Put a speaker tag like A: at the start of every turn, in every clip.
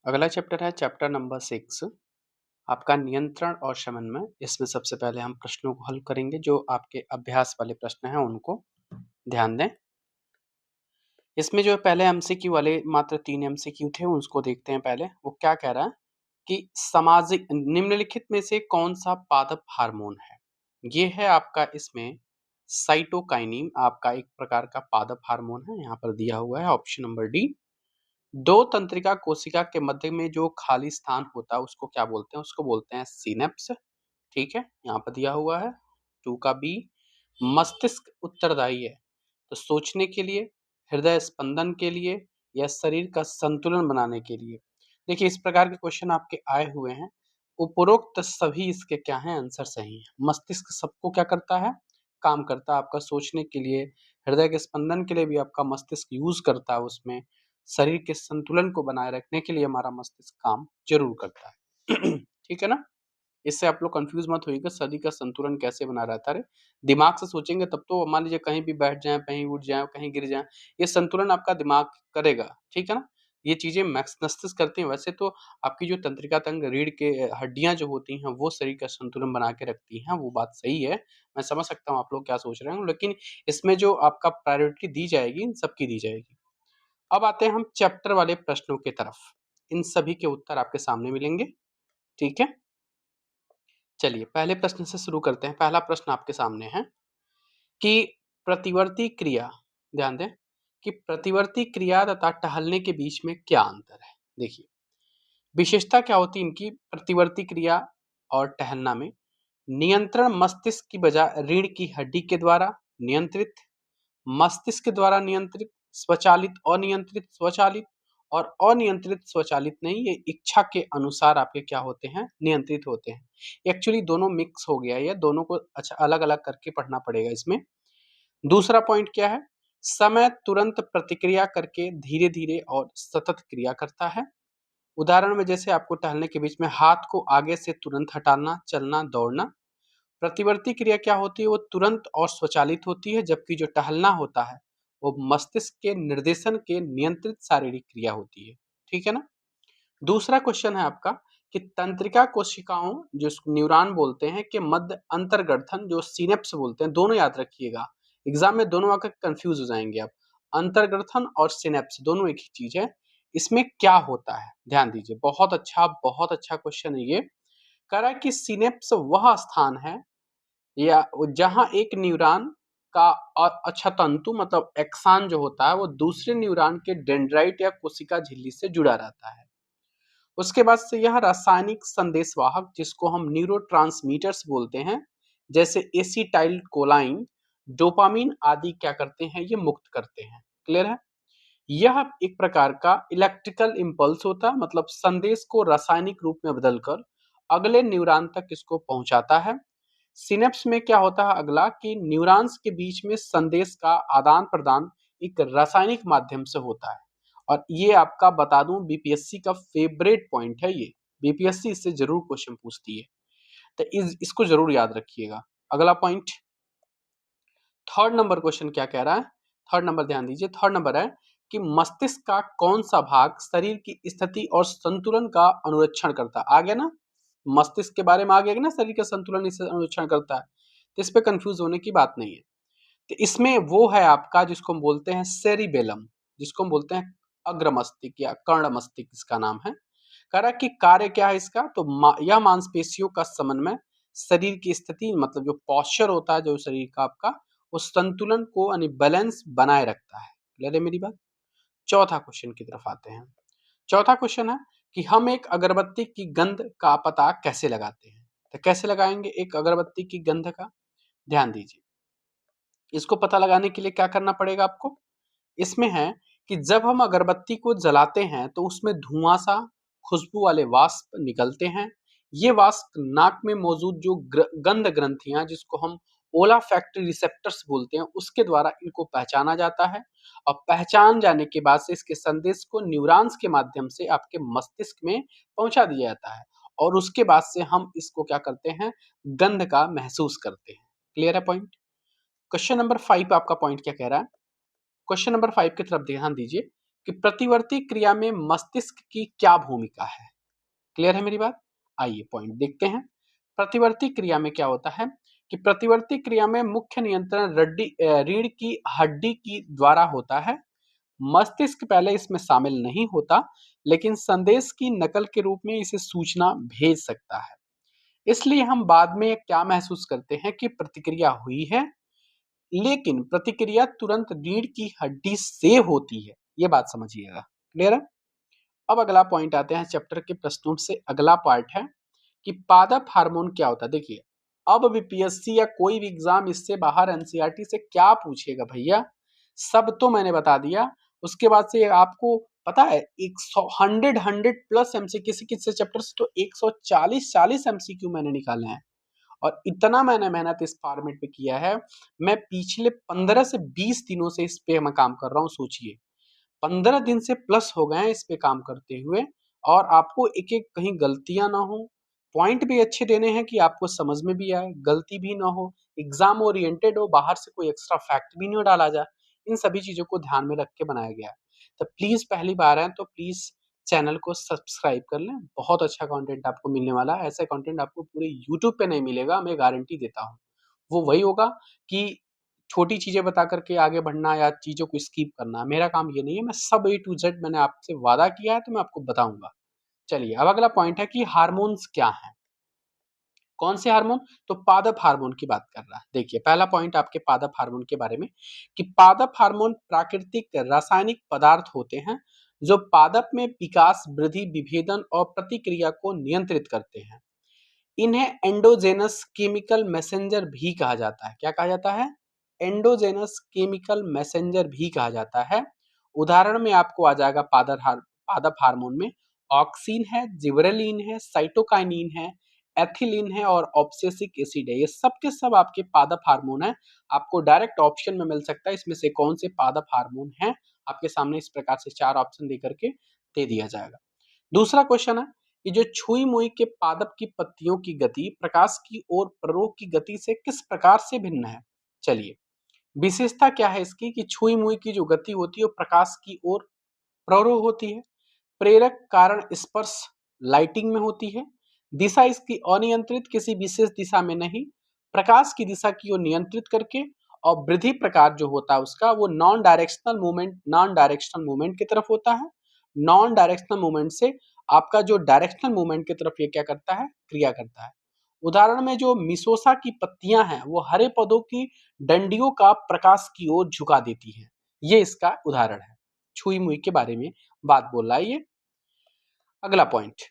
A: अगला चैप्टर है chapter number 6 आपका नियंत्रण और समन्वय। इसमें सबसे पहले हम प्रश्नों को हल करेंगे। जो आपके अभ्यास वाले प्रश्न हैं उनको ध्यान दें। इसमें जो पहले एमसीक्यू वाले मात्र 3 एमसीक्यू थे उसको देखते हैं। पहले वो क्या कह रहा है कि सामाजिक निम्नलिखित में से कौन सा पादप हार्मोन है। ये है आपका इसमें साइटोकाइनिन, आपका एक प्रकार का पादप हार्मोन है। यहाँ पर दिया हुआ है ऑप्शन नंबर डी। दो तंत्रिका कोशिका के मध्य में जो खाली स्थान होता है उसको क्या बोलते हैं? उसको बोलते हैं सिनेप्स। ठीक है, यहाँ पर दिया हुआ है 2 का बी। मस्तिष्क उत्तरदायी है तो सोचने के लिए, हृदय स्पंदन के लिए या शरीर का संतुलन बनाने के लिए। देखिए इस प्रकार के क्वेश्चन आपके आए हुए हैं। उपरोक्त सभी इसके क्या हैं? आंसर सही है। मस्तिष्क सबको क्या करता है? काम करता है। आपका सोचने के लिए, हृदय के स्पंदन के लिए भी आपका मस्तिष्क यूज करता है। उसमें शरीर के संतुलन को बनाए रखने के लिए हमारा मस्तिष्क काम जरूर करता है। ठीक है ना? इससे आप लोग कंफ्यूज मत होइएगा, शरीर का संतुलन कैसे बना रहता है। दिमाग से सोचेंगे तब तो मान लीजिए कहीं भी बैठ जाएं, कहीं उठ जाएं, कहीं गिर जाएं, ये संतुलन आपका दिमाग करेगा। ठीक है ना? ये चीजें मस्तिष्क करते हैं। वैसे तो आपकी जो तंत्रिका तंग रीढ़ के हड्डियां जो होती हैं वो शरीर का संतुलन बना के रखती हैं, वो बात सही है। मैं समझ सकता हूँ आप लोग क्या सोच रहे हैं, लेकिन इसमें जो आपका प्रायोरिटी दी जाएगी इन सबकी दी जाएगी। अब आते हैं हम चैप्टर वाले प्रश्नों की तरफ। इन सभी के उत्तर आपके सामने मिलेंगे। ठीक है, चलिए पहले प्रश्न से शुरू करते हैं। पहला प्रश्न आपके सामने है कि प्रतिवर्ती क्रिया, ध्यान दें, कि प्रतिवर्ती क्रिया तथा टहलने के बीच में क्या अंतर है। देखिए विशेषता क्या होती है इनकी। प्रतिवर्ती क्रिया और टहलना में नियंत्रण मस्तिष्क की बजाय रीढ़ की हड्डी के द्वारा नियंत्रित, मस्तिष्क द्वारा नियंत्रित, स्वचालित अनियंत्रित स्वचालित, और अनियंत्रित स्वचालित नहीं, ये इच्छा के अनुसार आपके क्या होते हैं? नियंत्रित होते हैं। एक्चुअली दोनों मिक्स हो गया है, दोनों को अच्छा अलग अलग करके पढ़ना पड़ेगा इसमें। दूसरा पॉइंट क्या है? समय तुरंत प्रतिक्रिया करके धीरे धीरे और सतत क्रिया करता है। उदाहरण में जैसे आपको टहलने के बीच में हाथ को आगे से तुरंत हटाना, चलना, दौड़ना। प्रतिवर्ती क्रिया क्या होती है? वो तुरंत और स्वचालित होती है, जबकि जो टहलना होता है वो मस्तिष्क के निर्देशन के नियंत्रित शारीरिक क्रिया होती है। ठीक है ना? दूसरा क्वेश्चन है आपका कि तंत्रिका कोशिकाओं, जो न्यूरॉन बोलते हैं, के मध्य अंतर्गठन जो सिनेप्स बोलते हैं, दोनों याद रखिएगा। एग्जाम में दोनों आकर कंफ्यूज हो जाएंगे आप। अंतर्गठन और सिनेप्स दोनों एक ही चीज है। इसमें क्या होता है? ध्यान दीजिए, बहुत अच्छा क्वेश्चन है ये। कह रहा है कि सिनेप्स वह स्थान है या जहां एक न्यूरॉन का अच्छा तंतु मतलब एक्सान जो होता है वो दूसरे न्यूरॉन के डेंड्राइट या कोशिका झिल्ली से जुड़ा रहता है। उसके बाद से यह रासायनिक संदेशवाहक जिसको हम न्यूरोट्रांसमीटर्स बोलते हैं, जैसे एसिटाइल कोलाइन, डोपामिन आदि क्या करते हैं? ये मुक्त करते हैं। क्लियर है? यह एक प्रकार का इलेक्ट्रिकल इम्पल्स होता है, मतलब संदेश को रासायनिक रूप में बदलकर अगले न्यूरॉन तक इसको पहुंचाता है। सिनेप्स में क्या होता है अगला कि न्यूरॉन्स के बीच में संदेश का आदान प्रदान एक रासायनिक माध्यम से होता है। और ये आपका बता दूं बीपीएससी का फेवरेट पॉइंट है ये। बीपीएससी इससे जरूर क्वेश्चन पूछती है, तो इसको जरूर याद रखिएगा। अगला पॉइंट, थर्ड नंबर क्वेश्चन क्या कह रहा है? थर्ड नंबर ध्यान दीजिए, थर्ड नंबर है कि मस्तिष्क का कौन सा भाग शरीर की स्थिति और संतुलन का अनुरक्षण करता है। आ गया ना? मस्तिष्क के बारे में आ गया ना, शरीर का संतुलन इससे अनुरक्षण करता है। तो इस पे कंफ्यूज होने की बात नहीं है। तो इसमें वो है आपका जिसको हम बोलते हैं सेरिबेलम, जिसको हम बोलते हैं अग्र मस्तिष्क या कर्ण मस्तिष्क, इसका नाम है। कह रहा है कि कार्य क्या है इसका? तो यह मांसपेशियों का समन्वय, शरीर की स्थिति मतलब जो पॉस्चर होता है जो शरीर का आपका, उस संतुलन को यानी बैलेंस बनाए रखता है। क्लियर है मेरी बात? चौथा क्वेश्चन की तरफ आते हैं। चौथा क्वेश्चन है कि हम एक अगरबत्ती की गंध का पता कैसे लगाते हैं। तो कैसे लगाएंगे एक अगरबत्ती की गंध का? ध्यान दीजिए, इसको पता लगाने के लिए क्या करना पड़ेगा आपको? इसमें है कि जब हम अगरबत्ती को जलाते हैं तो उसमें धुआं सा, खुशबू वाले वाष्प निकलते हैं। ये वाष्प नाक में मौजूद जो गंध ग्रंथियां जिसको हम ओला फैक्ट्री रिसेप्टर्स बोलते हैं उसके द्वारा इनको पहचाना जाता है। और पहचान जाने के बाद से इसके संदेश को न्यूरॉन्स के माध्यम से आपके मस्तिष्क में पहुंचा दिया जाता है। और उसके बाद से हम इसको क्या करते हैं? गंध का महसूस करते हैं। क्लियर है पॉइंट? क्वेश्चन नंबर 5 आपका पॉइंट क्या कह रहा है? क्वेश्चन नंबर 5 की तरफ ध्यान दीजिए कि प्रतिवर्ती क्रिया में मस्तिष्क की क्या भूमिका है। क्लियर है मेरी बात? आइए पॉइंट देखते हैं। प्रतिवर्ती क्रिया में क्या होता है कि प्रतिवर्ती क्रिया में मुख्य नियंत्रण रीढ़ की हड्डी की द्वारा होता है। मस्तिष्क पहले इसमें शामिल नहीं होता, लेकिन संदेश की नकल के रूप में इसे सूचना भेज सकता है। इसलिए हम बाद में क्या महसूस करते हैं कि प्रतिक्रिया हुई है, लेकिन प्रतिक्रिया तुरंत रीढ़ की हड्डी से होती है। ये बात समझिएगा। क्लियर है? अब अगला पॉइंट आते हैं चैप्टर के प्रश्नों से। अगला पार्ट है कि पादप हार्मोन क्या होता है। देखिए, अब बीपीएससी या कोई भी एग्जाम इससे बाहर एनसीईआरटी से क्या पूछेगा भैया, सब तो मैंने बता दिया। उसके बाद से आपको पता है 100 प्लस एमसीक्यू, किसी किसी चैप्टर से तो 140 एमसीक्यू मैंने निकाले हैं। और इतना मैंने मेहनत इस फॉर्मेट पे किया है। मैं पिछले 15 से 20 दिनों से इस पे मैं काम कर रहा हूँ। सोचिए, 15 दिन से प्लस हो गए हैं इस पे काम करते हुए, और आपको एक एक कहीं गलतियां ना हो। पॉइंट भी अच्छे देने हैं कि आपको समझ में भी आए, गलती भी ना हो, एग्जाम ओरिएंटेड हो, बाहर से कोई एक्स्ट्रा फैक्ट भी नहीं डाला जाए। इन सभी चीजों को ध्यान में रख के बनाया गया है। तो प्लीज, पहली बार है तो प्लीज चैनल को सब्सक्राइब कर लें। बहुत अच्छा कंटेंट आपको मिलने वाला है। ऐसा कंटेंट आपको पूरे यूट्यूब पे नहीं मिलेगा, मैं गारंटी देता हूँ। वो वही होगा कि छोटी चीजें बता करके आगे बढ़ना या चीजों को स्किप करना, मेरा काम ये नहीं है। मैं सब ए टू जेड मैंने आपसे वादा किया है तो मैं आपको बताऊंगा। चलिए, अब अगला पॉइंट है कि हार्मोन्स क्या हैं। कौन से हार्मोन? तो पादप हार्मोन की बात कर रहा है। देखिए, पहला पॉइंट आपके पादप हार्मोन के बारे में कि पादप हार्मोन प्राकृतिक रासायनिक पदार्थ होते हैं जो पादप में विकास, वृद्धि, विभेदन और प्रतिक्रिया को नियंत्रित करते हैं। इन्हें एंडोजेनस केमिकल मैसेंजर भी कहा जाता है। क्या कहा जाता है? एंडोजेनस केमिकल मैसेंजर भी कहा जाता है। उदाहरण में आपको आ जाएगा पादप हार्मोन में ऑक्सिन है, जिबरेलिन है, साइटोकाइनिन है, एथिलीन है और ऑब्सेसिक एसिड है। ये सब के सब आपके पादप हार्मोन है। आपको डायरेक्ट ऑप्शन में मिल सकता है इसमें से कौन से पादप हार्मोन है। आपके सामने इस प्रकार से 4 ऑप्शन दे करके दे दिया जाएगा। दूसरा क्वेश्चन है कि जो छुई मुई के पादप की पत्तियों की गति प्रकाश की ओर प्ररोह की गति से किस प्रकार से भिन्न है। चलिए, विशेषता क्या है इसकी कि छुई मुई की जो गति होती है वो प्रकाश की ओर प्ररोह होती है। प्रेरक कारण स्पर्श लाइटिंग में होती है। दिशा इसकी अनियंत्रित, किसी विशेष दिशा में नहीं, प्रकाश की दिशा की ओर नियंत्रित करके। और वृद्धि प्रकार जो होता है उसका वो नॉन डायरेक्शनल मूवमेंट की तरफ होता है। नॉन डायरेक्शनल मूवमेंट से आपका जो डायरेक्शनल मूवमेंट की तरफ ये क्या करता है, क्रिया करता है। उदाहरण में जो मिसोसा की पत्तियां हैं वो हरे पौधों की डंडियों का प्रकाश की ओर झुका देती हैं। ये इसका उदाहरण है। छुई मुई के बारे में बात बोल रहा है ये। अगला पॉइंट,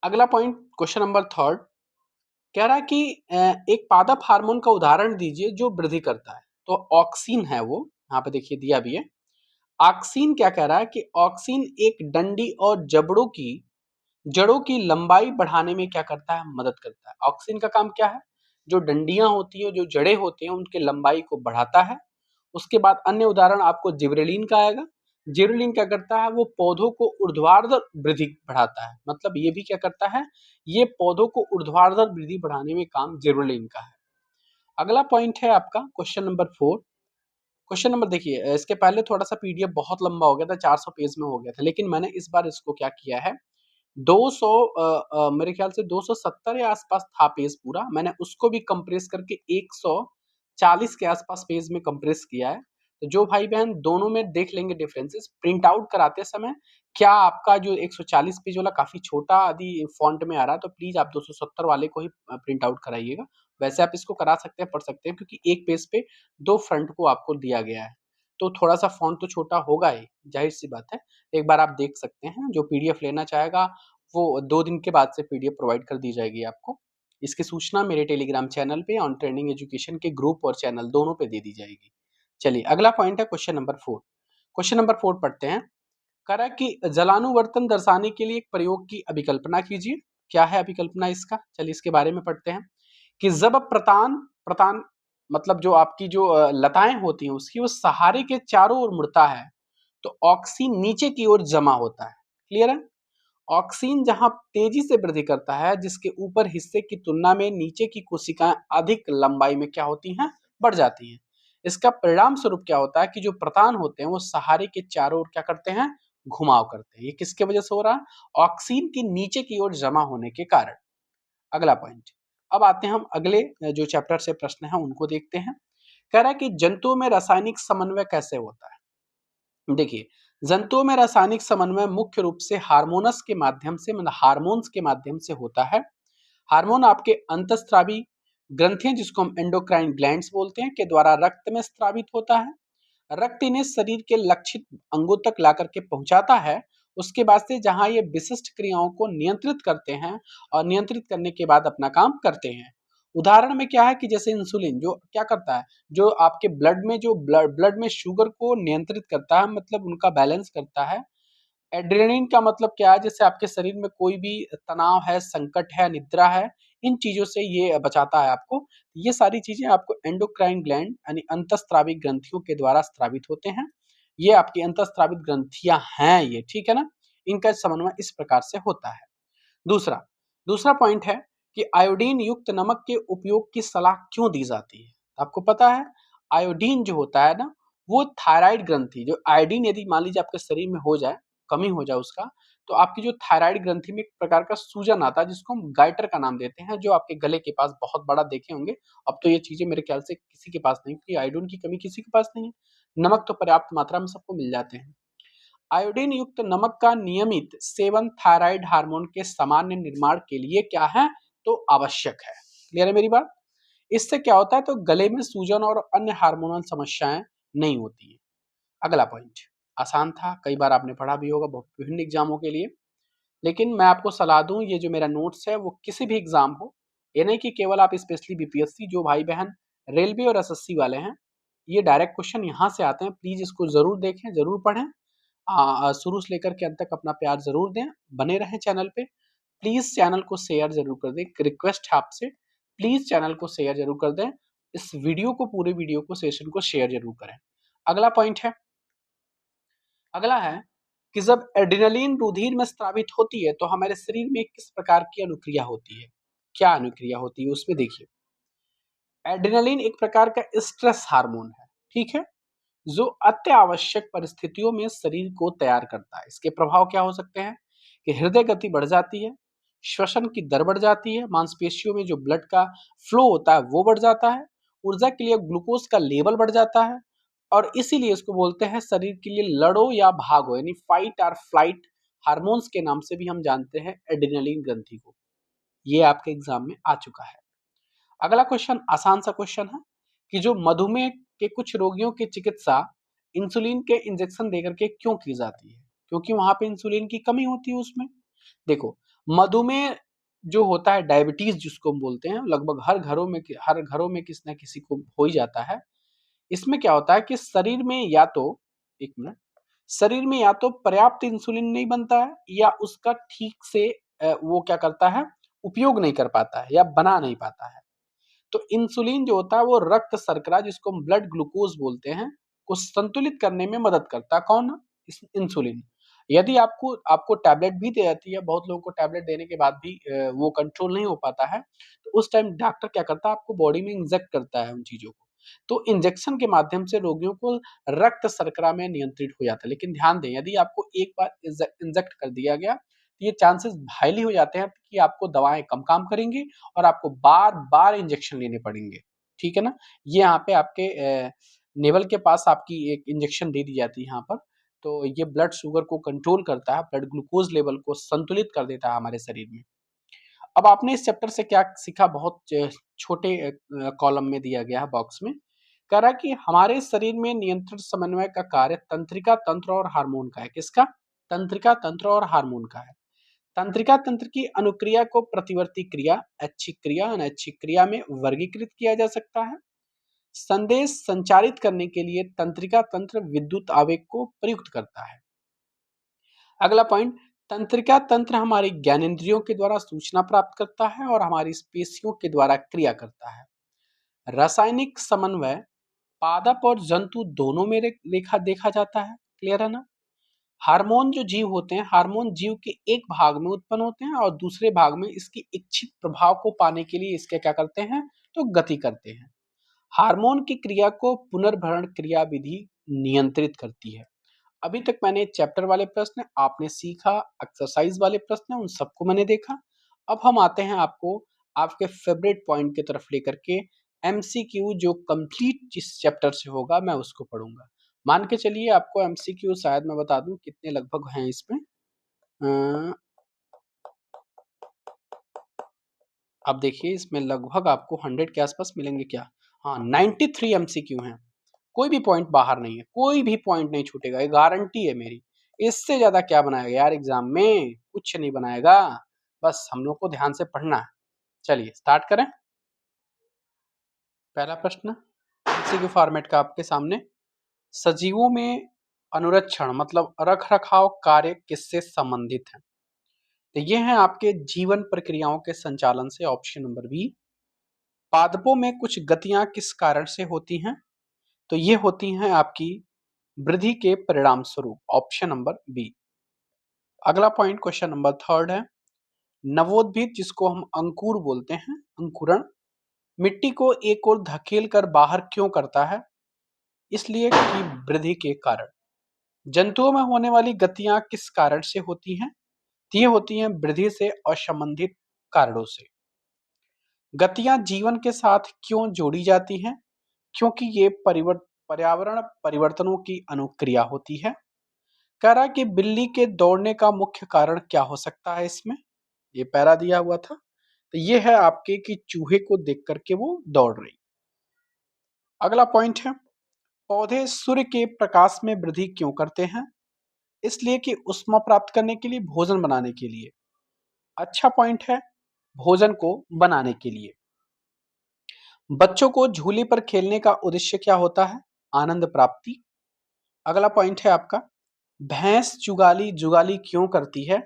A: अगला पॉइंट क्वेश्चन नंबर थर्ड कह रहा है कि एक पादप हार्मोन का उदाहरण दीजिए जो वृद्धि करता है। तो ऑक्सिन है वो, यहाँ पे देखिए दिया भी है। ऑक्सिन क्या कह रहा है कि ऑक्सिन एक डंडी और जड़ों की लंबाई बढ़ाने में क्या करता है, मदद करता है। ऑक्सिन का काम क्या है? जो डंडियां होती हैं, जो जड़ें होती हैं, उनके लंबाई को बढ़ाता है। उसके बाद अन्य उदाहरण आपको जिबरेलिन का आएगा। जिबरेलिन क्या करता है? वो पौधों को ऊर्ध्वाधर वृद्धि बढ़ाता है। मतलब ये भी क्या करता है? ये पौधों को ऊर्ध्वाधर वृद्धि बढ़ाने में काम जिबरेलिन का है। अगला पॉइंट है आपका क्वेश्चन नंबर 4। क्वेश्चन नंबर देखिए, इसके पहले थोड़ा सा पीडीएफ बहुत लंबा हो गया था, 400 पेज में हो गया था, लेकिन मैंने इस बार इसको क्या किया है, 200 मेरे ख्याल से 270 या आसपास था पेज पूरा, मैंने उसको भी कंप्रेस करके 140 के आसपास पेज में कंप्रेस किया है। तो जो भाई बहन दोनों में देख लेंगे डिफरेंसेस, प्रिंट आउट कराते समय क्या आपका जो 140 पेज वाला काफी छोटा आदि फॉन्ट में आ रहा है, तो प्लीज आप 270 वाले को ही प्रिंट आउट कराइएगा। वैसे आप इसको करा सकते हैं, पढ़ सकते हैं, क्योंकि एक पेज पे 2 फ्रंट को आपको दिया गया है, तो थोड़ा सा फॉन्ट तो छोटा होगा ही, जाहिर सी बात है। एक बार आप देख सकते हैं। जो पीडीएफ लेना चाहेगा वो 2 दिन के बाद से पीडीएफ प्रोवाइड कर दी जाएगी आपको। इसकी सूचना मेरे टेलीग्राम चैनल पे ऑन ट्रेंडिंग एजुकेशन के ग्रुप और चैनल दोनों पे दे दी जाएगी। चलिए, अगला पॉइंट है क्वेश्चन नंबर 4। क्वेश्चन नंबर 4 पढ़ते हैं। करा कि जलानुवर्तन दर्शाने के लिए एक प्रयोग की अभिकल्पना कीजिए। क्या है अभिकल्पना इसका? चलिए इसके बारे में पढ़ते हैं कि जब प्रतान प्रतान मतलब जो आपकी जो लताएं होती हैं उसकी वो सहारे के चारों ओर मुड़ता है तो ऑक्सीन नीचे की ओर जमा होता है। क्लियर है? ऑक्सीन जहां तेजी से वृद्धि करता है, जिसके ऊपर हिस्से की तुलना में नीचे की कोशिकाएं अधिक लंबाई में क्या होती हैं, बढ़ जाती हैं। इसका परिणाम स्वरूप क्या होता है कि जो प्रतान होते हैं वो सहारे के चारों ओर क्या करते हैं, घुमाव करते हैं। ये किसके वजह से हो रहा है? ऑक्सीन के नीचे की ओर जमा होने के कारण। अगला पॉइंट, अब आते हैं हम अगले जो चैप्टर से प्रश्न है उनको देखते हैं। कह रहा है कि जंतुओं में रासायनिक समन्वय कैसे होता है। देखिए, जंतुओं में रासायनिक समन्वय मुख्य रूप से हार्मोनस के माध्यम से, मतलब हार्मोन्स के माध्यम से होता है। हार्मोन आपके अंतःस्रावी ग्रंथियां, जिसको हम एंडोक्राइन ग्लैंड्स बोलते हैं, के द्वारा रक्त में स्रावित होता है। रक्त इन्हें शरीर के लक्षित अंगों तक ला करके पहुंचाता है। उसके बाद से जहां ये विशिष्ट क्रियाओं को नियंत्रित करते हैं और नियंत्रित करने के बाद अपना काम करते हैं। उदाहरण में क्या है कि जैसे इंसुलिन जो क्या करता है, जो आपके ब्लड में जो ब्लड में शुगर को नियंत्रित करता है, मतलब उनका बैलेंस करता है। एड्रेनलिन का मतलब क्या है, जैसे आपके शरीर में कोई भी तनाव है, संकट है, निद्रा है, इन चीजों से ये बचाता है आपको। ये सारी चीजें आपको एंडोक्राइन ग्लैंड यानी अंतःस्रावी ग्रंथियों के द्वारा स्रावित होते हैं। ये आपकी अंतःस्रावित ग्रंथियां हैं ये, ठीक है ना। इनका समन्वय इस प्रकार से होता है। दूसरा दूसरा पॉइंट है कि आयोडीन युक्त नमक के उपयोग की सलाह क्यों दी जाती है। आपको पता है, आयोडीन जो होता है ना, वो थायराइड ग्रंथि, जो आयोडीन यदि मान लीजिए आपके शरीर में हो जाए, कमी हो जाए उसका, तो आपकी जो थायराइड ग्रंथि में एक प्रकार का सूजन आता है, जिसको हम गाइटर का नाम देते हैं, जो आपके गले के पास बहुत बड़ा देखे होंगे। अब तो ये चीजें मेरे ख्याल से किसी के पास नहीं, क्योंकि आयोडीन की कमी किसी के पास नहीं है। नमक तो पर्याप्त मात्रा में सबको मिल जाते हैं। आयोडीन युक्त नमक का नियमित सेवन थायराइड हार्मोन के सामान्य निर्माण के लिए क्या है, तो आवश्यक है। क्लियर है मेरी बात? इससे क्या होता है, तो गले में सूजन और अन्य हार्मोनल समस्याएं नहीं होती है। अगला पॉइंट आसान था, कई बार आपने पढ़ा भी होगा बहुत विभिन्न एग्जामों के लिए। लेकिन मैं आपको सलाह दूं, ये जो मेरा नोट्स है वो किसी भी एग्जाम हो, ये नहीं कि केवल आप स्पेशली बीपीएससी, जो भाई बहन रेलवे और एसएससी वाले हैं, ये डायरेक्ट क्वेश्चन यहाँ से आते हैं। प्लीज इसको जरूर देखें, जरूर पढ़ें। शुरू से लेकर के अंत तक अपना प्यार जरूर दें, बने रहें चैनल पे। प्लीज चैनल को शेयर जरूर कर दें, एक रिक्वेस्ट है आपसे, प्लीज चैनल को शेयर जरूर कर दें। इस वीडियो को, पूरे वीडियो को, सेशन को शेयर जरूर करें। अगला पॉइंट है, अगला है कि जब एड्रेनलिन रुधिर में स्रावित होती है तो हमारे शरीर में किस प्रकार की अनुक्रिया होती है। क्या अनुक्रिया होती है उसमें देखिए, एड्रेनलिन एक प्रकार का स्ट्रेस हार्मोन है, ठीक है, जो अत्यावश्यक परिस्थितियों में शरीर को तैयार करता है। इसके प्रभाव क्या हो सकते हैं कि हृदय गति बढ़ जाती है, श्वसन की दर बढ़ जाती है, मांसपेशियों में जो ब्लड का फ्लो होता है वो बढ़ जाता है, ऊर्जा के लिए ग्लूकोज का लेवल बढ़ जाता है। और इसीलिए इसको बोलते हैं शरीर के लिए लड़ो या भागो, यानी फाइट और फ्लाइट हार्मोन्स के नाम से भी हम जानते हैं एड्रेनलिन ग्रंथि को। ये आपके एग्जाम में आ चुका है। अगला क्वेश्चन आसान सा क्वेश्चन है कि जो मधुमेह के कुछ रोगियों की चिकित्सा इंसुलिन के इंजेक्शन देकर के क्यों की जाती है, क्योंकि वहां पे इंसुलिन की कमी होती है उसमें। देखो, मधुमेह जो होता है, डायबिटीज जिसको हम बोलते हैं, लगभग हर घरों में किसी ना किसी को हो ही जाता है। इसमें क्या होता है कि शरीर में या तो, एक मिनट, शरीर में या तो पर्याप्त इंसुलिन नहीं बनता है, या उसका ठीक से वो क्या करता है, उपयोग नहीं कर पाता है या बना नहीं पाता है। तो इंसुलिन जो होता है वो रक्त शर्करा, जिसको हम ब्लड ग्लूकोज बोलते हैं, को संतुलित करने में मदद करता है। कौन? इंसुलिन। यदि आपको आपको टैबलेट भी दे जाती है, बहुत लोगों को टैबलेट देने के बाद भी वो कंट्रोल नहीं हो पाता है, तो उस टाइम डॉक्टर क्या करता है, आपको बॉडी में इंजेक्ट करता है उन चीजों को। तो इंजेक्शन के माध्यम से रोगियों को रक्त शर्करा में नियंत्रित हो जाता है। लेकिन ध्यान दें, यदि आपको एक बार इंजेक्ट कर दिया गया, तो ये चांसेस हाईली हो जाते हैं कि आपको दवाएं कम काम करेंगी और आपको बार बार इंजेक्शन लेने पड़ेंगे, ठीक है ना। ये यहाँ पे आपके नेवल के पास आपकी एक इंजेक्शन दे दी जाती है यहाँ पर। तो ये ब्लड शुगर को कंट्रोल करता है, ब्लड ग्लूकोज लेवल को संतुलित कर देता है हमारे शरीर में। अब आपने इस चैप्टर से क्या सीखा, बहुत छोटे कॉलम में दिया गया है, बॉक्स में। कह रहा है कि हमारे शरीर में नियंत्रण समन्वय का कार्य तंत्रिका तंत्र और हार्मोन का है। किसका? तंत्रिका तंत्र और हार्मोन का है। तंत्रिका तंत्र की अनुक्रिया को प्रतिवर्ती क्रिया, ऐच्छिक क्रिया, अनैच्छिक क्रिया में वर्गीकृत किया जा सकता है। संदेश संचारित करने के लिए तंत्रिका तंत्र विद्युत आवेग को प्रयुक्त करता है। अगला पॉइंट, तंत्रिका तंत्र हमारी ज्ञानेंद्रियों के द्वारा सूचना प्राप्त करता है और हमारी पेशियों के द्वारा क्रिया करता है। रासायनिक समन्वय पादप और जंतु दोनों में देखा देखा जाता है। क्लियर है ना। हार्मोन जो जीव होते हैं, हार्मोन जीव के एक भाग में उत्पन्न होते हैं और दूसरे भाग में इसकी इच्छित प्रभाव को पाने के लिए इसके क्या करते हैं, तो गति करते हैं। हार्मोन की क्रिया को पुनर्भरण क्रिया विधि नियंत्रित करती है। अभी तक मैंने चैप्टर वाले प्रश्न आपने सीखा, एक्सरसाइज वाले प्रश्न उन सबको मैंने देखा। अब हम आते हैं आपको आपके फेवरेट पॉइंट की तरफ लेकर के, एमसीक्यू जो कंप्लीट जिस चैप्टर से होगा मैं उसको पढ़ूंगा। मान के चलिए आपको एमसीक्यू शायद मैं बता दूं कितने लगभग हैं इसमें। अ, अब देखिए इसमें लगभग आपको 100 के आसपास मिलेंगे क्या? हाँ, 93 एमसीक्यू हैं। कोई भी पॉइंट बाहर नहीं है, कोई भी पॉइंट नहीं छूटेगा, ये गारंटी है मेरी। इससे ज्यादा क्या बनाएगा यार एग्जाम में? कुछ नहीं बनाएगा। बस हम लोग को ध्यान से पढ़ना है। चलिए स्टार्ट करें। पहला प्रश्न एमसीक्यू फॉर्मेट का आपके सामने, सजीवों में अनुरक्षण मतलब रख रखाव कार्य किससे संबंधित है? तो ये है आपके जीवन प्रक्रियाओं के संचालन से, ऑप्शन नंबर बी। पादपों में कुछ गतियां किस कारण से होती हैं? तो ये होती हैं आपकी वृद्धि के परिणाम स्वरूप, ऑप्शन नंबर बी। अगला पॉइंट क्वेश्चन नंबर थर्ड है, नवोद्भिद जिसको हम अंकुर बोलते हैं, अंकुरण मिट्टी को एक ओर धकेल कर बाहर क्यों करता है? इसलिए कि वृद्धि के कारण। जंतुओं में होने वाली गतियां किस कारण से होती हैं? तो ये होती हैं वृद्धि से असंबंधित कारणों से। गतियां जीवन के साथ क्यों जोड़ी जाती हैं? क्योंकि ये पर्यावरण परिवर्तनों की अनुक्रिया होती है। कह रहा है कि बिल्ली के दौड़ने का मुख्य कारण क्या हो सकता है इसमें? ये पैरा दिया हुआ था, तो ये है आपके कि चूहे को देख करके वो दौड़ रही। अगला पॉइंट है, पौधे सूर्य के प्रकाश में वृद्धि क्यों करते हैं? इसलिए कि ऊष्मा प्राप्त करने के लिए, भोजन बनाने के लिए। अच्छा पॉइंट है, भोजन को बनाने के लिए। बच्चों को झूले पर खेलने का उद्देश्य क्या होता है? आनंद प्राप्ति। अगला पॉइंट है आपका, भैंस जुगाली जुगाली क्यों करती है?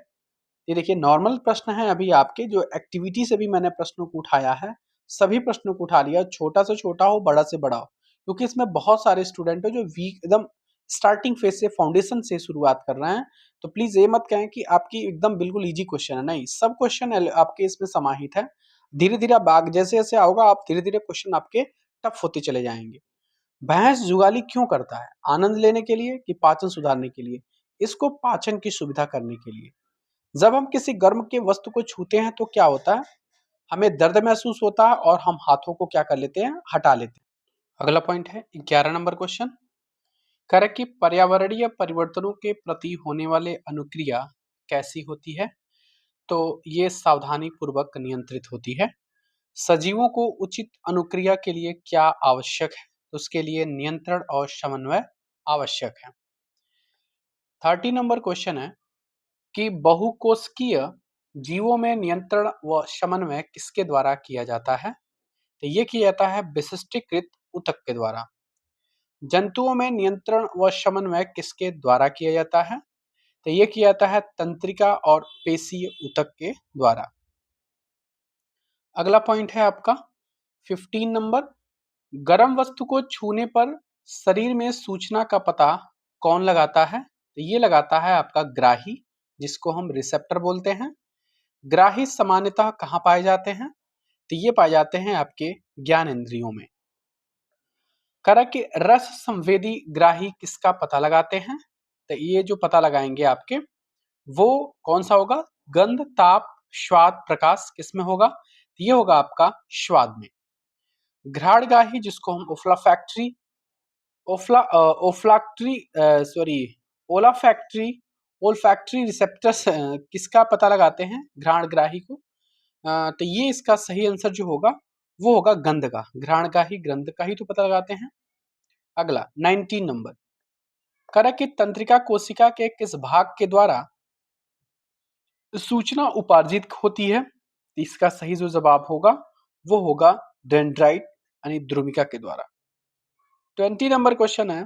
A: ये देखिए नॉर्मल प्रश्न है, अभी आपके जो एक्टिविटी से भी मैंने प्रश्नों को उठाया है, सभी प्रश्नों को उठा लिया, छोटा से छोटा हो बड़ा से बड़ा हो, क्योंकि इसमें बहुत सारे स्टूडेंट है जो वीक एकदम स्टार्टिंग फेज से, फाउंडेशन से शुरुआत कर रहे हैं। तो प्लीज ये मत कहें कि आपकी एकदम बिल्कुल इजी क्वेश्चन है, नहीं, सब क्वेश्चन आपके इसमें समाहित है। धीरे धीरे आप जैसे जैसे आओगा आप धीरे धीरे क्वेश्चन आपके टफ होते चले जाएंगे। भैंस जुगाली क्यों करता है? आनंद लेने के लिए कि पाचन सुधारने के लिए? इसको पाचन की सुविधा करने के लिए। जब हम किसी गर्म के वस्तु को छूते हैं तो क्या होता है? हमें दर्द महसूस होता है और हम हाथों को क्या कर लेते हैं? हटा लेते हैं। अगला पॉइंट है 11 नंबर क्वेश्चन, कह रहा है कि पर्यावरणीय परिवर्तनों के प्रति होने वाले अनुक्रिया कैसी होती है? तो ये सावधानी पूर्वक नियंत्रित होती है। सजीवों को उचित अनुक्रिया के लिए क्या आवश्यक है? तो उसके लिए नियंत्रण और समन्वय आवश्यक है। 30 नंबर क्वेश्चन है कि बहुकोशिकीय जीवों में नियंत्रण व समन्वय किसके द्वारा किया जाता है? तो ये किया जाता है विशिष्टीकृत ऊतक के द्वारा। जंतुओं में नियंत्रण व समन्वय किसके द्वारा किया जाता है? तो ये किया जाता है तंत्रिका और पेशीय ऊतक के द्वारा। अगला पॉइंट है आपका 15 नंबर, गर्म वस्तु को छूने पर शरीर में सूचना का पता कौन लगाता है? तो ये लगाता है आपका ग्राही, जिसको हम रिसेप्टर बोलते हैं। ग्राही सामान्यतः कहाँ पाए जाते हैं? तो ये पाए जाते हैं आपके ज्ञान इंद्रियों में। करा कि रस संवेदी ग्राही किसका पता लगाते हैं? तो ये जो पता लगाएंगे आपके, वो कौन सा होगा? गंध, ताप, स्वाद, प्रकाश किसमें होगा? तो ये होगा आपका स्वाद में। घ्राणगाही जिसको हम ओफ्लाफैक्ट्री ओफ्ला ओफ्लाक्ट्री सॉरी ओलाफैक्ट्री ओल्फैक्ट्री रिसेप्टर्स किसका पता लगाते हैं? घ्राणग्राही को। तो ये इसका सही आंसर जो होगा वो होगा गंध का। घ्राणगाही गंध का ही तो पता लगाते हैं। अगला 19 नंबर, करा कि तंत्रिका कोशिका के किस भाग के द्वारा सूचना उपार्जित होती है? तो इसका सही जो जवाब होगा वो होगा डेंड्राइट यानी द्रुमिका के द्वारा। 20 नंबर क्वेश्चन है,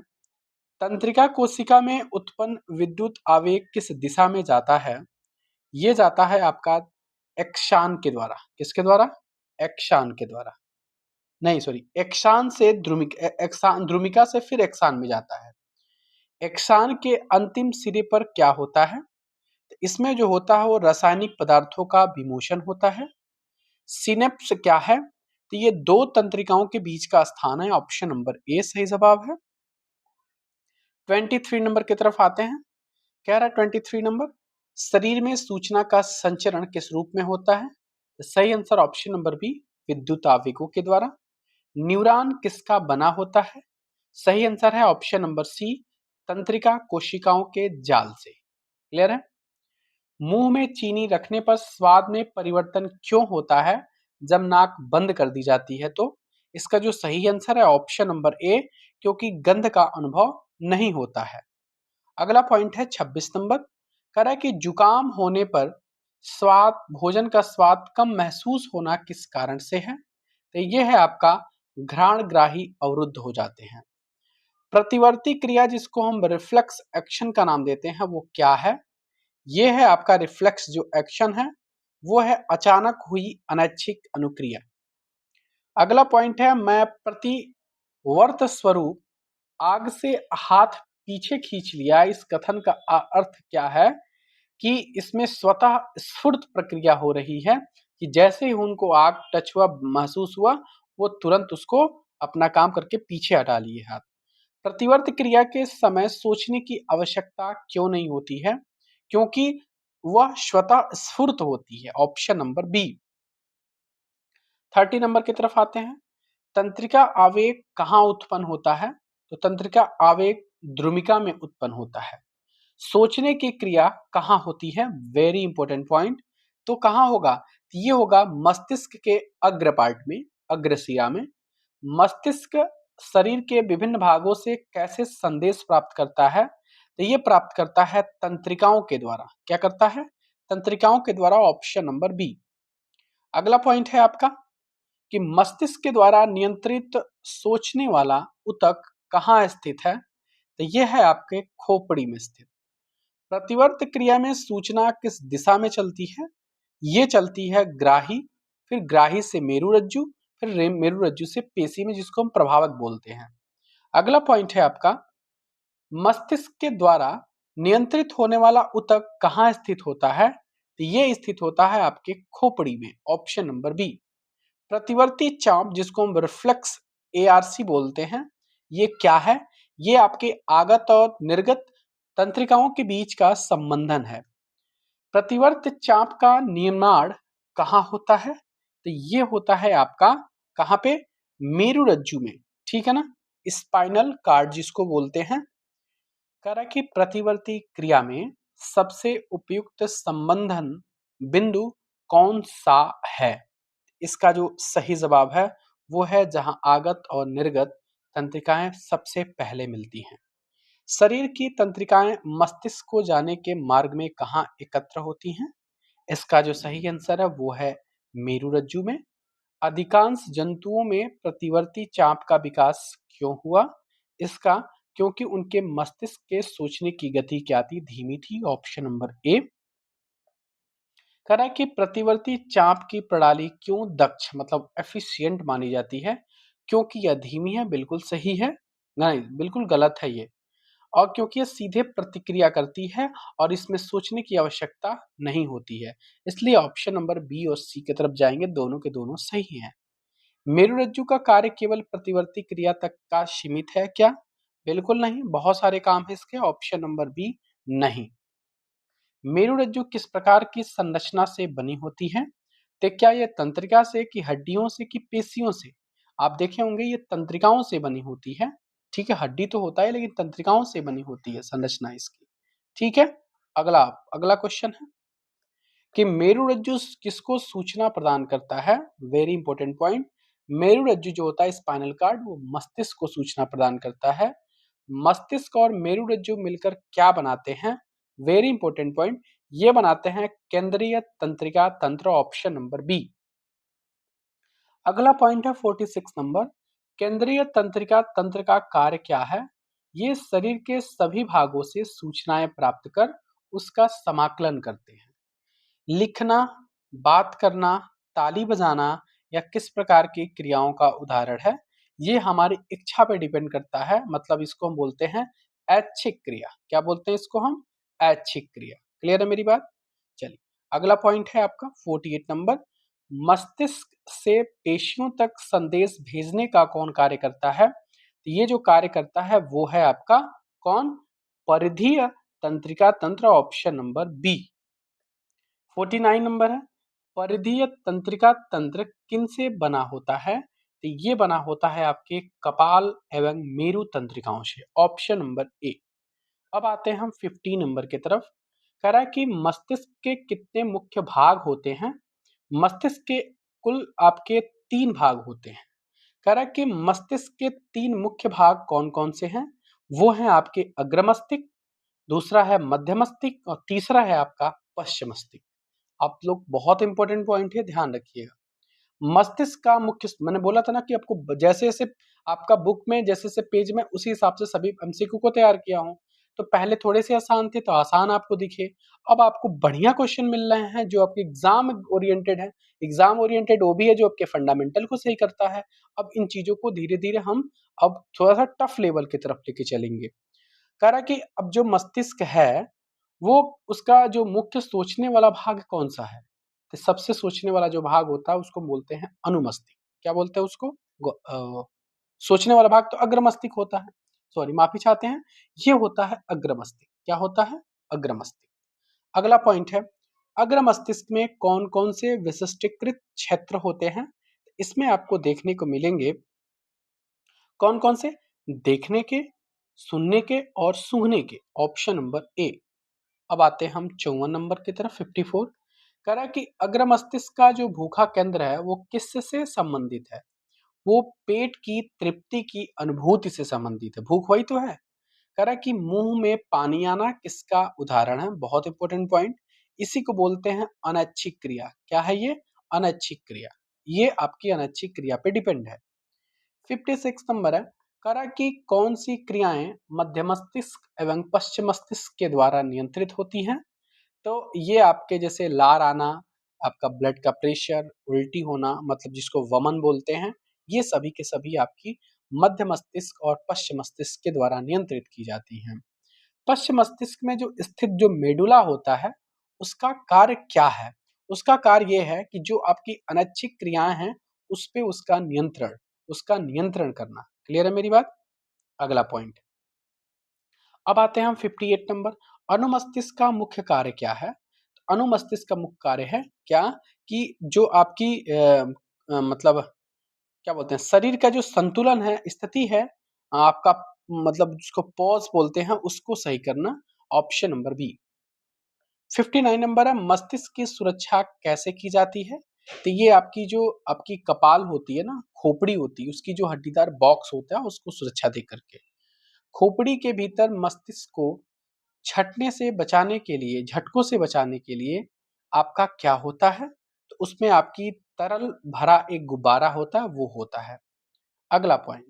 A: तंत्रिका कोशिका में उत्पन्न विद्युत आवेग किस दिशा में जाता है? ये जाता है आपका एक्शान के द्वारा। किसके द्वारा? एक्शान के द्वारा। नहीं सॉरी, एक्शान से एक्शान, ध्रुमिका से फिर एक्शान में जाता है। एक्शान के अंतिम सिरे पर क्या होता है? इसमें जो होता है वो रासायनिक पदार्थों का विमोचन होता है। सिनेप्स क्या है? तो ये दो तंत्रिकाओं के बीच का स्थान है। ऑप्शन नंबर ए सही जवाब है। 23 नंबर की तरफ आते हैं। कह रहा है 23 नंबर, शरीर में सूचना का संचरण किस रूप में होता है? तो सही आंसर ऑप्शन नंबर बी, विद्युत आवेगों के द्वारा। न्यूरॉन किसका बना होता है? सही आंसर है ऑप्शन नंबर सी, तंत्रिका कोशिकाओं के जाल से। क्लियर है? मुंह में चीनी रखने पर स्वाद में परिवर्तन क्यों होता है जब नाक बंद कर दी जाती है? तो इसका जो सही आंसर है ऑप्शन नंबर ए, क्योंकि गंध का अनुभव नहीं होता है। अगला पॉइंट है 26 नंबर, कह रहा है कि जुकाम होने पर स्वाद भोजन का स्वाद कम महसूस होना किस कारण से है? तो ये है आपका घ्राणग्राही अवरुद्ध हो जाते हैं। प्रतिवर्ती क्रिया जिसको हम रिफ्लेक्स एक्शन का नाम देते हैं वो क्या है? ये है आपका रिफ्लेक्स जो एक्शन है वो है अचानक हुई अनैच्छिक अनुक्रिया। अगला पॉइंट है, मैं प्रतिवर्त स्वरूप आग से हाथ पीछे खींच लिया, इस कथन का अर्थ क्या है? कि इसमें स्वतः स्फुर्त प्रक्रिया हो रही है कि जैसे ही उनको आग टच हुआ, महसूस हुआ, वो तुरंत उसको अपना काम करके पीछे हटा लिए हाथ। प्रतिवर्त क्रिया के समय सोचने की आवश्यकता क्यों नहीं होती है? क्योंकि वह स्वतः स्फुर्त होती है। Option number B. 30 नंबर की तरफ आते हैं। तंत्रिका आवेग कहाँ उत्पन्न होता है? तो तंत्रिका आवेग द्रुमिका में उत्पन्न होता है। सोचने की क्रिया कहाँ होती है? Very important point. तो कहाँ होगा? तो ये होगा मस्तिष्क के अग्र पार्ट में, अग्रशिरा में। मस्तिष्क शरीर के विभिन्न भागों से कैसे संदेश प्राप्त करता है? तो ये प्राप्त करता है तंत्रिकाओं के द्वारा। क्या करता है? तंत्रिकाओं के द्वारा। Option number B. अगला पॉइंट है आपका कि मस्तिष्क के द्वारा नियंत्रित सोचने वाला ऊतक कहाँ स्थित है? तो यह है आपके खोपड़ी में स्थित। प्रतिवर्त क्रिया में सूचना किस दिशा में चलती है? ये चलती है ग्राही, फिर ग्राही से मेरुरज्जु, फिर मेरुरज्जु से पेशी में, जिसको हम प्रभावक बोलते हैं। अगला पॉइंट है आपका, मस्तिष्क के द्वारा नियंत्रित होने वाला ऊतक कहाँ स्थित होता है? तो ये स्थित होता है आपके खोपड़ी में। Option number B. प्रतिवर्ती चाप जिसको हम रिफ्लेक्स एआरसी बोलते हैं, ये क्या है? ये आपके आगत और निर्गत तंत्रिकाओं के बीच का संबंधन है। प्रतिवर्त चाप का निर्माण कहाँ होता है? तो ये होता है आपका कहाँ पे? मेरुरज्जु में। ठीक है ना? स्पाइनल कार्ड जिसको बोलते हैं। कह रहा है कि प्रतिवर्ती क्रिया में सबसे उपयुक्त संबंधन बिंदु कौन सा है? इसका जो सही जवाब है वो है जहां आगत और निर्गत तंत्रिकाएं सबसे पहले मिलती हैं। शरीर की तंत्रिकाएं मस्तिष्क को जाने के मार्ग में कहाँ एकत्र होती हैं? इसका जो सही आंसर है वो है मेरुरज्जु में। अधिकांश जंतुओं में प्रतिवर्ती चाप का विकास क्यों हुआ? इसका क्योंकि उनके मस्तिष्क के सोचने की गति क्या थी? धीमी थी। Option number A. कह रहा है कि प्रतिवर्ती चाप की प्रणाली क्यों दक्ष मतलब एफिशिएंट मानी जाती है? क्योंकि यह धीमी है। बिल्कुल सही है। नहीं, बिल्कुल गलत है ये। और क्योंकि ये सीधे प्रतिक्रिया करती है और इसमें सोचने की आवश्यकता नहीं होती है, इसलिए ऑप्शन नंबर बी और सी की तरफ जाएंगे। दोनों के दोनों सही हैं। मेरुरज्जु का कार्य केवल प्रतिवर्ती क्रिया तक का सीमित है क्या? बिल्कुल नहीं, बहुत सारे काम है इसके। ऑप्शन नंबर बी नहीं। मेरुरज्जु किस प्रकार की संरचना से बनी होती है? तो क्या ये तंत्रिका से कि हड्डियों से कि पेशियों से? आप देखे होंगे ये तंत्रिकाओं से बनी होती है। ठीक है, हड्डी तो होता है लेकिन तंत्रिकाओं से बनी होती है संरचना इसकी। ठीक है। अगला अगला क्वेश्चन है कि मेरुरज्जु किसको सूचना प्रदान करता है? Very important point. मेरुरज्जु जो होता है स्पाइनल कार्ड, वो मस्तिष्क को सूचना प्रदान करता है। मस्तिष्क और मेरुरज्जु मिलकर क्या बनाते हैं? Very important point. ये बनाते हैं केंद्रीय तंत्रिका तंत्र। Option number B. अगला पॉइंट है 46 नंबर, केंद्रीय तंत्रिका तंत्र का कार्य क्या है? ये शरीर के सभी भागों से सूचनाएं प्राप्त कर उसका समाकलन करते हैं। लिखना, बात करना, ताली बजाना या किस प्रकार की क्रियाओं का उदाहरण है? ये हमारी इच्छा पे डिपेंड करता है। मतलब इसको हम बोलते हैं ऐच्छिक क्रिया। क्या बोलते हैं इसको हम? ऐच्छिक क्रिया। क्लियर है मेरी बात? चलिए, अगला पॉइंट है आपका 48 नंबर, मस्तिष्क से पेशियों तक संदेश भेजने का कौन कार्य करता है? तो ये जो कार्य करता है वो है आपका कौन? परिधीय तंत्रिका तंत्र, ऑप्शन नंबर बी। 49 नंबर है, परिधीय तंत्रिका तंत्र किन से बना होता है? तो ये बना होता है आपके कपाल एवं मेरु तंत्रिकाओं से, ऑप्शन नंबर ए। अब आते हैं हम 50 नंबर की तरफ। कह रहा है कि मस्तिष्क के कितने मुख्य भाग होते हैं? मस्तिष्क के कुल आपके 3 भाग होते हैं। कह रहा है कि मस्तिष्क के 3 मुख्य भाग कौन-कौन से हैं? वो हैं आपके अग्र मस्तिष्क, दूसरा है मध्य मस्तिष्क और तीसरा है आपका पश्चिम मस्तिष्क। आप लोग बहुत इंपॉर्टेंट पॉइंट है, ध्यान रखिएगा। मस्तिष्क का मुख्य, मैंने बोला था ना कि आपको जैसे जैसे आपका बुक में जैसे जैसे पेज में उसी हिसाब से सभी एमसीक्यू को तैयार किया हूं। तो पहले थोड़े से आसान थे तो आसान आपको दिखे, अब आपको बढ़िया क्वेश्चन मिल रहे हैं जो आपके एग्जाम ओरिएंटेड है। एग्जाम ओरिएंटेड वो भी है जो आपके फंडामेंटल को सही करता है। अब इन चीजों को धीरे धीरे हम अब थोड़ा सा टफ लेवल की तरफ लेके चलेंगे। कह रहा कि अब जो मस्तिष्क है वो, उसका जो मुख्य सोचने वाला भाग कौन सा है? तो सबसे सोचने वाला जो भाग होता है उसको बोलते हैं अनुमस्तिष्क। क्या बोलते हैं उसको? सोचने वाला भाग तो अग्र मस्तिष्क होता है। सॉरी, माफी चाहते हैं, ये होता है अग्र मस्तिष्क। क्या होता है? अग्र मस्तिष्क। अगला पॉइंट है, अग्र मस्तिष्क में कौन कौन से विशिष्टीकृत क्षेत्र होते हैं? इसमें आपको देखने को मिलेंगे कौन कौन से? देखने के, सुनने के और सूंघने के, ऑप्शन नंबर ए। अब आते हैं हम 54 नंबर की तरफ, 54। कह रहा है कि अग्र मस्तिष्क का जो भूखा केंद्र है वो किससे संबंधित है? वो पेट की तृप्ति की अनुभूति से संबंधित है। भूख वही तो है। कह रहा है कि मुंह में पानी आना किसका उदाहरण है? बहुत इंपॉर्टेंट पॉइंट। इसी को बोलते हैं अनैच्छिक क्रिया। क्या है ये? अनैच्छिक क्रिया। ये आपकी अनैच्छिक क्रिया पे डिपेंड है। 56 नंबर है, कह रहा है कि कौन सी क्रियाएं मध्य मस्तिष्क एवं पश्चिम मस्तिष्क के द्वारा नियंत्रित होती हैं? तो ये आपके जैसे लार आना, आपका ब्लड का प्रेशर, उल्टी होना, मतलब जिसको वमन बोलते हैं, ये सभी के सभी आपकी मध्य मस्तिष्क और पश्चिम मस्तिष्क के द्वारा नियंत्रित की जाती हैं। पश्चिम मस्तिष्क में जो स्थित जो मेडुला होता है उसका कार्य क्या है? उसका कार्य ये है कि जो आपकी अनैच्छिक क्रियाएं हैं उस पे उसका नियंत्रण करना। क्लियर है मेरी बात? अगला पॉइंट। अब आते हैं हम 58 नंबर। अनुमस्तिष्क का मुख्य कार्य क्या है? अनुमस्तिष्क का मुख्य कार्य है क्या? कि जो आपकी मतलब क्या बोलते हैं, शरीर का जो संतुलन है, स्थिति है, आपका मतलब जिसको पॉज बोलते हैं, उसको सही करना, ऑप्शन नंबर बी। 59 नंबर है, मस्तिष्क की सुरक्षा कैसे की जाती है? तो ये आपकी जो आपकी कपाल होती है ना, खोपड़ी होती है, उसकी जो हड्डीदार बॉक्स होता है उसको सुरक्षा दे करके। खोपड़ी के भीतर मस्तिष्क को छटने से बचाने के लिए, झटकों से बचाने के लिए आपका क्या होता है? तो उसमें आपकी तरल भरा एक गुब्बारा होता है, वो होता है। अगला पॉइंट,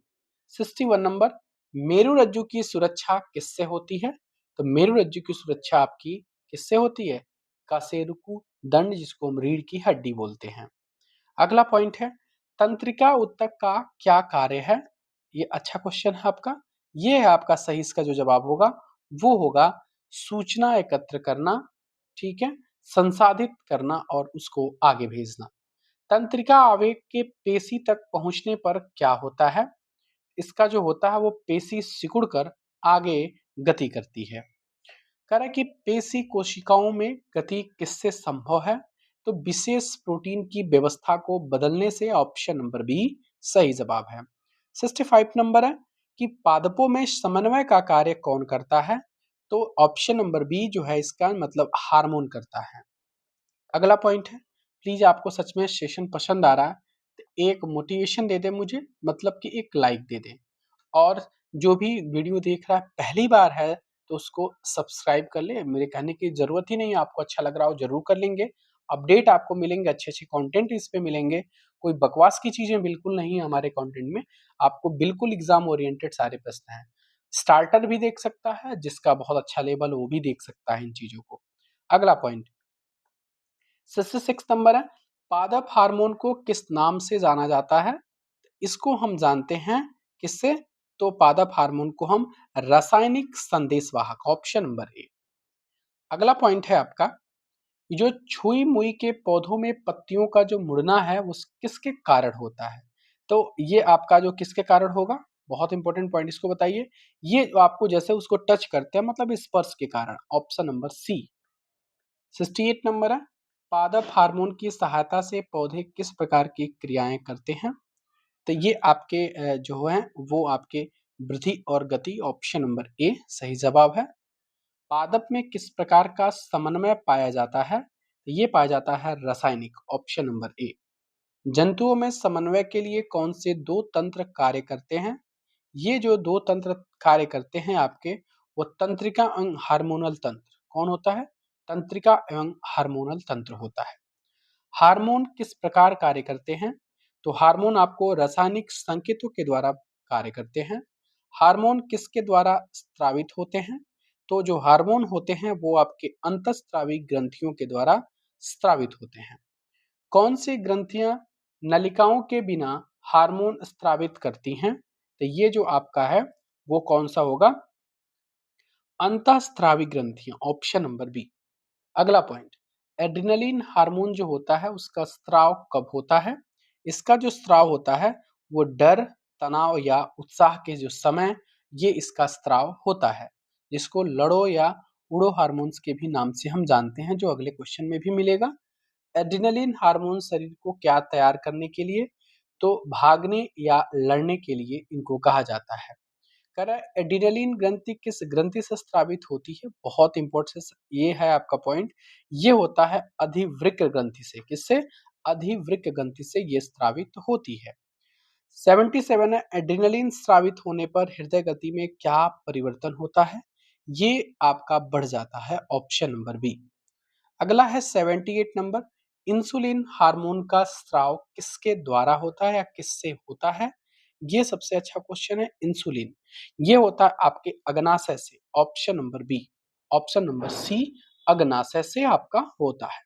A: 61 नंबर, मेरुरज्जु की सुरक्षा किससे होती है? तो मेरुरज्जु की सुरक्षा आपकी किससे होती है? कशेरुकु दंड, जिसको हम रीढ़ की हड्डी बोलते हैं। अगला पॉइंट है, तंत्रिका ऊतक का क्या कार्य है? ये अच्छा क्वेश्चन है आपका। ये है आपका सही, इसका जो जवाब होगा वो होगा सूचना एकत्र करना, ठीक है, संसाधित करना और उसको आगे भेजना। तंत्रिका आवेग के पेशी तक पहुंचने पर क्या होता है? इसका जो होता है वो पेशी सिकुड़कर आगे गति करती है। कह रहा है कि पेशी कोशिकाओं में गति किससे संभव है? तो विशेष प्रोटीन की व्यवस्था को बदलने से, ऑप्शन नंबर बी सही जवाब है। 65 नंबर है कि पादपों में समन्वय का कार्य कौन करता है? तो ऑप्शन नंबर बी जो है इसका मतलब हार्मोन करता है। अगला पॉइंट है, प्लीज आपको सच में सेशन पसंद आ रहा है तो एक मोटिवेशन दे दे मुझे, मतलब कि एक लाइक दे दे। और जो भी वीडियो देख रहा है पहली बार है तो उसको सब्सक्राइब कर ले। मेरे कहने की जरूरत ही नहीं है, आपको अच्छा लग रहा हो जरूर कर लेंगे। अपडेट आपको मिलेंगे, अच्छे अच्छे कंटेंट इस पे मिलेंगे। कोई बकवास की चीजें बिल्कुल नहीं है हमारे कंटेंट में। आपको बिल्कुल एग्जाम ओरिएंटेड सारे प्रश्न हैं। स्टार्टर भी देख सकता है, जिसका बहुत अच्छा लेवल वो भी देख सकता है इन चीजों को। अगला पॉइंट, 66 नंबर है, पादप हार्मोन को किस नाम से जाना जाता है? इसको हम जानते हैं किससे? तो पादप हार्मोन को हम रासायनिक संदेशवाहक, ऑप्शन नंबर ए। अगला पॉइंट है आपका, जो छुई मुई के पौधों में पत्तियों का जो मुड़ना है वो किसके कारण होता है? तो ये आपका जो किसके कारण होगा? बहुत इंपॉर्टेंट पॉइंट, इसको बताइए। ये आपको जैसे उसको टच करते हैं मतलब स्पर्श के कारण, ऑप्शन नंबर सी। 68 नंबर है, पादप हार्मोन की सहायता से पौधे किस प्रकार की क्रियाएं करते हैं? तो ये आपके जो है वो आपके वृद्धि और गति, ऑप्शन नंबर ए सही जवाब है। पादप में किस प्रकार का समन्वय पाया जाता है? तो ये पाया जाता है रासायनिक, ऑप्शन नंबर ए। जंतुओं में समन्वय के लिए कौन से दो तंत्र कार्य करते हैं? ये जो दो तंत्र कार्य करते हैं आपके, वो तंत्रिका एवं हार्मोनल तंत्र। कौन होता है? तंत्रिका एवं हार्मोनल तंत्र होता है। हार्मोन किस प्रकार कार्य करते हैं? तो हार्मोन आपको रासायनिक संकेतों के द्वारा कार्य करते हैं। हार्मोन किसके द्वारा स्रावित होते हैं? तो जो हार्मोन होते हैं वो आपके अंतःस्रावी ग्रंथियों के द्वारा स्रावित होते हैं। कौन सी ग्रंथियां नलिकाओं के बिना हार्मोन स्रावित करती हैं? तो ये जो आपका है वो कौन सा होगा? अंतःस्रावी ग्रंथियां, ऑप्शन नंबर बी। अगला पॉइंट, एड्रिनलिन हार्मोन जो होता है उसका स्राव कब होता है? इसका जो स्राव होता है वो डर, तनाव या उत्साह के जो समय ये इसका स्राव होता है, जिसको लड़ो या उड़ो हार्मोन्स के भी नाम से हम जानते हैं, जो अगले क्वेश्चन में भी मिलेगा। एड्रिनलिन हार्मोन शरीर को क्या तैयार करने के लिए? तो भागने या लड़ने के लिए इनको कहा जाता है। कह रहा है एड्रिनलिन ग्रंथि किस ग्रंथि से स्रावित होती है? बहुत इंपॉर्टेंट ये है आपका पॉइंट। ये होता है अधिवृक्क ग्रंथि से। किससे? अधिवृक्क ग्रंथि से ये स्रावित होती है। 77 है, एड्रिनलिन स्रावित होने पर हृदय गति में क्या परिवर्तन होता है? ये आपका बढ़ जाता है, ऑप्शन नंबर बी। अगला है 78 नंबर, इंसुलिन हार्मोन का स्राव किसके द्वारा होता है या किससे होता है? ये सबसे अच्छा क्वेश्चन है। इंसुलिन ये होता है आपके अग्नाशय से, option number B. Option number C, अग्नाशय से आपका होता है।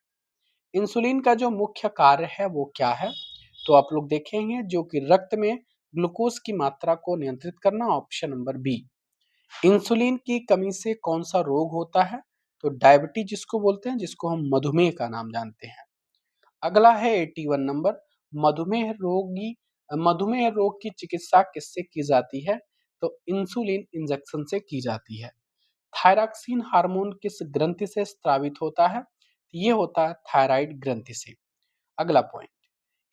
A: इंसुलिन का जो मुख्य कार्य है वो क्या है? तो आप लोग देखेंगे जो कि रक्त में ग्लूकोज की मात्रा को नियंत्रित करना, ऑप्शन नंबर बी। इंसुलिन की कमी से कौन सा रोग होता है? तो डायबिटीज जिसको बोलते हैं, जिसको हम मधुमेह का नाम जानते हैं। अगला है 81 नंबर, मधुमेह रोग की चिकित्सा किससे की जाती है? तो इंसुलिन इंजेक्शन से की जाती है। थायरॉक्सिन हार्मोन किस ग्रंथि से स्रावित होता है? ये होता है थायराइड ग्रंथि से। अगला पॉइंट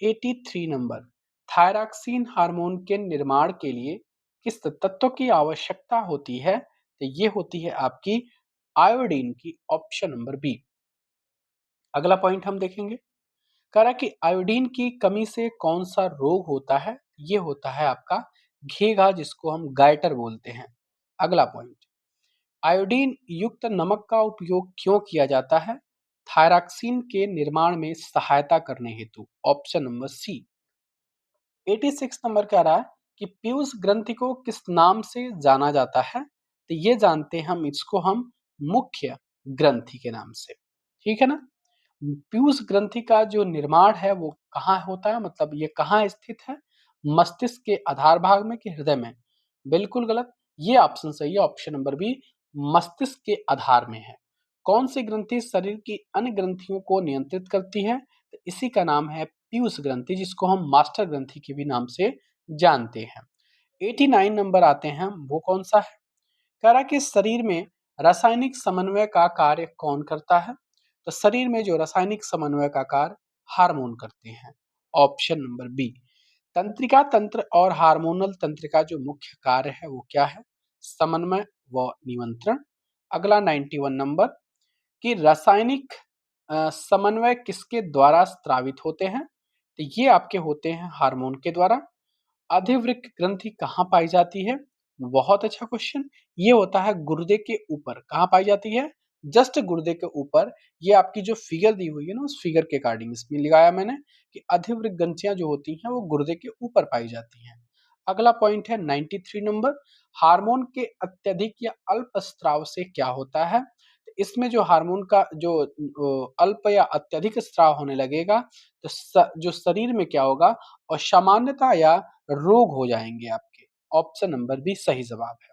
A: 83 नंबर, थायरॉक्सिन हार्मोन के निर्माण के लिए किस तत्व की आवश्यकता होती है? तो ये होती है आपकी आयोडीन की, ऑप्शन नंबर बी। अगला पॉइंट हम देखेंगे, कह रहा है कि आयोडीन की कमी से कौन सा रोग होता है? ये होता है आपका घेघा, जिसको हम गाइटर बोलते हैं। अगला पॉइंट, आयोडीन युक्त नमक का उपयोग क्यों किया जाता है? थायरॉक्सिन के निर्माण में सहायता करने हेतु, ऑप्शन नंबर सी। 86 नंबर कह रहा है कि पीयूष ग्रंथि को किस नाम से जाना जाता है? तो ये जानते हैं हम इसको, हम मुख्य ग्रंथि के नाम से। ठीक है ना? पीयूष ग्रंथि का जो निर्माण है वो कहाँ होता है, मतलब ये कहाँ स्थित है? मस्तिष्क के आधार भाग में कि हृदय में? बिल्कुल गलत, ये ऑप्शन सही है, ऑप्शन नंबर बी, मस्तिष्क के आधार में है। कौन सी ग्रंथि शरीर की अन्य ग्रंथियों को नियंत्रित करती है? तो इसी का नाम है पीयूष ग्रंथि, जिसको हम मास्टर ग्रंथि के भी नाम से जानते हैं। 89 नंबर आते हैं, वो कौन सा है? कह रहा है कि शरीर में रासायनिक समन्वय का कार्य कौन करता है? तो शरीर में जो रासायनिक समन्वय का कार्य हार्मोन करते हैं, ऑप्शन नंबर बी। तंत्रिका तंत्र और हार्मोनल तंत्र का जो मुख्य कार्य है वो क्या है? समन्वय व नियंत्रण। अगला 91 नंबर, कि रासायनिक समन्वय किसके द्वारा स्रावित होते हैं? तो ये आपके होते हैं हार्मोन के द्वारा। अधिवृक्क ग्रंथि कहाँ पाई जाती है? बहुत अच्छा क्वेश्चन। ये होता है गुर्दे के ऊपर। कहाँ पाई जाती है? जस्ट गुर्दे के ऊपर। ये आपकी जो फिगर दी हुई है ना, उस फिगर के अकॉर्डिंग इसमें लगाया मैंने कि अधिवृक्क ग्रंथियां जो होती हैं वो गुर्दे के ऊपर पाई जाती हैं। अगला पॉइंट है 93 नंबर, हार्मोन के अत्यधिक या अल्प स्राव से क्या होता है? तो इसमें जो हार्मोन का जो अल्प या अत्यधिक स्राव होने लगेगा तो जो शरीर में क्या होगा, असामान्यता या रोग हो जाएंगे आपके, ऑप्शन नंबर बी सही जवाब है।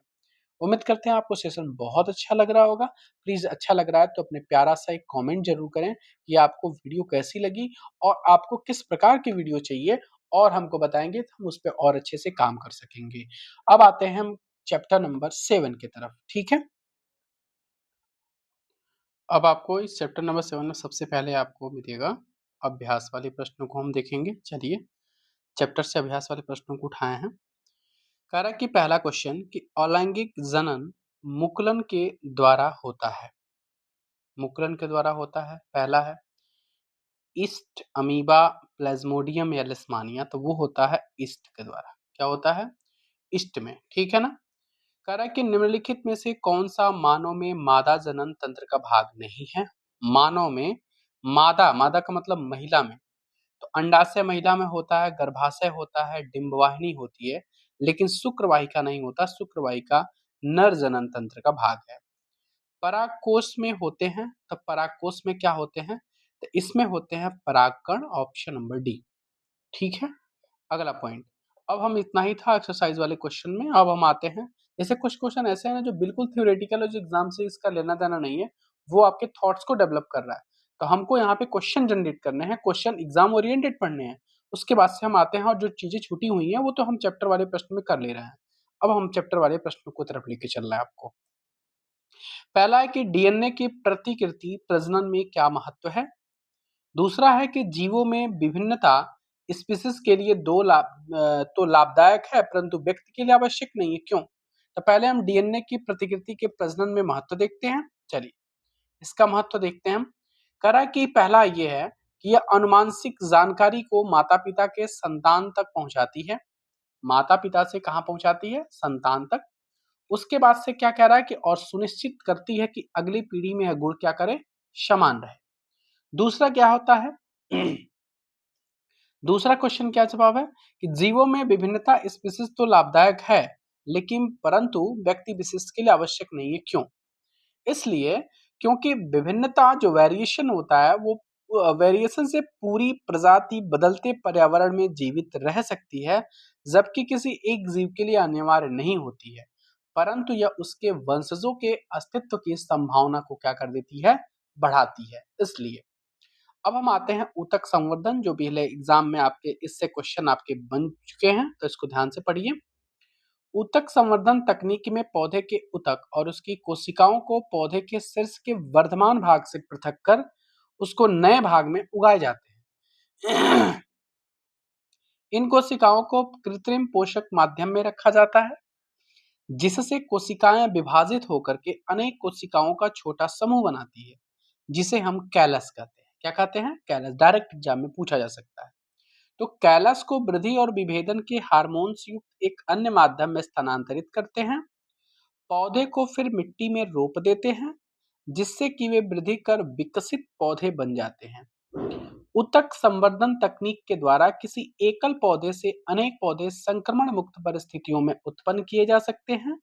A: उम्मीद करते हैं आपको सेशन बहुत अच्छा लग रहा होगा। प्लीज़ अच्छा लग रहा है तो अपने प्यारा सा एक कमेंट ज़रूर करें कि आपको वीडियो कैसी लगी और आपको किस प्रकार की वीडियो चाहिए और हमको बताएँगे तो हम उस पे और अच्छे से काम कर सकेंगे। अब आते हैं हम चैप्टर नंबर 7 की तरफ, ठीक है? अब आपको इस चैप्टर नंबर 7 में सबसे पहले आपको मिलेगा अभ्यास वाले प्रश्नों को हम देखेंगे। चलिए, चैप्टर से अभ्यास वाले प्रश्नों को उठाए हैं। कह रहा है कि पहला क्वेश्चन कि अलैंगिक जनन मुकुलन के द्वारा होता है। मुकुलन के द्वारा होता है, पहला है ईस्ट अमीबा प्लाज्मोडियम या लिस्मानिया, तो वो होता है ईस्ट के द्वारा। क्या होता है? ईस्ट में, ठीक है ना? कह रहा है कि निम्नलिखित में से कौन सा मानव में मादा जनन तंत्र का भाग नहीं है? मानव में मादा, मादा का मतलब महिला में, तो अंडाशय महिला में होता है, गर्भाशय होता है, डिंबवाहिनी होती है, लेकिन शुक्रवाहिका नहीं होता। शुक्रवाहिका नर जनन तंत्र का भाग है। परागकोश में होते हैं, तो परागकोश में क्या होते हैं? तो इसमें होते हैं परागकण, ऑप्शन नंबर डी, ठीक है। अगला पॉइंट, अब हम इतना ही था एक्सरसाइज वाले क्वेश्चन में। अब हम आते हैं, जैसे कुछ क्वेश्चन ऐसे हैं ना जो बिल्कुल थ्योरेटिकल है, जो एग्जाम से इसका लेना देना नहीं है, वो आपके थॉट्स को डेवलप कर रहा है। तो हमको यहाँ पे क्वेश्चन जनरेट करने हैं, क्वेश्चन एग्जाम ओरिएंटेड पढ़ने हैं। उसके बाद से हम आते हैं और जो चीजें छूटी हुई हैं वो तो हम चैप्टर वाले प्रश्न में कर ले रहे हैं। अब हम चैप्टर वाले प्रश्नों को तरफ लेके चल रहे हैं आपको। पहला है कि डीएनए की प्रतिकृति प्रजनन में क्या महत्व है? दूसरा है कि जीवों में विभिन्नता स्पीशीज के लिए तो लाभदायक है परंतु व्यक्ति के लिए आवश्यक नहीं है, क्यों? तो पहले हम डीएनए की प्रतिकृति के प्रजनन में महत्व देखते हैं। चलिए, इसका महत्व देखते हैं हम। कह रहा है कि पहला ये है कि यह अनुवांशिक जानकारी को माता पिता के संतान तक पहुंचाती है। माता पिता से कहाँ पहुंचाती है? संतान तक। उसके बाद से क्या कह रहा है कि और सुनिश्चित करती है कि अगली पीढ़ी में यह गुण क्या करे? समान रहे। दूसरा क्या होता है? दूसरा क्वेश्चन क्या जवाब है कि जीवों में विभिन्नता स्पीशीज तो लाभदायक है लेकिन परंतु व्यक्ति विशिष्ट के लिए आवश्यक नहीं है, क्यों? इसलिए क्योंकि विभिन्नता जो वेरिएशन होता है वो वेरिएशन से पूरी प्रजाति बदलते पर्यावरण में जीवित रह सकती है, जबकि किसी एक जीव के लिए अनिवार्य नहीं होती है, परंतु यह उसके वंशजों के अस्तित्व की संभावना को क्या कर देती है? बढ़ाती है। इसलिए अब हम आते हैं ऊतक संवर्धन, जो पहले एग्जाम में आपके इससे क्वेश्चन आपके बन चुके हैं, तो इसको ध्यान से पढ़िए। ऊतक संवर्धन तकनीक में पौधे के ऊतक और उसकी कोशिकाओं को पौधे के शीर्ष के वर्धमान भाग से पृथक कर उसको नए भाग में उगाए जाते हैं। इन कोशिकाओं को कृत्रिम पोषक माध्यम में रखा जाता है, जिससे कोशिकाएं विभाजित होकर के अनेक कोशिकाओं का छोटा समूह बनाती है, जिसे हम कैलस कहते हैं। क्या कहते हैं? कैलस। डायरेक्ट एग्जाम में पूछा जा सकता है। तो कैलस को वृद्धि और विभेदन के हार्मोन्स युक्त एक अन्य माध्यम में स्थानांतरित करते हैं। पौधे को फिर मिट्टी में रोप देते हैं, जिससे कि वे वृद्धि कर विकसित पौधे बन जाते हैं। ऊतक संवर्धन तकनीक के द्वारा किसी एकल पौधे से अनेक पौधे संक्रमण मुक्त परिस्थितियों में उत्पन्न किए जा सकते हैं।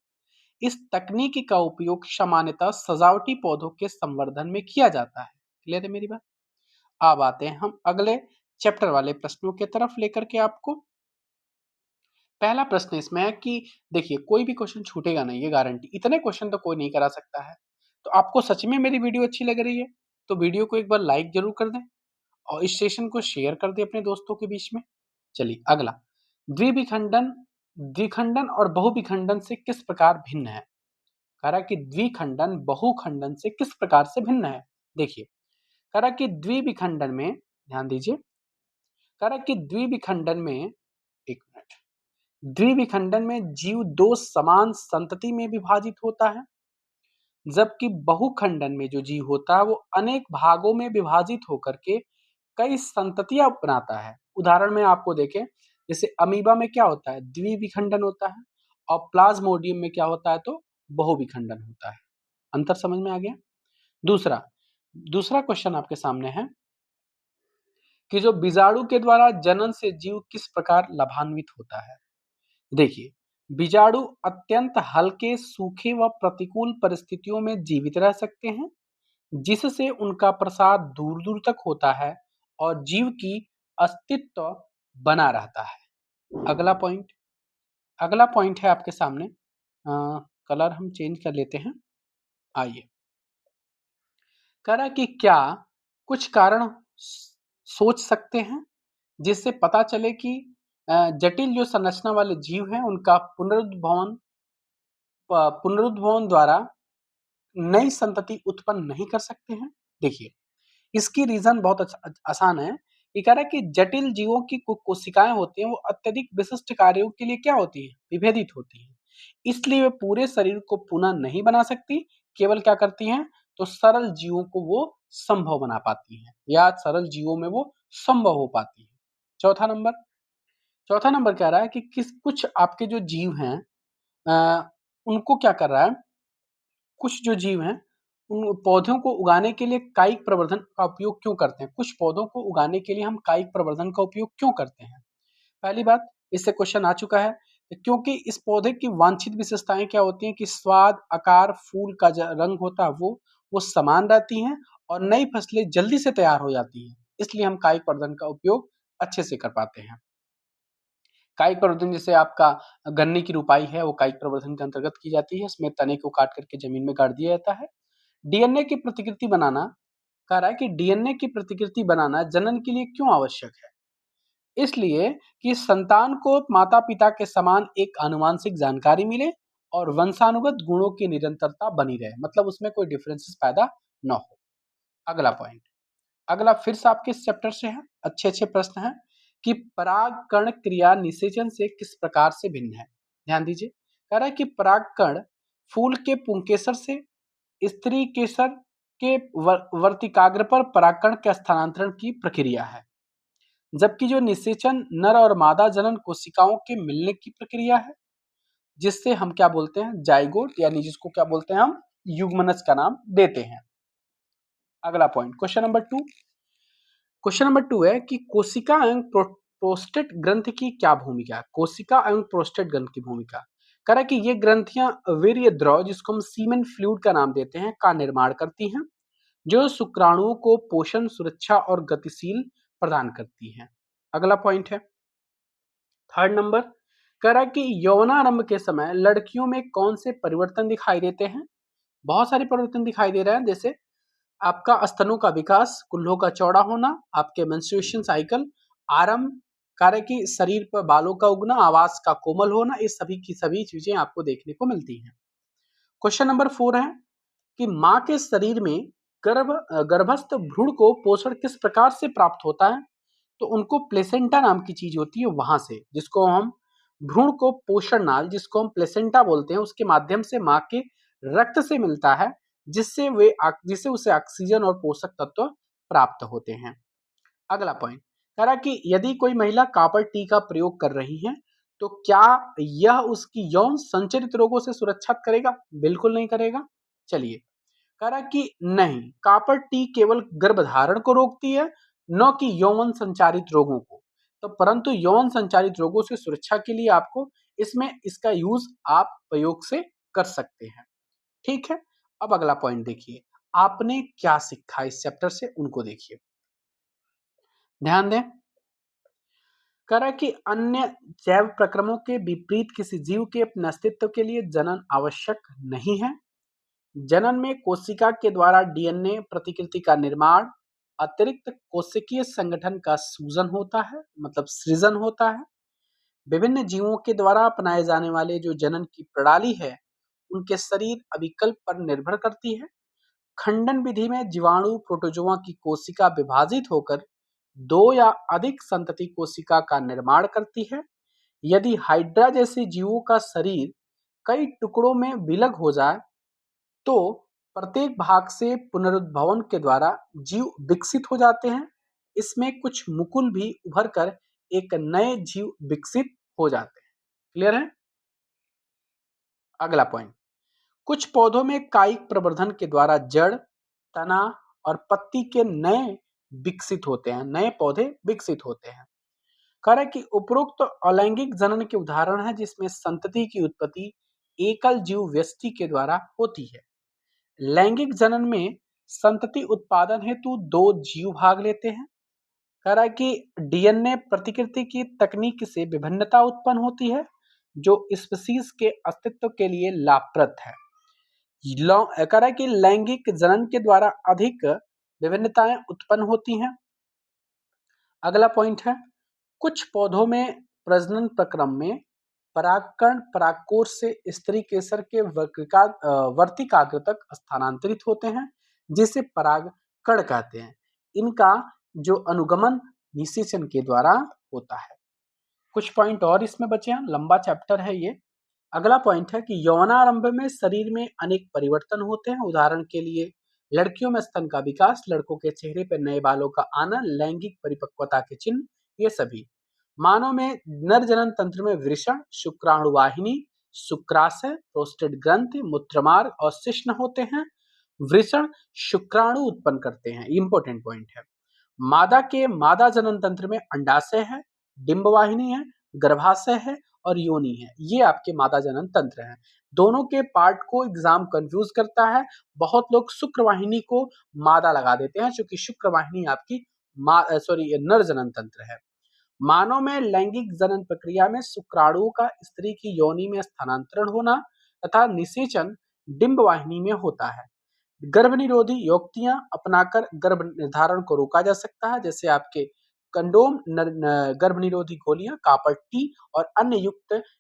A: इस तकनीक का उपयोग सामान्यतः सजावटी पौधों के संवर्धन में किया जाता है। क्लियर है मेरी बात? अब आते हैं हम अगले चैप्टर वाले प्रश्नों की तरफ लेकर के आपको। पहला प्रश्न इसमें है कि देखिए, कोई भी क्वेश्चन छूटेगा नहीं, ये गारंटी। इतने क्वेश्चन तो कोई नहीं करा सकता है। तो आपको सच में मेरी वीडियो अच्छी लग रही है तो वीडियो को एक बार लाइक जरूर कर दें और इस सेशन को शेयर कर दें अपने दोस्तों के बीच में। चलिए अगला, द्विविखंडन द्विखंडन और बहुविखंडन से किस प्रकार भिन्न है? कह रहा है कि द्विखंडन बहुखंडन से किस प्रकार से भिन्न है। देखिए, कह रहा है कि द्विविखंडन में, ध्यान दीजिए, कह रहा है कि द्विविखंडन में, एक मिनट, द्विविखंडन में जीव दो समान संतति में विभाजित होता है, जबकि बहुखंडन में जो जीव होता है वो अनेक भागों में विभाजित होकर के कई संततियां बनाता है। उदाहरण में आपको देखें, जैसे अमीबा में क्या होता है? द्विविखंडन होता है, और प्लाज्मोडियम में क्या होता है? तो बहुविखंडन होता है। अंतर समझ में आ गया? दूसरा दूसरा क्वेश्चन आपके सामने है कि जो बीजाणु के द्वारा जनन से जीव किस प्रकार लाभान्वित होता है। देखिए, बीजाणु अत्यंत हल्के, सूखे व प्रतिकूल परिस्थितियों में जीवित रह सकते हैं, जिससे उनका प्रसार दूर दूर तक होता है और जीव की अस्तित्व बना रहता है। अगला पॉइंट, अगला पॉइंट है आपके सामने, कलर हम चेंज कर लेते हैं। आइए, कह रहा है कि क्या कुछ कारण सोच सकते हैं जिससे पता चले कि जटिल जो संरचना वाले जीव हैं उनका पुनरुद्भवन द्वारा नई संतति उत्पन्न नहीं कर सकते हैं। देखिए, इसकी रीजन बहुत आसान है। ये कह रहा है कि जटिल जीवों की कोशिकाएं होती हैं वो अत्यधिक विशिष्ट कार्यों के लिए क्या होती हैं, विभेदित होती हैं। इसलिए वे पूरे शरीर को पुनः नहीं बना सकती, केवल क्या करती हैं, तो सरल जीवों को वो संभव बना पाती हैं या सरल जीवों में वो संभव हो पाती है। चौथा नंबर, चौथा नंबर कह रहा है कि किस कुछ आपके जो जीव हैं उनको क्या कर रहा है, कुछ जो जीव हैं उन पौधों को उगाने के लिए कायिक प्रवर्धन का उपयोग क्यों करते हैं, कुछ पौधों को उगाने के लिए हम कायिक प्रवर्धन का उपयोग क्यों करते हैं। पहली बात, इससे क्वेश्चन आ चुका है, क्योंकि इस पौधे की वांछित विशेषताएं क्या होती हैं कि स्वाद, आकार, फूल का जो रंग होता है वो समान रहती हैं और नई फसलें जल्दी से तैयार हो जाती हैं। इसलिए हम कायिक प्रवर्धन का उपयोग अच्छे से कर पाते हैं। कायिक प्रवर्धन जैसे आपका गन्ने की रुपाई है वो कायिक प्रवर्धन के अंतर्गत की जाती है। इसमें तने को काट करके जमीन में गाड़ दिया जाता है। डीएनए की प्रतिकृति बनाना, कह रहा है कि डीएनए की प्रतिकृति बनाना जनन के लिए क्यों आवश्यक है। इसलिए कि संतान को माता पिता के समान एक आनुवांशिक जानकारी मिले और वंशानुगत गुणों की निरंतरता बनी रहे, मतलब उसमें कोई डिफरेंसेस पैदा न हो। अगला पॉइंट, अगला फिर से आपके इस चैप्टर से है, अच्छे अच्छे प्रश्न हैं कि परागकण क्रिया निषेचन से किस प्रकार से भिन्न है। ध्यान दीजिए, कह रहा है कि परागकण फूल के पुंकेसर से स्त्री केसर के वर्तिकाग्र पर परागकण के स्थानांतरण की प्रक्रिया है, जबकि जो निषेचन नर और मादा जनन कोशिकाओं के मिलने की प्रक्रिया है, जिससे हम क्या बोलते हैं, जाइगोट, यानी जिसको क्या बोलते हैं हम युग्मनज का नाम देते हैं। अगला point, question number 2, question number 2 है कि कोशिका एवं प्रोस्टेट ग्रंथि की क्या भूमिका है। कोशिका एवं प्रोस्टेट ग्रंथि की भूमिका, कह रहा है कि ये ग्रंथियां वीर्य द्रव, जिसको हम सीमेन फ्लूइड का नाम देते हैं, का निर्माण करती हैं, जो शुक्राणुओं को पोषण, सुरक्षा और गतिशील प्रदान करती हैं। अगला पॉइंट है, थर्ड नंबर, कह रहा है कि यौनारंभ के समय लड़कियों में कौन से परिवर्तन दिखाई देते हैं। बहुत सारे परिवर्तन दिखाई दे रहे हैं, जैसे आपका स्तनों का विकास, कुल्हों का चौड़ा होना, आपके मेंस्ट्रुएशन साइकिल, आरंभ, कार्य की शरीर पर बालों का उगना, आवाज का कोमल होना, ये सभी की सभी चीजें आपको देखने को मिलती हैं। क्वेश्चन नंबर 4 है कि माँ के शरीर में गर्भस्थ भ्रूण को पोषण किस प्रकार से प्राप्त होता है, तो उनको प्लेसेंटा नाम की चीज होती है वहां से, जिसको हम भ्रूण को पोषण नाल, जिसको हम प्लेसेंटा बोलते हैं, उसके माध्यम से माँ के रक्त से मिलता है, जिससे उसे ऑक्सीजन और पोषक तत्व प्राप्त होते हैं। अगला पॉइंट, कह रहा कि यदि कोई महिला कॉपर टी का प्रयोग कर रही है तो क्या यह उसकी यौन संचरित रोगों से सुरक्षा करेगा। बिल्कुल नहीं करेगा। चलिए, कह रहा कि नहीं, कॉपर टी केवल गर्भधारण को रोकती है, न कि यौन संचारित रोगों को। तो परंतु यौन संचारित रोगों से सुरक्षा के लिए आपको इसमें इसका यूज आप प्रयोग से कर सकते हैं। ठीक है, अब अगला पॉइंट देखिए, आपने क्या सीखा इस चैप्टर से, उनको देखिए, ध्यान दें। कह रहा है कि अन्य जैव प्रक्रमों के विपरीत किसी जीव के अपने अस्तित्व के लिए जनन आवश्यक नहीं है। जनन में कोशिका के द्वारा डीएनए प्रतिकृति का निर्माण, अतिरिक्त कोशिकीय संगठन का सूजन होता है, मतलब सृजन होता है। विभिन्न जीवों के द्वारा अपनाए जाने वाले जो जनन की प्रणाली है उनके शरीर अभिकल्प पर निर्भर करती है। खंडन विधि में जीवाणु प्रोटोजोआ की कोशिका विभाजित होकर दो या अधिक संतति कोशिका का निर्माण करती है। यदि हाइड्रा जैसे जीवों का शरीर कई टुकड़ों में विलग हो जाए तो प्रत्येक भाग से पुनरुद्भवन के द्वारा जीव विकसित हो जाते हैं। इसमें कुछ मुकुल भी उभर कर एक नए जीव विकसित हो जाते हैं। क्लियर है। अगला पॉइंट, कुछ पौधों में कायिक प्रवर्धन के द्वारा जड़, तना और पत्ती के नए विकसित होते हैं, नए पौधे विकसित होते हैं। कह रहे कि उपरोक्त अलैंगिक जनन के उदाहरण है जिसमें संतति की उत्पत्ति एकल जीव व्यष्टि के द्वारा होती है। लैंगिक जनन में संतति उत्पादन हेतु दो जीव भाग लेते हैं। कह रहा है कि डीएनए प्रतिकृति की तकनीक से विभिन्नता उत्पन्न होती है, जो स्पीसीज के अस्तित्व के लिए लाभप्रद है। कह रहा है कि लैंगिक जनन के द्वारा अधिक विभिन्नताएं उत्पन्न होती हैं। अगला पॉइंट है, कुछ पौधों में प्रजनन प्रक्रम में परागकण परागकोश से स्त्री केसर के वर्तिकाग्र तक स्थानांतरित होते हैं, जिसे परागकण कहते हैं। इनका जो अनुगमन निषेचन के द्वारा होता है। कुछ पॉइंट और इसमें बचे हैं, लंबा चैप्टर है ये। अगला पॉइंट है कि यौवनारंभ में शरीर में अनेक परिवर्तन होते हैं। उदाहरण के लिए लड़कियों में स्तन का विकास, लड़कों के चेहरे पर नए बालों का आना, लैंगिक परिपक्वता के चिन्ह, ये सभी। मानव में नर जनन तंत्र में वृषण, शुक्राणु वाहिनी, शुक्राशय, प्रोस्टेट ग्रंथि, मूत्रमार्ग और शिश्न होते हैं। वृषण शुक्राणु उत्पन्न करते हैं, इंपॉर्टेंट पॉइंट है। मादा के मादा जनन तंत्र में अंडाशय है, डिंबवाहिनी है, गर्भाशय है और योनि है। ये आपके मादा जनन तंत्र हैं। दोनों के पार्ट को एग्जाम कंफ्यूज करता है। बहुत लोग शुक्रवाहिनी को मादा लगा देते हैं, क्योंकि शुक्रवाहिनी आपकी नर जनन तंत्र है। मानव में लैंगिक जनन प्रक्रिया में शुक्राणुओं का स्त्री की योनि में स्थानांतरण होना तथा निषेचन डिंबवाहिनी में होता है। गर्भ निरोधी युक्तियां अपनाकर गर्भ निर्धारण को रोका जा सकता है, जैसे आपके कंडोम, गर्भ निरोधी गोलियां, कापर टी और अन्य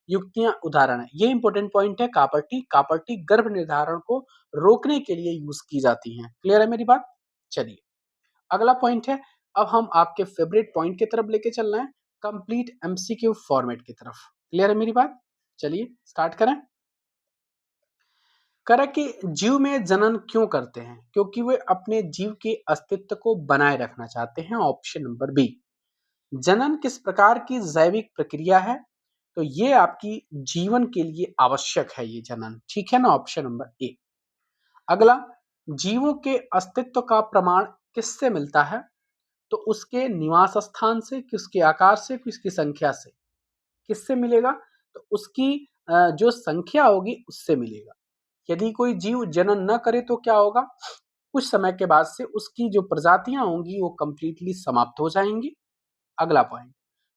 A: युक्तियां उदाहरण है। ये इंपॉर्टेंट पॉइंट है। कापर टी गर्भ निर्धारण को रोकने के लिए यूज की जाती है। क्लियर है मेरी बात? चलिए अगला पॉइंट है, अब हम आपके फेवरेट पॉइंट की तरफ लेके चल रहे हैं, कंप्लीट एमसीक्यू फॉर्मेट की तरफ। क्लियर है मेरी बात? चलिए स्टार्ट करें। करें कि जीव में जनन क्यों करते हैं? क्योंकि वे अपने जीव के अस्तित्व को बनाए रखना चाहते हैं। Option number B. जनन किस प्रकार की जैविक प्रक्रिया है? तो ये आपकी जीवन के लिए आवश्यक है ये जनन, ठीक है ना? Option number A. अगला, जीवों के अस्तित्व का प्रमाण किससे मिलता है? तो उसके निवास स्थान से, किसके आकार से, किसकी संख्या से। किससे मिलेगा? तो उसकी जो संख्या होगी उससे मिलेगा। यदि कोई जीव जनन न करे तो क्या होगा? कुछ समय के बाद से उसकी जो प्रजातियां होंगी वो कंप्लीटली समाप्त हो जाएंगी। अगला पॉइंट,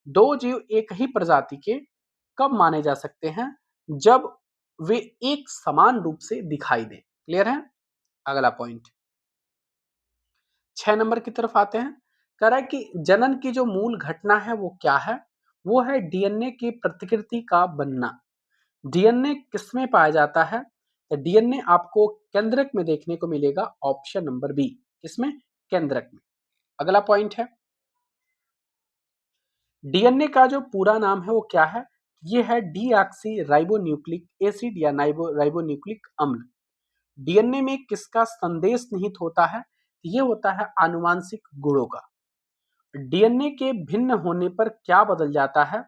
A: दो जीव एक ही प्रजाति के कब माने जा सकते हैं? जब वे एक समान रूप से दिखाई दें। क्लियर है? अगला पॉइंट 6 नंबर की तरफ आते हैं। कह रहा है कि जनन की जो मूल घटना है वो क्या है? वो है डीएनए की प्रतिकृति का बनना। डीएनए किसमें पाया जाता है? तो डीएनए आपको केंद्रक में देखने को मिलेगा। Option number B. किसमें? केंद्रक में। अगला पॉइंट है, डीएनए का जो पूरा नाम है वो क्या है? ये है डीऑक्सी राइबोन्यूक्लिक एसिड या राइबोन्यूक्लिक अम्ल। डीएनए में किसका संदेश निहित होता है? ये होता है आनुवांशिक गुणों का। डीएनए के भिन्न होने पर क्या बदल जाता है?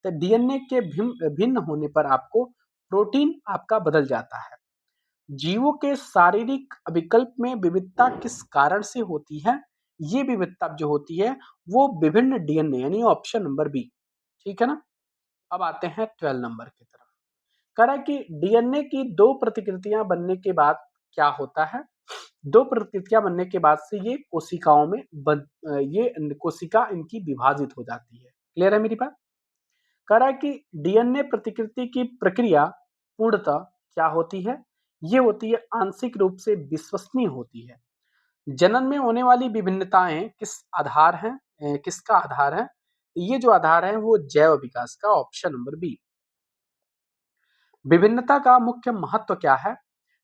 A: तो डीएनए के भिन्न होने पर आपको प्रोटीन आपका बदल जाता है। जीवों के शारीरिक विकल्प में विविधता किस कारण से होती है? ये विविधता जो होती है वो विभिन्न डीएनए, यानी ऑप्शन नंबर बी। ठीक है ना? अब आते हैं 12 नंबर की तरफ। कह रहा है कि डीएनए की दो प्रतिकृतियां बनने के बाद क्या होता है? दो प्रतिकृतियां बनने के बाद से ये कोशिकाओं में ये कोशिका इनकी विभाजित हो जाती है। क्लियर है मेरी बात? कह रहा है कि डीएनए प्रतिकृति की प्रक्रिया पूर्णतः क्या होती है? ये होती है आंशिक रूप से विश्वसनीय होती है। जनन में होने वाली विभिन्नताएं किस आधार हैं? किसका आधार है? ये जो आधार है वो जैव विकास का। Option number B. विभिन्नता का मुख्य महत्व क्या है?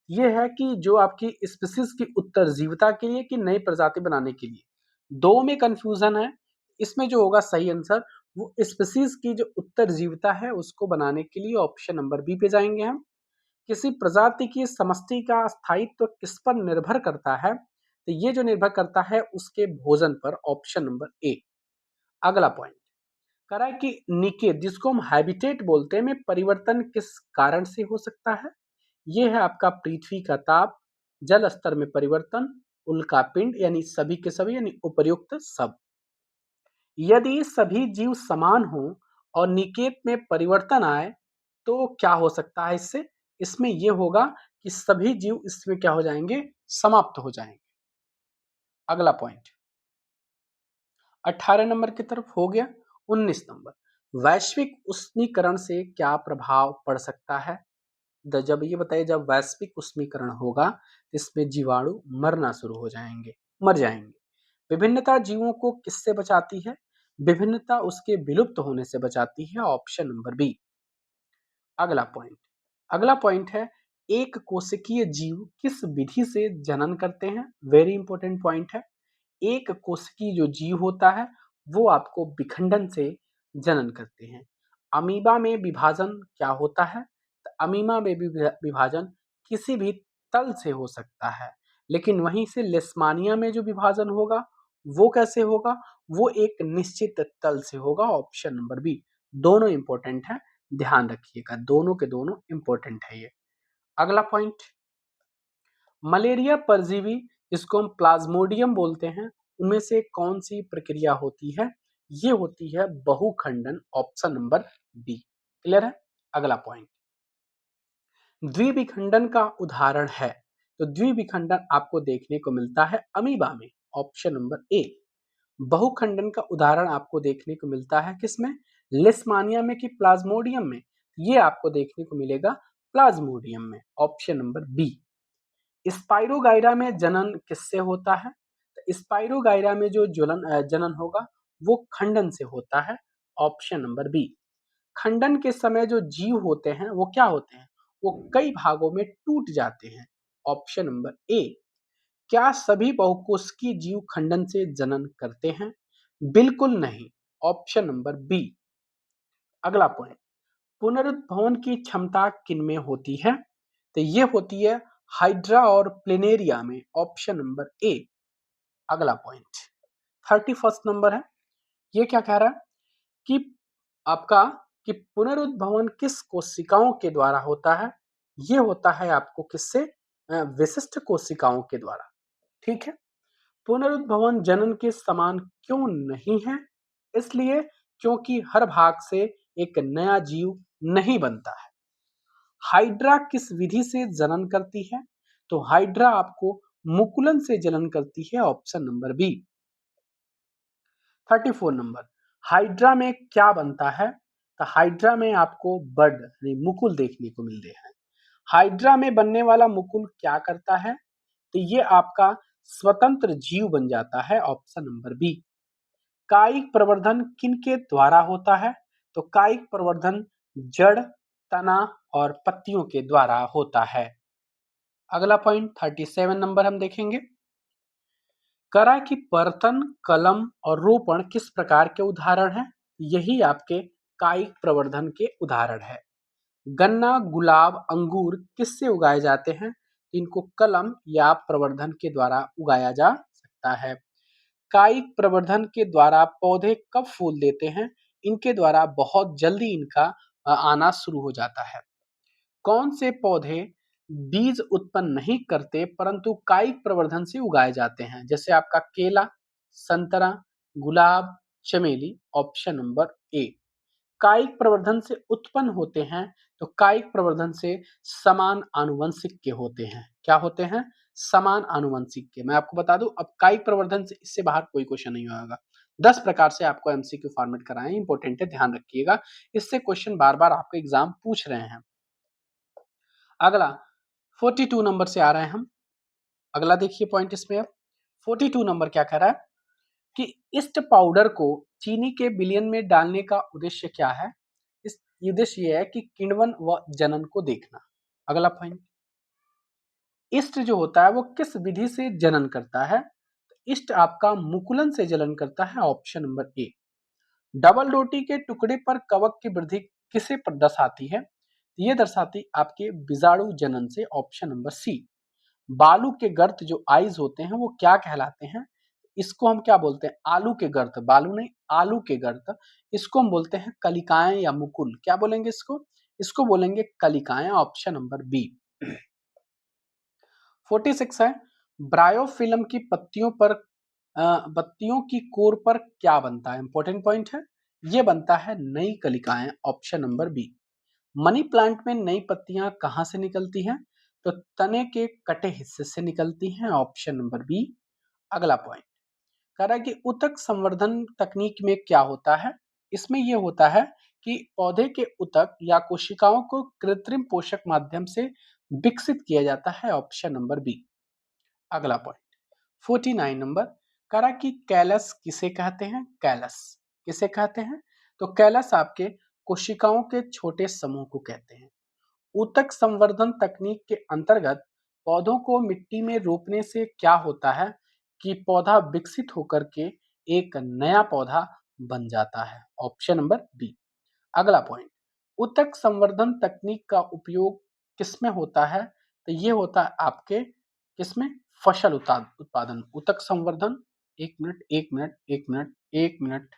A: ये है कि जो आपकी स्पीसीज की उत्तरजीविता के लिए कि नई प्रजाति बनाने के लिए। दो में कंफ्यूजन है। इसमें जो होगा सही आंसर वो स्पीसीज की जो उत्तरजीविता है उसको बनाने के लिए ऑप्शन नंबर बी पे जाएंगे हम। किसी प्रजाति की समष्टि का स्थायित्व किस पर निर्भर करता है? तो ये जो निर्भर करता है उसके भोजन पर। Option number A. अगला पॉइंट कह रहा है कि निकेत, जिसको हम हैबिटेट बोलते हैं, में परिवर्तन किस कारण से हो सकता है? ये है आपका पृथ्वी का ताप, जल स्तर में परिवर्तन, उल्का पिंड यानी सभी के सभी यानी उपर्युक्त सब। यदि सभी जीव समान हो और निकेत में परिवर्तन आए तो क्या हो सकता है इससे? इसमें यह होगा कि सभी जीव इसमें क्या हो जाएंगे? समाप्त हो जाएंगे। अगला पॉइंट 18 नंबर की तरफ हो गया। 19 नंबर, वैश्विक उष्मीकरण से क्या प्रभाव पड़ सकता है? जब ये बताइए, जब वैश्विक उष्मीकरण होगा तो इसमें जीवाणु मरना शुरू हो जाएंगे, मर जाएंगे। विभिन्नता जीवों को किससे बचाती है? विभिन्नता उसके विलुप्त होने से बचाती है, ऑप्शन नंबर बी। अगला पॉइंट, अगला पॉइंट है, एक कोशिकीय जीव किस विधि से जनन करते हैं? वेरी इंपॉर्टेंट पॉइंट है। एक कोशिकीय जो जीव होता है वो आपको विखंडन से जनन करते हैं। अमीबा में विभाजन क्या होता है? तो अमीबा में विभाजन किसी भी तल से हो सकता है, लेकिन वहीं से लेशमानिया में जो विभाजन होगा वो कैसे होगा? वो एक निश्चित तल से होगा, ऑप्शन नंबर बी। दोनों इंपॉर्टेंट है, ध्यान रखिएगा, दोनों के दोनों इंपॉर्टेंट है ये। अगला पॉइंट, मलेरिया परजीवी जिसको हम प्लाज्मोडियम बोलते हैं, उनमें से कौन सी प्रक्रिया होती है? ये होती है बहुखंडन, ऑप्शन नंबर बी। क्लियर है? अगला पॉइंट, द्विविखंडन का उदाहरण है, तो द्विविखंडन आपको देखने को मिलता है अमीबा में, ऑप्शन नंबर ए। बहुखंडन का उदाहरण आपको देखने को मिलता है किसमें? लिस्मानिया में कि प्लाज्मोडियम में? ये आपको देखने को मिलेगा प्लाज्मोडियम में, ऑप्शन नंबर बी। स्पाइरोगाइरा में जनन किससे होता है? तो स्पाइरोगाइरा में जो जनन होगा वो खंडन से होता है, ऑप्शन नंबर बी। खंडन के समय जो जीव होते हैं वो क्या होते हैं? वो कई भागों में टूट जाते हैं, ऑप्शन नंबर ए। क्या सभी बहुकोशिकीय जीव खंडन से जनन करते हैं? बिल्कुल नहीं, ऑप्शन नंबर बी। अगला पॉइंट, पुनरुद्भवन की क्षमता किनमें होती है? तो ये होती है हाइड्रा और प्लेनेरिया में, ऑप्शन नंबर ए। अगला पॉइंट 31 नंबर है, ये क्या कह रहा है कि आपका कि पुनरुद्भवन किस कोशिकाओं के द्वारा होता है? ये होता है आपको किससे? विशिष्ट कोशिकाओं के द्वारा। ठीक है, पुनरुद्भवन जनन के समान क्यों नहीं है? इसलिए क्योंकि हर भाग से एक नया जीव नहीं बनता है। हाइड्रा किस विधि से जनन करती है? तो हाइड्रा आपको मुकुलन से जनन करती है, option number B. 34 number, hydra में क्या बनता है? तो हाइड्रा में आपको बड यानी मुकुल देखने को मिलते हैं। हाइड्रा में बनने वाला मुकुल क्या करता है? तो ये आपका स्वतंत्र जीव बन जाता है, ऑप्शन नंबर बी। कायिक प्रवर्धन किनके द्वारा होता है? तो कायिक प्रवर्धन जड़, तना और पत्तियों के द्वारा होता है। अगला पॉइंट 37 नंबर हम देखेंगे, करा की पर्तन, कलम और रोपण किस प्रकार के उदाहरण हैं? यही आपके कायिक प्रवर्धन के उदाहरण है। गन्ना, गुलाब, अंगूर किससे उगाए जाते हैं? इनको कलम या प्रवर्धन के द्वारा उगाया जा सकता है। कायिक प्रवर्धन के द्वारा पौधे कब फूल देते हैं? इनके द्वारा बहुत जल्दी इनका आना शुरू हो जाता है। कौन से पौधे बीज उत्पन्न नहीं करते परंतु कायिक प्रवर्धन से उगाए जाते हैं? जैसे आपका केला, संतरा, गुलाब, चमेली, ऑप्शन नंबर ए। कायिक प्रवर्धन से उत्पन्न होते हैं, तो कायिक प्रवर्धन से समान आनुवंशिक के होते हैं। क्या होते हैं? समान आनुवंशिक के। मैं आपको बता दूं, अब कायिक प्रवर्धन से इससे बाहर कोई क्वेश्चन नहीं होगा। 10 प्रकार से आपको एमसीक्यू फॉर्मेट कराए, इंपॉर्टेंट है, ध्यान रखिएगा, इससे क्वेश्चन बार बार आपको एग्जाम पूछ रहे हैं। अगला 42 नंबर से आ रहे हैं हम। अगला देखिए पॉइंट इसमें, अब 42 नंबर क्या कह रहा है कि ईस्ट पाउडर को चीनी के विलयन में डालने का उद्देश्य क्या है? इस उद्देश्य ये है कि किण्वन व जनन को देखना। अगला पॉइंट, ईस्ट जो होता है वो किस विधि से जनन करता है? ईस्ट आपका मुकुलन से जनन करता है, ऑप्शन नंबर ए। डबल रोटी के टुकड़े पर कवक की वृद्धि किसे दर्शाती है? ये दर्शाती आपके बीजाणु जनन से, ऑप्शन नंबर सी। बालू के गर्त जो आइज होते हैं वो क्या कहलाते हैं? इसको हम क्या बोलते हैं? आलू के गर्त, बालू नहीं, आलू के गर्त, इसको हम बोलते हैं कलिकाएं या मुकुल। क्या बोलेंगे इसको? इसको बोलेंगे कलिकाएं, ऑप्शन नंबर बी। 46 है, ब्रायोफिल्म की पत्तियों की कोर पर क्या बनता है? इंपॉर्टेंट पॉइंट है, ये बनता है नई कलिकाएं, option number B. Money plant में नई पत्तियां कहां से निकलती हैं? तो तने के कटे हिस्से से निकलती हैं, ऑप्शन नंबर बी। अगला पॉइंट कह रहा है कि ऊतक संवर्धन तकनीक में क्या होता है? इसमें ये होता है कि पौधे के ऊतक या कोशिकाओं को कृत्रिम पोषक माध्यम से विकसित किया जाता है, ऑप्शन नंबर बी। अगला पॉइंट 49 नंबर, करा कि कैलस किसे कहते हैं? कैलस किसे कहते हैं? तो कैलस आपके कोशिकाओं के छोटे समूह को कहते हैं। ऊतक संवर्धन तकनीक के अंतर्गत पौधों को मिट्टी में रोपने से क्या होता है कि पौधा विकसित होकर के एक नया पौधा बन जाता है, ऑप्शन नंबर बी। अगला पॉइंट, ऊतक संवर्धन तकनीक का उपयोग किसमें होता है? तो ये होता है आपके किसमें? फसल उत्पादन। ऊतक संवर्धन, एक मिनट एक मिनट एक मिनट एक मिनट,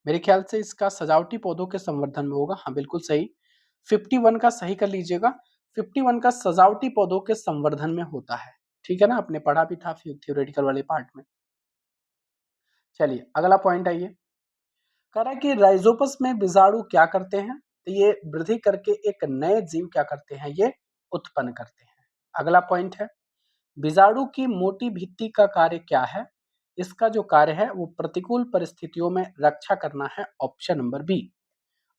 A: मेरे ख्याल से इसका सजावटी पौधों के संवर्धन में होगा। हाँ बिल्कुल सही, 51 का सही कर लीजिएगा। 51 का सजावटी पौधों के संवर्धन में होता है, ठीक है ना, आपने पढ़ा भी था थ्योरेटिकल वाले पार्ट में। चलिए अगला पॉइंट आइए, कह रहा है कि राइजोपस में बीजाणु क्या करते हैं? तो ये वृद्धि करके एक नए जीव क्या करते हैं? ये उत्पन्न करते हैं। अगला पॉइंट है, बीजाणु की मोटी भित्ति का कार्य क्या है? इसका जो कार्य है वो प्रतिकूल परिस्थितियों में रक्षा करना है, ऑप्शन नंबर बी।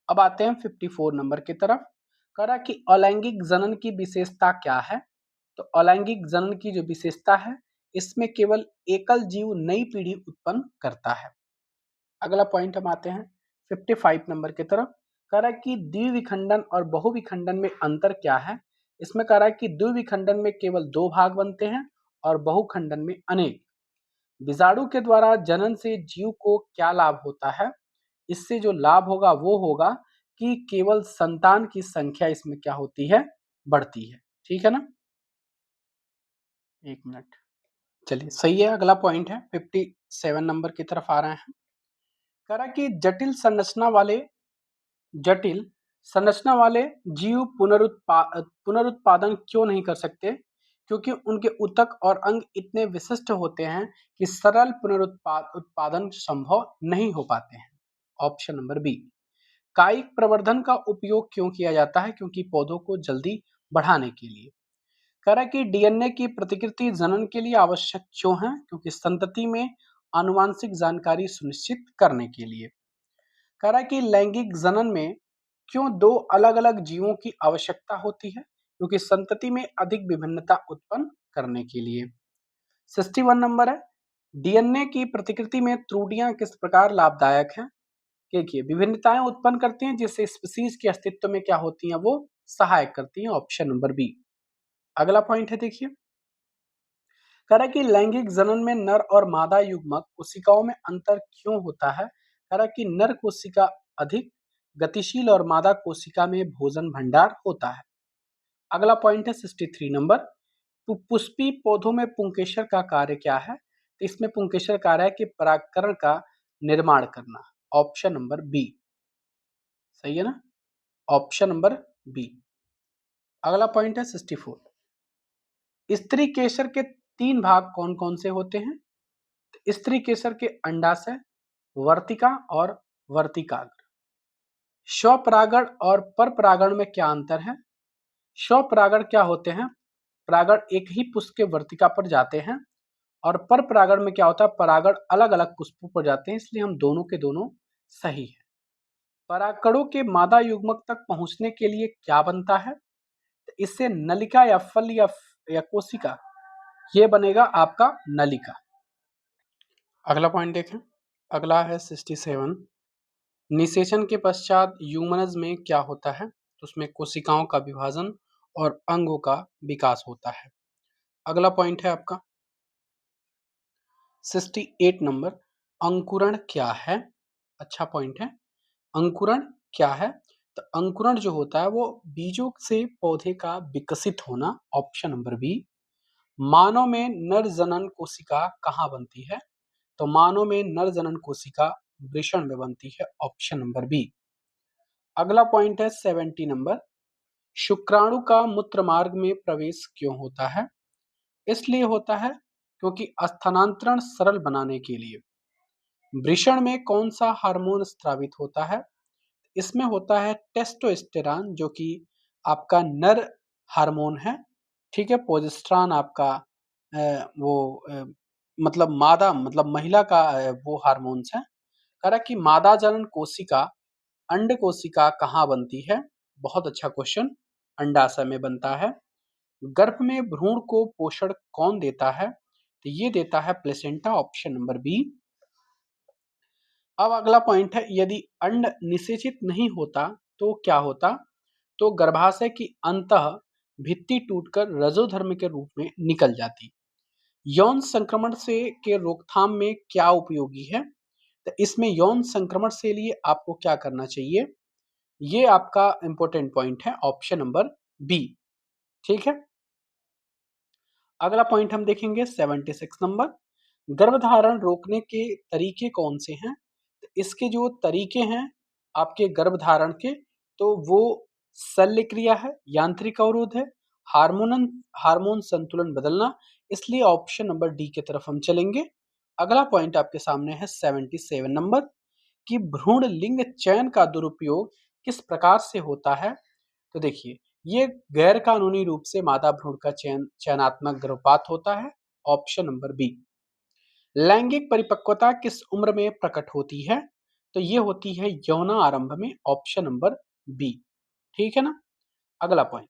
A: अब आते हैं 54 नंबर की तरफ, कह रहा कि अलैंगिक जनन की विशेषता क्या है? तो अलैंगिक जनन की जो विशेषता है, इसमें केवल एकल जीव नई पीढ़ी उत्पन्न करता है। अगला पॉइंट हम आते हैं 55 नंबर की तरफ, कह रहा है कि द्विविखंडन और बहुविखंडन में अंतर क्या है? इसमें कह रहा है कि द्विविखंडन में केवल दो भाग बनते हैं और बहुखंडन में अनेक। बीजाणु के द्वारा जनन से जीव को क्या लाभ होता है? इससे जो लाभ होगा वो होगा कि केवल संतान की संख्या इसमें क्या होती है? बढ़ती है, ठीक है ना। एक मिनट, चलिए सही है। अगला पॉइंट है 57 नंबर की तरफ आ रहे हैं, कह रहा कि जटिल संरचना वाले जीव पुनरुत्पादन क्यों नहीं कर सकते? क्योंकि उनके ऊतक और अंग इतने विशिष्ट होते हैं कि सरल उत्पादन संभव नहीं हो पाते हैं, ऑप्शन नंबर बी। कायिक प्रवर्धन का उपयोग क्यों किया जाता है? क्योंकि पौधों को जल्दी बढ़ाने के लिए। कह रहा है कि डीएनए की प्रतिकृति जनन के लिए आवश्यक क्यों है? क्योंकि संतति में आनुवांशिक जानकारी सुनिश्चित करने के लिए। कह रहा है कि लैंगिक जनन में क्यों दो अलग अलग जीवों की आवश्यकता होती है? क्योंकि संतति में अधिक विभिन्नता उत्पन्न करने के लिए। 61 नंबर है, डीएनए की प्रतिकृति में त्रुटियां किस प्रकार लाभदायक हैं? देखिए विभिन्नताएं उत्पन्न करती हैं जिससे स्पीसीज के अस्तित्व में क्या होती हैं? वो सहायक करती हैं, ऑप्शन नंबर बी। अगला पॉइंट है देखिए, कह रहा है कि लैंगिक जनन में नर और मादा युग्मक कोशिकाओं में अंतर क्यों होता है? कह रहा है कि नर कोशिका अधिक गतिशील और मादा कोशिका में भोजन भंडार होता है। अगला पॉइंट है 63 नंबर, पुष्पी पौधों में पुंकेसर का कार्य क्या है? तो इसमें पुंकेसर कार्य है कि परागकण का निर्माण करना, ऑप्शन नंबर बी। सही है ना, ऑप्शन नंबर बी। अगला पॉइंट है 64, स्त्री केसर के तीन भाग कौन कौन से होते हैं? स्त्री केसर के अंडाशय, वर्तिका और वर्तिकाग्र। स्वपरागण और परपरागण में क्या अंतर है? स्वपरागण क्या होते हैं? परागण एक ही पुष्प के वर्तिका पर जाते हैं और पर परागण में क्या होता है? परागण अलग अलग पुष्पों पर जाते हैं, इसलिए हम दोनों के दोनों सही है। परागकणों के मादा युग्मक तक पहुंचने के लिए क्या बनता है? तो इससे नलिका या फल या कोशिका, ये बनेगा आपका नलिका। अगला पॉइंट देखें, अगला है 67, निषेचन के पश्चात ह्यूमन्स में क्या होता है? तो उसमें कोशिकाओं का विभाजन और अंगों का विकास होता है। अगला पॉइंट है आपका 68 नंबर, अंकुरण क्या है? अच्छा पॉइंट है, अंकुरण क्या है? तो अंकुरण जो होता है वो बीजों से पौधे का विकसित होना, ऑप्शन नंबर बी। मानव में नर जनन कोशिका कहाँ बनती है? तो मानव में नर जनन कोशिका वृषण में बनती है, ऑप्शन नंबर बी। अगला पॉइंट है 70 नंबर, शुक्राणु का मूत्र मार्ग में प्रवेश क्यों होता है? इसलिए होता है क्योंकि स्थानांतरण सरल बनाने के लिए। वृषण में कौन सा हार्मोन स्रावित होता है? इसमें होता है टेस्टोस्टेरॉन, जो कि आपका नर हार्मोन है, ठीक है। प्रोजेस्टेरॉन आपका वो मतलब मादा मतलब महिला का वो हार्मोन्स है। कह रहा है कि मादा जनन कोशिका अंड कोशिका कहाँ बनती है? बहुत अच्छा क्वेश्चन। अंडाशय में बनता है। गर्भ में भ्रूण को पोषण कौन देता है? तो ये देता है प्लेसेंटा, ऑप्शन नंबर बी। अब अगला पॉइंट है, यदि अंड निषेचित नहीं होता तो क्या होता? तो गर्भाशय की अंतः भित्ति टूटकर रजोधर्म के रूप में निकल जाती। यौन संक्रमण से के रोकथाम में क्या उपयोगी है? तो इसमें यौन संक्रमण से लिए आपको क्या करना चाहिए? ये आपका इंपॉर्टेंट पॉइंट है, ऑप्शन नंबर बी। ठीक है। अगला पॉइंट हम देखेंगे 76 नंबर, गर्भधारण रोकने के तरीके कौन से हैं? तो इसके जो तरीके हैं आपके गर्भधारण के, तो वो शल्य क्रिया है, यांत्रिक अवरोध है, हार्मोन हार्मोन संतुलन बदलना, इसलिए ऑप्शन नंबर डी की तरफ हम चलेंगे। अगला पॉइंट आपके सामने है 77 नंबर, कि भ्रूण लिंग चयन का दुरुपयोग किस प्रकार से होता है? तो देखिए, ये गैर कानूनी रूप से मादा भ्रूण का चयनात्मक गर्भपात होता है, ऑप्शन नंबर बी। लैंगिक परिपक्वता किस उम्र में प्रकट होती है? तो ये होती है यौना आरंभ में, ऑप्शन नंबर बी। ठीक है ना। अगला पॉइंट,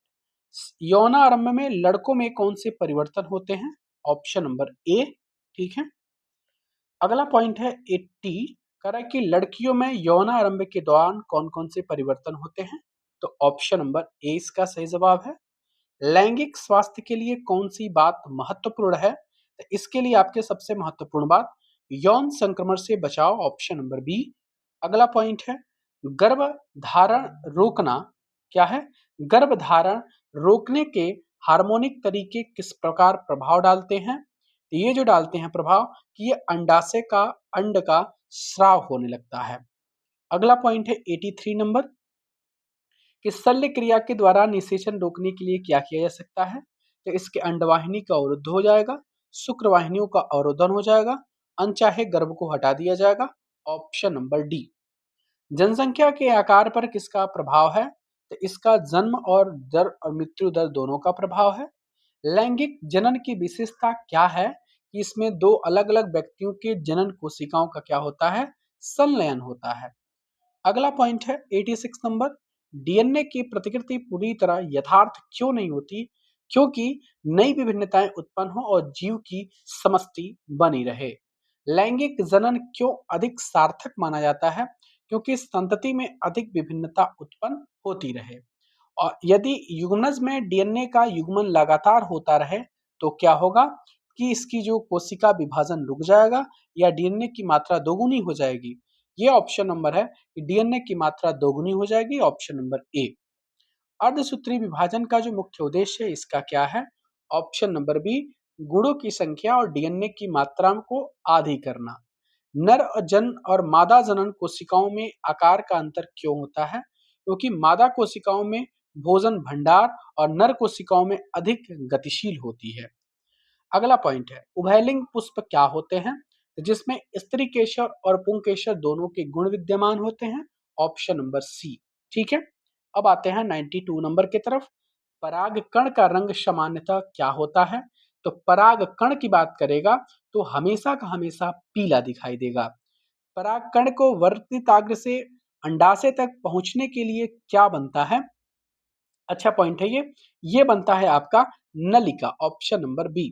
A: यौना आरंभ में लड़कों में कौन से परिवर्तन होते हैं? Option number A. ठीक है। अगला पॉइंट है 80, कह रहा है कि लड़कियों में यौन आरंभ के दौरान कौन कौन से परिवर्तन होते हैं? तो ऑप्शन नंबर ए इसका सही जवाब है। लैंगिक स्वास्थ्य के लिए कौन सी बात महत्वपूर्ण है? तो इसके लिए आपके सबसे महत्वपूर्ण बात यौन संक्रमण से बचाव, ऑप्शन नंबर बी। अगला पॉइंट है, गर्भ धारण रोकना क्या है? गर्भ धारण रोकने के हार्मोनिक तरीके किस प्रकार प्रभाव डालते हैं? तो ये जो डालते हैं प्रभाव, कि ये अंडाशय का अंड का स्राव होने लगता है। अगला पॉइंट है 83 नंबर, कि शल्य क्रिया के द्वारा निषेचन रोकने के लिए क्या किया जा सकता है? तो इसके अंडवाहिनी का अवरुद्ध हो जाएगा, शुक्रवाहिनियों का अवरोधन हो जाएगा, अनचाहे गर्भ को हटा दिया जाएगा, ऑप्शन नंबर डी। जनसंख्या के आकार पर किसका प्रभाव है? तो इसका जन्म और दर और मृत्यु दर दोनों का प्रभाव है। लैंगिक जनन की विशेषता क्या है? कि इसमें दो अलग अलग व्यक्तियों के जनन कोशिकाओं का क्या होता है? संलयन होता है। अगला पॉइंट है 86 नंबर, डीएनए की प्रतिकृति पूरी तरह यथार्थ क्यों नहीं होती? क्योंकि नई विभिन्नताएं उत्पन्न हो और जीव की समष्टि बनी रहे। लैंगिक जनन क्यों अधिक सार्थक माना जाता है? क्योंकि संतति में अधिक विभिन्नता उत्पन्न होती रहे। और यदि युग्मनज में डीएनए का युग्मन लगातार होता रहे तो क्या होगा? कि इसकी जो कोशिका विभाजन रुक जाएगा या डीएनए की मात्रा दोगुनी हो जाएगी। ये ऑप्शन नंबर है कि डीएनए की मात्रा दोगुनी हो जाएगी, ऑप्शन नंबर ए। अर्धसूत्री विभाजन का जो मुख्य उद्देश्य है इसका क्या है? ऑप्शन नंबर बी, गुणों की संख्या और डीएनए की मात्रा को आधी करना। नर जन और मादा जनन कोशिकाओं में आकार का अंतर क्यों होता है? क्योंकि मादा कोशिकाओं में भोजन भंडार और नर कोशिकाओं में अधिक गतिशील होती है। अगला पॉइंट है, उभयलिंग पुष्प क्या होते हैं? जिसमें स्त्री केशर और पुंकेसर दोनों के गुण विद्यमान होते हैं, ऑप्शन नंबर सी। ठीक है। अब आते हैं 92 नंबर की तरफ, परागकण का रंग सामान्यतः क्या होता है? तो परागकण की बात करेगा तो हमेशा का हमेशा पीला दिखाई देगा। परागकण को वर्तिताग्र से अंडाशय तक पहुंचने के लिए क्या बनता है? अच्छा पॉइंट है ये बनता है आपका नलिका, ऑप्शन नंबर बी।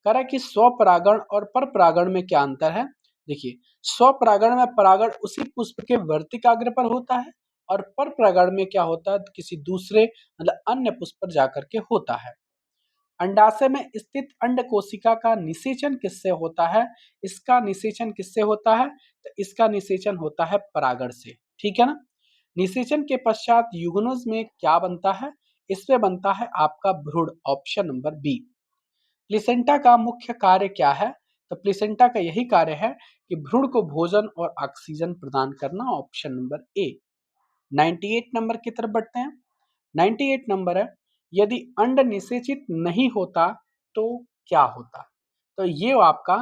A: कह रहा है कि स्वपरागण और परपरागण में क्या अंतर है? देखिए, स्वपरागण में परागण उसी पुष्प के वर्तिकाग्र पर होता है और परपरागण में क्या होता है? किसी दूसरे मतलब अन्य पुष्प पर जाकर के होता है। अंडाशय में स्थित अंड कोशिका का निषेचन किससे होता है? इसका निषेचन किससे होता है? तो इसका निषेचन होता है परागण से। ठीक है ना। निषेचन के पश्चात युग्मनज में क्या बनता है? इसमें बनता है आपका भ्रूण, ऑप्शन नंबर बी। प्लेसेंटा का मुख्य कार्य क्या है? तो प्लेसेंटा का यही कार्य है कि भ्रूण को भोजन और ऑक्सीजन प्रदान करना, ऑप्शन नंबर ए। 98 नंबर की तरफ बढ़ते हैं। 98 नंबर है, यदि अंड निषेचित नहीं होता तो क्या होता? तो ये आपका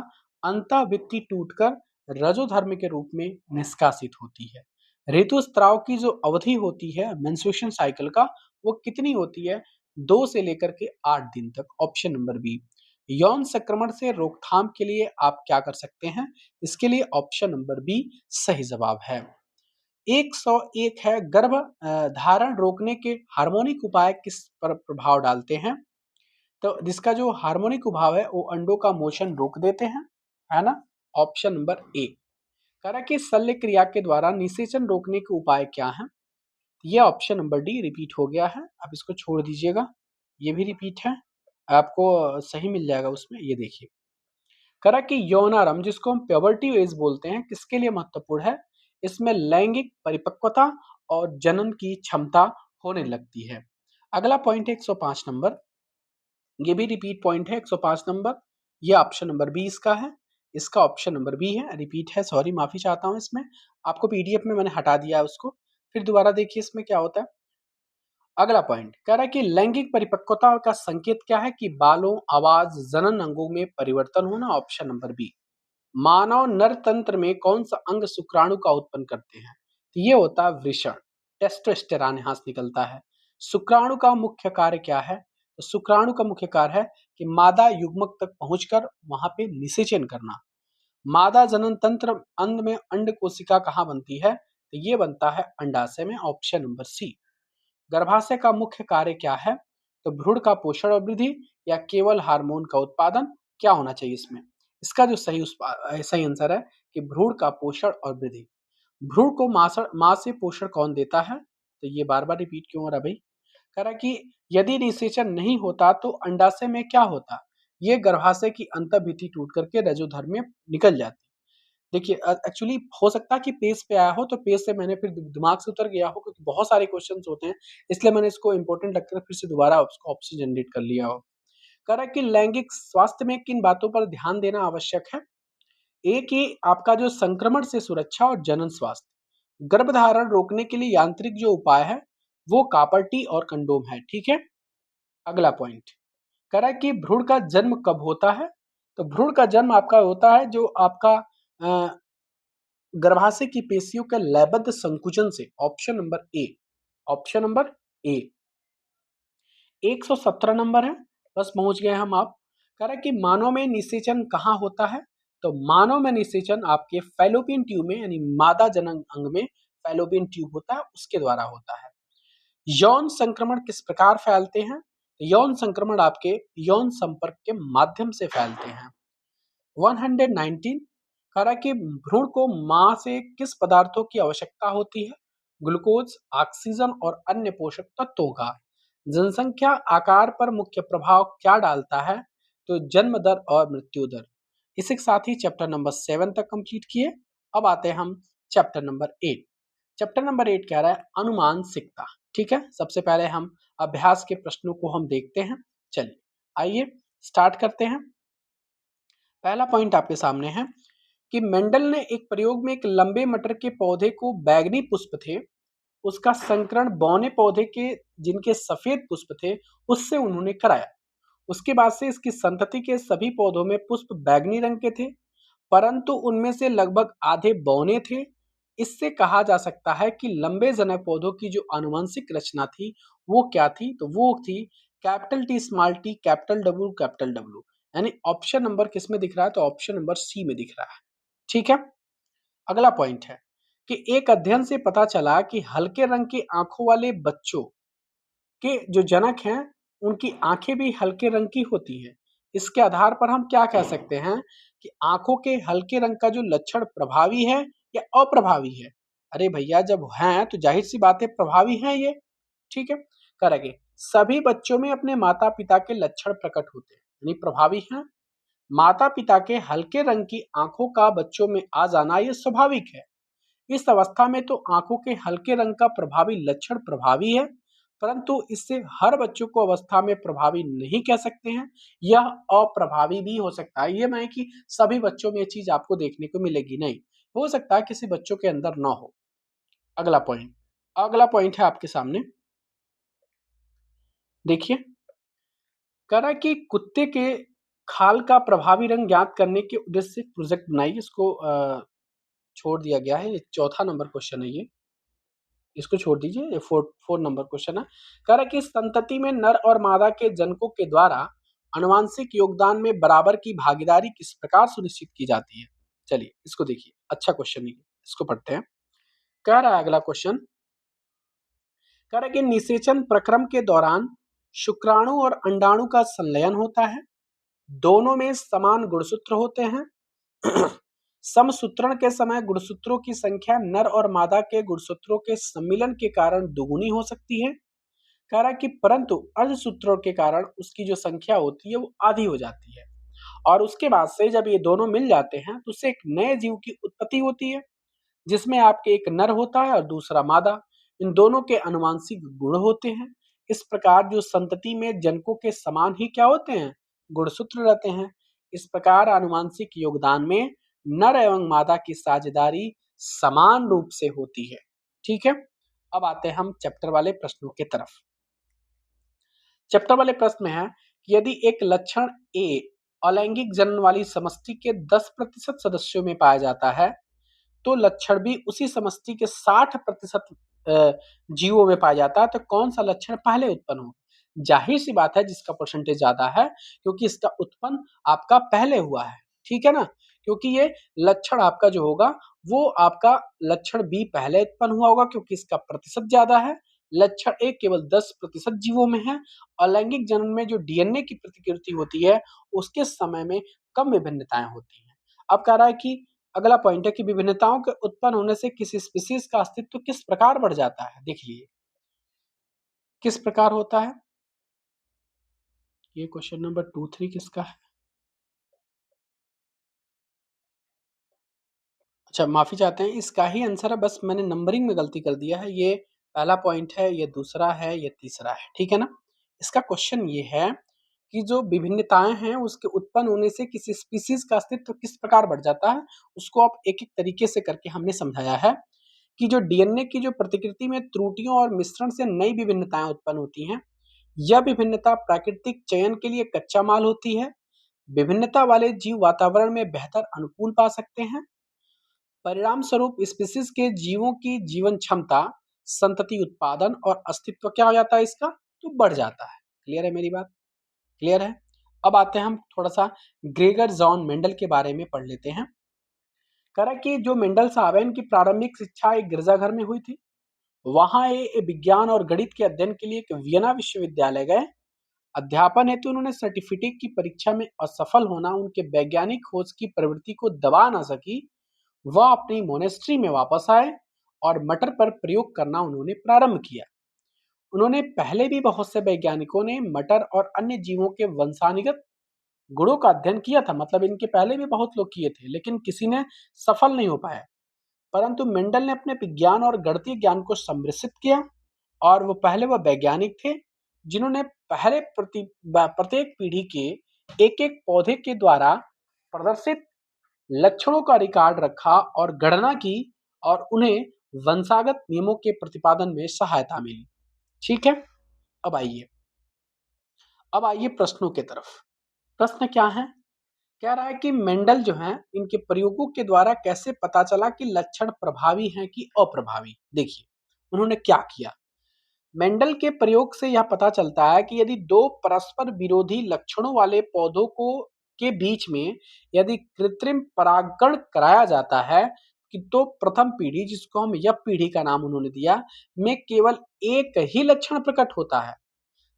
A: अंतःभित्ति टूटकर रजोधर्म के रूप में निष्कासित होती है। ऋतुस्राव की जो अवधि होती है मेंस्ट्रुएशन साइकिल का, वो कितनी होती है? 2 से लेकर के 8 दिन तक, ऑप्शन नंबर बी। यौन संक्रमण से रोकथाम के लिए आप क्या कर सकते हैं? इसके लिए ऑप्शन नंबर बी सही जवाब है। 101 है, गर्भ धारण रोकने के हार्मोनिक उपाय किस पर प्रभाव डालते हैं? तो जिसका जो हार्मोनिक उभाव है वो अंडों का मोशन रोक देते हैं, है ना? Option number A. कह रहा है कि शल्य क्रिया के द्वारा निषेचन रोकने के उपाय क्या हैं? ये ऑप्शन नंबर डी रिपीट हो गया है, आप इसको छोड़ दीजिएगा। ये भी रिपीट है, आपको सही मिल जाएगा उसमें। ये देखिए, कह रहा है कि यौनारंभ जिसको हम प्यूबर्टी एज बोलते हैं किसके लिए महत्वपूर्ण है? इसमें लैंगिक परिपक्वता और जनन की क्षमता होने लगती है। अगला पॉइंट है 105 नंबर, ये भी रिपीट पॉइंट है 105 नंबर। ये ऑप्शन नंबर बी इसका है, इसका ऑप्शन नंबर बी है, रिपीट है, सॉरी माफी चाहता हूं। इसमें आपको पीडीएफ में मैंने हटा दिया है उसको, फिर दोबारा देखिए इसमें क्या होता है। अगला पॉइंट कह रहा है कि लैंगिक परिपक्वता का संकेत क्या है? कि बालों, आवाज, जनन अंगों में परिवर्तन होना, ऑप्शन नंबर बी। मानव नर तंत्र में कौन सा अंग शुक्राणु का उत्पन्न करते हैं? तो ये होता है वृषण, टेस्टोस्टेरॉन यहाँ से निकलता है। शुक्राणु का मुख्य कार्य क्या है? तो शुक्राणु का मुख्य कार्य है कि मादा युग्मक तक पहुंचकर वहां पे निषेचन करना। मादा जनन तंत्र अंग में अंड कोशिका कहाँ बनती है? तो ये बनता है अंडाशय में, ऑप्शन नंबर सी। गर्भाशय का मुख्य कार्य क्या है? तो भ्रूण का पोषण और वृद्धि या केवल हार्मोन का उत्पादन? क्या होना चाहिए इसमें? इसका जो सही आंसर है कि भ्रूण का पोषण और वृद्धि। भ्रूण को मां से पोषण कौन देता है? तो ये बार बार रिपीट क्यों हो रहा है भाई? कह रहा कि यदि निषेचन नहीं होता तो अंडाशय में क्या होता? ये गर्भाशय की अंतःभित्ति टूट करके रजोधर में निकल जाती। देखिए एक्चुअली हो सकता है कि पेज पे आया हो तो पेज से मैंने फिर दिमाग से उतर गया हो, क्योंकि बहुत सारे क्वेश्चंस होते हैं, इसलिए मैंने इसको इंपॉर्टेंट लगकर फिर से दोबारा उसको ऑप्शन जनरेट कर लिया हो। कह रहा है कि लैंगिक स्वास्थ्य में किन बातों पर ध्यान देना आवश्यक है? एक ही आपका जो संक्रमण से सुरक्षा और जनन स्वास्थ्य। गर्भधारण रोकने के लिए यांत्रिक जो उपाय है वो कापर्टी और कंडोम है, ठीक है। अगला पॉइंट कह रहा है कि भ्रूण का जन्म कब होता है? तो भ्रूण का जन्म आपका होता है जो आपका गर्भाशय की पेशियों के लयबद्ध संकुचन से, option number A. Option number A. 117 number है, बस पहुंच गए हम आप। कह रहा है कि मानव में निषेचन कहाँ होता है? तो मानव में निषेचन आपके फैलोपियन ट्यूब में, यानी मादा जनन अंग में फैलोपियन ट्यूब होता है, उसके द्वारा होता है। यौन संक्रमण किस प्रकार फैलते हैं? यौन संक्रमण आपके यौन संपर्क के माध्यम से फैलते हैं। 119 कह रहा है कि भ्रूण को मां से किस पदार्थों की आवश्यकता होती है? ग्लूकोज, ऑक्सीजन और अन्य पोषक तत्वों का। जनसंख्या आकार पर मुख्य प्रभाव क्या डालता है? तो जन्म दर और मृत्यु दर। इसी के साथ ही चैप्टर नंबर 7 तक कंप्लीट किए। अब आते हैं हम चैप्टर नंबर 8। चैप्टर नंबर 8 कह रहा है अनुमानसिकता। ठीक है, सबसे पहले हम अभ्यास के प्रश्नों को हम देखते हैं। चलिए आइए स्टार्ट करते हैं। पहला पॉइंट आपके सामने है कि मेंडल ने एक प्रयोग में एक लंबे मटर के पौधे को बैगनी पुष्प थे, उसका संकरण बौने पौधे के जिनके सफेद पुष्प थे उससे उन्होंने कराया। उसके बाद से इसकी संतति के सभी पौधों में पुष्प बैगनी रंग के थे, परंतु उनमें से लगभग आधे बौने थे। इससे कहा जा सकता है कि लंबे जने पौधों की जो आनुवंशिक रचना थी वो क्या थी? तो वो थी capital T small T capital W. यानी ऑप्शन नंबर किस में दिख रहा है? तो ऑप्शन नंबर सी में दिख रहा है। ठीक है। अगला पॉइंट है कि एक अध्ययन से पता चला कि हल्के रंग की आंखों वाले बच्चों के जो जनक हैं उनकी आंखें भी हल्के रंग की होती हैं। इसके आधार पर हम क्या कह सकते हैं कि आंखों के हल्के रंग का जो लक्षण प्रभावी है या अप्रभावी है? अरे भैया जब हैं तो जाहिर सी बात है प्रभावी हैं ये। ठीक है, करेंगे। सभी बच्चों में अपने माता पिता के लक्षण प्रकट होते हैं, यानी प्रभावी हैं। माता पिता के हल्के रंग की आंखों का बच्चों में आ जाना यह स्वाभाविक है। इस अवस्था में तो आंखों के हल्के रंग का प्रभावी लक्षण प्रभावी है, परंतु इससे हर बच्चों को अवस्था में प्रभावी नहीं कह सकते हैं, यह अप्रभावी भी हो सकता है। ये नहीं कि सभी बच्चों में ये चीज आपको देखने को मिलेगी, नहीं, हो सकता है किसी बच्चों के अंदर ना हो। अगला पॉइंट है आपके सामने, देखिए। कह रहा है कि कुत्ते के खाल का प्रभावी रंग ज्ञात करने के उद्देश्य से प्रोजेक्ट बनाइए। इसको छोड़ दिया गया है, ये चौथा नंबर क्वेश्चन है। ये इसको छोड़ दीजिए, ये फोर नंबर क्वेश्चन है। कह रहा है कि संतति में नर और मादा के जनकों के द्वारा आनुवंशिक योगदान में बराबर की भागीदारी किस प्रकार सुनिश्चित की जाती है? चलिए इसको देखिए, अच्छा क्वेश्चन है, इसको पढ़ते हैं। कह रहा है अगला क्वेश्चन, कह रहा है कि निषेचन प्रक्रम के दौरान शुक्राणु और अंडाणु का संलयन होता है, दोनों में समान गुणसूत्र होते हैं। समसूत्रण के समय गुणसूत्रों की संख्या नर और मादा के गुणसूत्रों के सम्मिलन के कारण दुगुनी हो सकती है। कह रहा है कि परंतु अर्धसूत्रों के कारण उसकी जो संख्या होती है वो आधी हो जाती है, और उसके बाद से जब ये दोनों मिल जाते हैं तो उससे एक नए जीव की उत्पत्ति होती है, जिसमें आपके एक नर होता है और दूसरा मादा। इन दोनों के आनुवंशिक गुण होते हैं। इस प्रकार जो संतति में जनकों के समान ही क्या होते हैं, गुणसूत्र रहते हैं। इस प्रकार आनुवंशिक योगदान में नर एवं मादा की साझेदारी समान रूप से होती है। ठीक है, अब आते हैं हम चैप्टर वाले प्रश्नों की तरफ। चैप्टर वाले प्रश्न में है कि यदि एक लक्षण ए अलैंगिक जनन वाली समष्टि के 10% सदस्यों में पाया जाता है, तो लक्षण भी उसी समष्टि के 60% जीवों में पाया जाता है, तो कौन सा लक्षण पहले उत्पन्न हो? जाहिर सी बात है जिसका परसेंटेज ज्यादा है, क्योंकि इसका उत्पन्न आपका पहले हुआ है। ठीक है ना, क्योंकि ये लक्षण आपका जो होगा वो आपका लक्षण बी पहले उत्पन्न हुआ होगा, क्योंकि इसका प्रतिशत ज्यादा है। लक्षण ए केवल 10% जीवों में है। अलैंगिक जनन में जो डीएनए की प्रतिकृति होती है उसके समय में कम विभिन्नताएं होती हैं। अब कह रहा है कि अगला पॉइंट है कि विभिन्नताओं के उत्पन्न होने से किसी स्पीशीज का अस्तित्व किस प्रकार बढ़ जाता है। देखिए किस प्रकार होता है, ये क्वेश्चन नंबर 2-3 किसका है? अच्छा माफी चाहते हैं, इसका ही आंसर है, बस मैंने नंबरिंग में गलती कर दिया है। ये पहला पॉइंट है, ये दूसरा है, ये तीसरा है। ठीक है ना, इसका क्वेश्चन ये है कि जो विभिन्नताएं हैं उसके उत्पन्न होने से किसी स्पीशीज का अस्तित्व किस प्रकार बढ़ जाता है, उसको आप एक एक तरीके से करके हमने समझाया है। कि जो डीएनए की जो प्रतिकृति में त्रुटियों और मिश्रण से नई विभिन्नताएं उत्पन्न होती हैं, यह विभिन्नता प्राकृतिक चयन के लिए कच्चा माल होती है। विभिन्नता वाले जीव वातावरण में बेहतर अनुकूल पा सकते हैं। परिणाम स्वरूप स्पीशीज के जीवों की जीवन क्षमता, संतति उत्पादन और अस्तित्व क्या हो जाता है इसका, तो बढ़ जाता है। क्लियर है मेरी बात? क्लियर है। अब आते हैं हम थोड़ा सा ग्रेगर जॉन मेंडल के बारे में पढ़ लेते हैं। कह रहा है कि जो मेंडल साहब है इनकी प्रारंभिक शिक्षा एक गिरजाघर में हुई थी। वहां ये विज्ञान और गणित के अध्ययन के लिए एक वियना विश्वविद्यालय गए। अध्यापन हेतु उन्होंने सर्टिफिकेट की परीक्षा में असफल होना उनके वैज्ञानिक खोज की प्रवृत्ति को दबा ना सकी। वह अपनी मोनेस्ट्री में वापस आए और मटर पर प्रयोग करना उन्होंने प्रारंभ किया। उन्होंने पहले भी बहुत से वैज्ञानिकों ने मटर और अन्य जीवों के वंशानुगत गुणों का अध्ययन किया था, मतलब इनके पहले भी बहुत लोग किए थे, लेकिन किसी ने सफल नहीं हो पाया। परंतु मेंडल ने अपने विज्ञान और गणितीय ज्ञान को समृद्ध किया, और वो पहले वह वैज्ञानिक थे जिन्होंने पहले प्रत्येक पीढ़ी के एक एक पौधे के द्वारा प्रदर्शित लक्षणों का रिकॉर्ड रखा और गणना की, और उन्हें वंशागत नियमों के प्रतिपादन में सहायता मिली। ठीक है, अब आइए प्रश्नों की तरफ। प्रश्न क्या है, कह रहा है कि मेंडल जो है इनके प्रयोगों के द्वारा कैसे पता चला कि लक्षण प्रभावी हैं कि अप्रभावी। देखिए उन्होंने क्या किया। मेंडल के प्रयोग से यह पता चलता है कि यदि दो परस्पर विरोधी लक्षणों वाले पौधों को के बीच में यदि कृत्रिम परागण कराया जाता है कि तो प्रथम पीढ़ी, जिसको हम यह पीढ़ी का नाम उन्होंने दिया, में केवल एक ही लक्षण प्रकट होता है,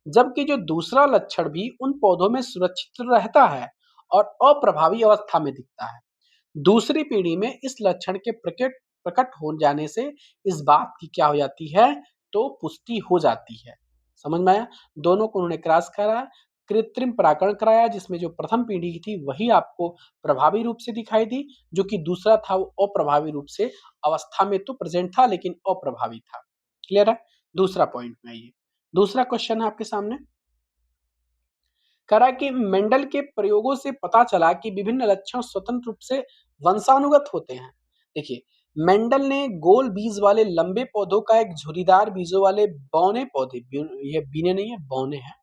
A: जबकि जो दूसरा लक्षण भी उन पौधों में सुरक्षित रहता है और अप्रभावी अवस्था में दिखता है। दूसरी पीढ़ी में इस लक्षण के प्रकट प्रकट हो जाने से इस बात की क्या हो जाती है, तो पुष्टि हो जाती है। समझ में आया? दोनों को उन्होंने क्रॉस करा, कृत्रिम परागण कराया, जिसमें जो प्रथम पीढ़ी की थी वही आपको प्रभावी रूप से दिखाई दी, जो कि दूसरा था वो अप्रभावी रूप से अवस्था में तो प्रेजेंट था लेकिन अप्रभावी था। क्लियर है? दूसरा पॉइंट में आइए, दूसरा क्वेश्चन है आपके सामने। करा कि मेंडल के प्रयोगों से पता चला कि विभिन्न लक्षण स्वतंत्र रूप से वंशानुगत होते हैं। देखिए मेंडल ने गोल बीज वाले लंबे पौधों का एक झुर्रीदार बीजों वाले बौने पौधे, ये बीने नहीं है बौने हैं,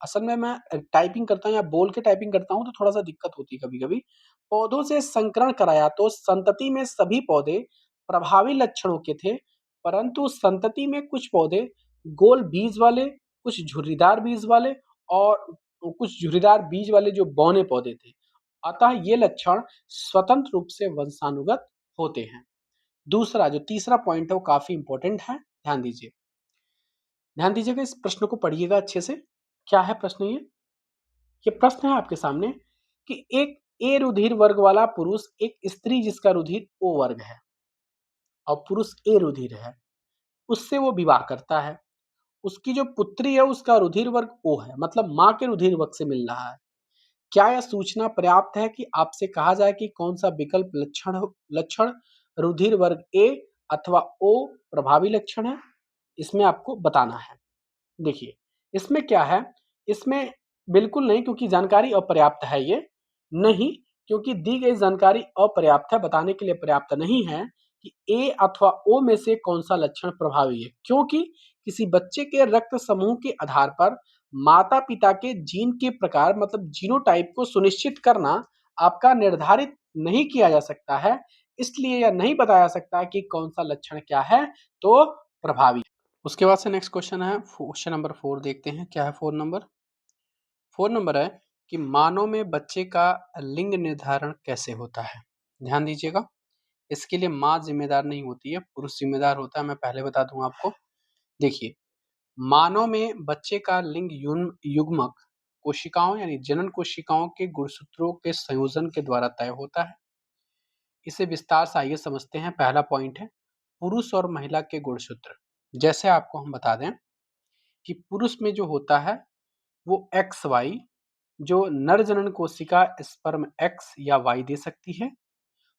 A: असल में मैं टाइपिंग करता हूँ या बोल के टाइपिंग करता हूँ तो थोड़ा सा दिक्कत होती है कभी कभी। पौधों से संकरण कराया तो संतति में सभी पौधे प्रभावी लक्षणों के थे, परंतु संतति में कुछ पौधे गोल बीज वाले, कुछ झुर्रीदार बीज वाले और कुछ झुर्रीदार बीज वाले जो बौने पौधे थे। अतः ये लक्षण स्वतंत्र रूप से वंशानुगत होते हैं। दूसरा जो तीसरा पॉइंट है वो काफी इंपॉर्टेंट है, ध्यान दीजिए। ध्यान दीजिएगा, इस प्रश्न को पढ़िएगा अच्छे से। क्या है प्रश्न? ये प्रश्न है आपके सामने कि एक ए रुधिर वर्ग वाला पुरुष एक स्त्री जिसका रुधिर ओ वर्ग है और पुरुष ए रुधिर है, उससे वो विवाह करता है। उसकी जो पुत्री है उसका रुधिर वर्ग ओ है, मतलब माँ के रुधिर वर्ग से मिल रहा है। क्या यह सूचना पर्याप्त है कि आपसे कहा जाए कि कौन सा विकल्प लक्षण रुधिर वर्ग ए अथवा ओ प्रभावी लक्षण है? इसमें आपको बताना है। देखिए, इसमें क्या है, इसमें बिल्कुल नहीं, क्योंकि जानकारी अपर्याप्त है ये। नहीं, क्योंकि दी गई जानकारी अपर्याप्त है, बताने के लिए पर्याप्त नहीं है कि ए अथवा ओ में से कौन सा लक्षण प्रभावी है, क्योंकि किसी बच्चे के रक्त समूह के आधार पर माता पिता के जीन के प्रकार मतलब जीनोटाइप को सुनिश्चित करना आपका निर्धारित नहीं किया जा सकता है। इसलिए यह नहीं बताया जा सकता है कि कौन सा लक्षण क्या है तो प्रभावी। उसके बाद से नेक्स्ट क्वेश्चन है, क्वेश्चन नंबर 4 देखते हैं। क्या है 4 नंबर? 4 नंबर है कि मानव में बच्चे का लिंग निर्धारण कैसे होता है? ध्यान दीजिएगा, इसके लिए माँ जिम्मेदार नहीं होती है, पुरुष जिम्मेदार होता है। मैं पहले बता दूं आपको। देखिए, मानव में बच्चे का लिंग युग्मक कोशिकाओं यानी जनन कोशिकाओं के गुणसूत्रों के संयोजन के द्वारा तय होता है। इसे विस्तार से आइए समझते हैं। पहला पॉइंट है पुरुष और महिला के गुणसूत्र। जैसे आपको हम बता दें कि पुरुष में जो होता है वो एक्स वाई, जो नर जनन कोशिका स्पर्म एक्स या वाई दे सकती है।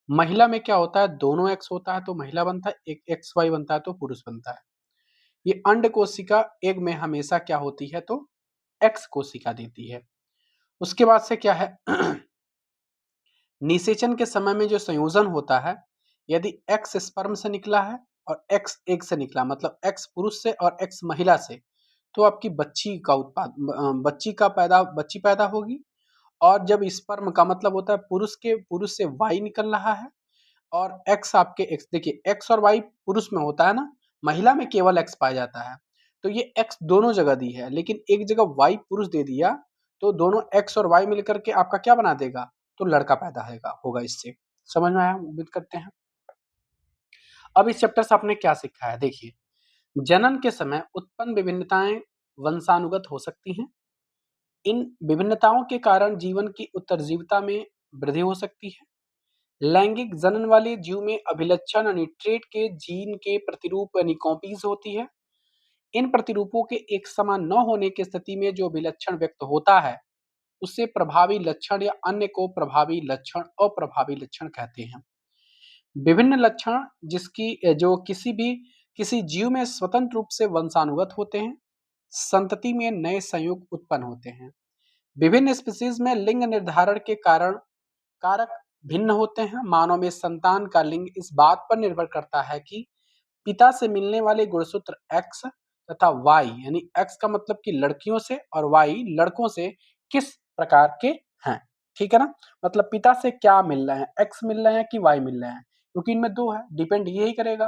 A: महिला में क्या होता है, दोनों एक्स होता है तो महिला बनता है, एक एक्स वाई बनता है तो पुरुष बनता है। ये अंड कोशिका एग में हमेशा क्या होती है तो एक्स कोशिका देती है। उसके बाद से क्या है निषेचन के समय में जो संयोजन होता है, यदि एक्स स्पर्म से निकला है और एक्स एग से निकला, मतलब एक्स पुरुष से और एक्स महिला से, तो आपकी बच्ची पैदा होगी। और जब स्पर्म का मतलब होता है पुरुष से वाई निकल रहा है और एक्स आपके एक्स, देखिए एक्स और वाई पुरुष में होता है ना, महिला में केवल एक्स पाया जाता है। तो ये एक्स दोनों जगह दी है, लेकिन एक जगह वाई पुरुष दे दिया, तो दोनों एक्स और वाई मिलकर के आपका क्या बना देगा, तो लड़का पैदा होगा इससे। समझ में आया? उम्मीद करते हैं। अब इस चैप्टर से आपने क्या सीखा है? देखिए, जनन के समय उत्पन्न विभिन्नताएं वंशानुगत हो सकती हैं। इन विभिन्नताओं के कारण जीवन की उत्तरजीविता में वृद्धि हो सकती है। लैंगिक जनन वाले जीव में अभिलक्षण यानी ट्रेट के जीन के प्रतिरूप यानी कॉपीज होती है। इन प्रतिरूपों के एक समान न होने की स्थिति में जो अभिलक्षण व्यक्त होता है उसे प्रभावी लक्षण या अन्य को प्रभावी लक्षण अप्रभावी लक्षण कहते हैं। विभिन्न लक्षण जिसकी जो किसी जीव में स्वतंत्र रूप से वंशानुगत होते हैं, संतति में नए संयुग उत्पन्न होते हैं। विभिन्न स्पीशीज में लिंग निर्धारण के कारण कारक भिन्न होते हैं। मानव में संतान का लिंग इस बात पर निर्भर करता है कि पिता से मिलने वाले गुणसूत्र एक्स तथा वाई, यानी एक्स का मतलब कि लड़कियों से और वाई लड़कों से किस प्रकार के हैं। ठीक है ना, मतलब पिता से क्या मिल रहे हैं, एक्स मिल रहे हैं कि वाई मिल रहे हैं, क्योंकि इनमें दो है, डिपेंड यही करेगा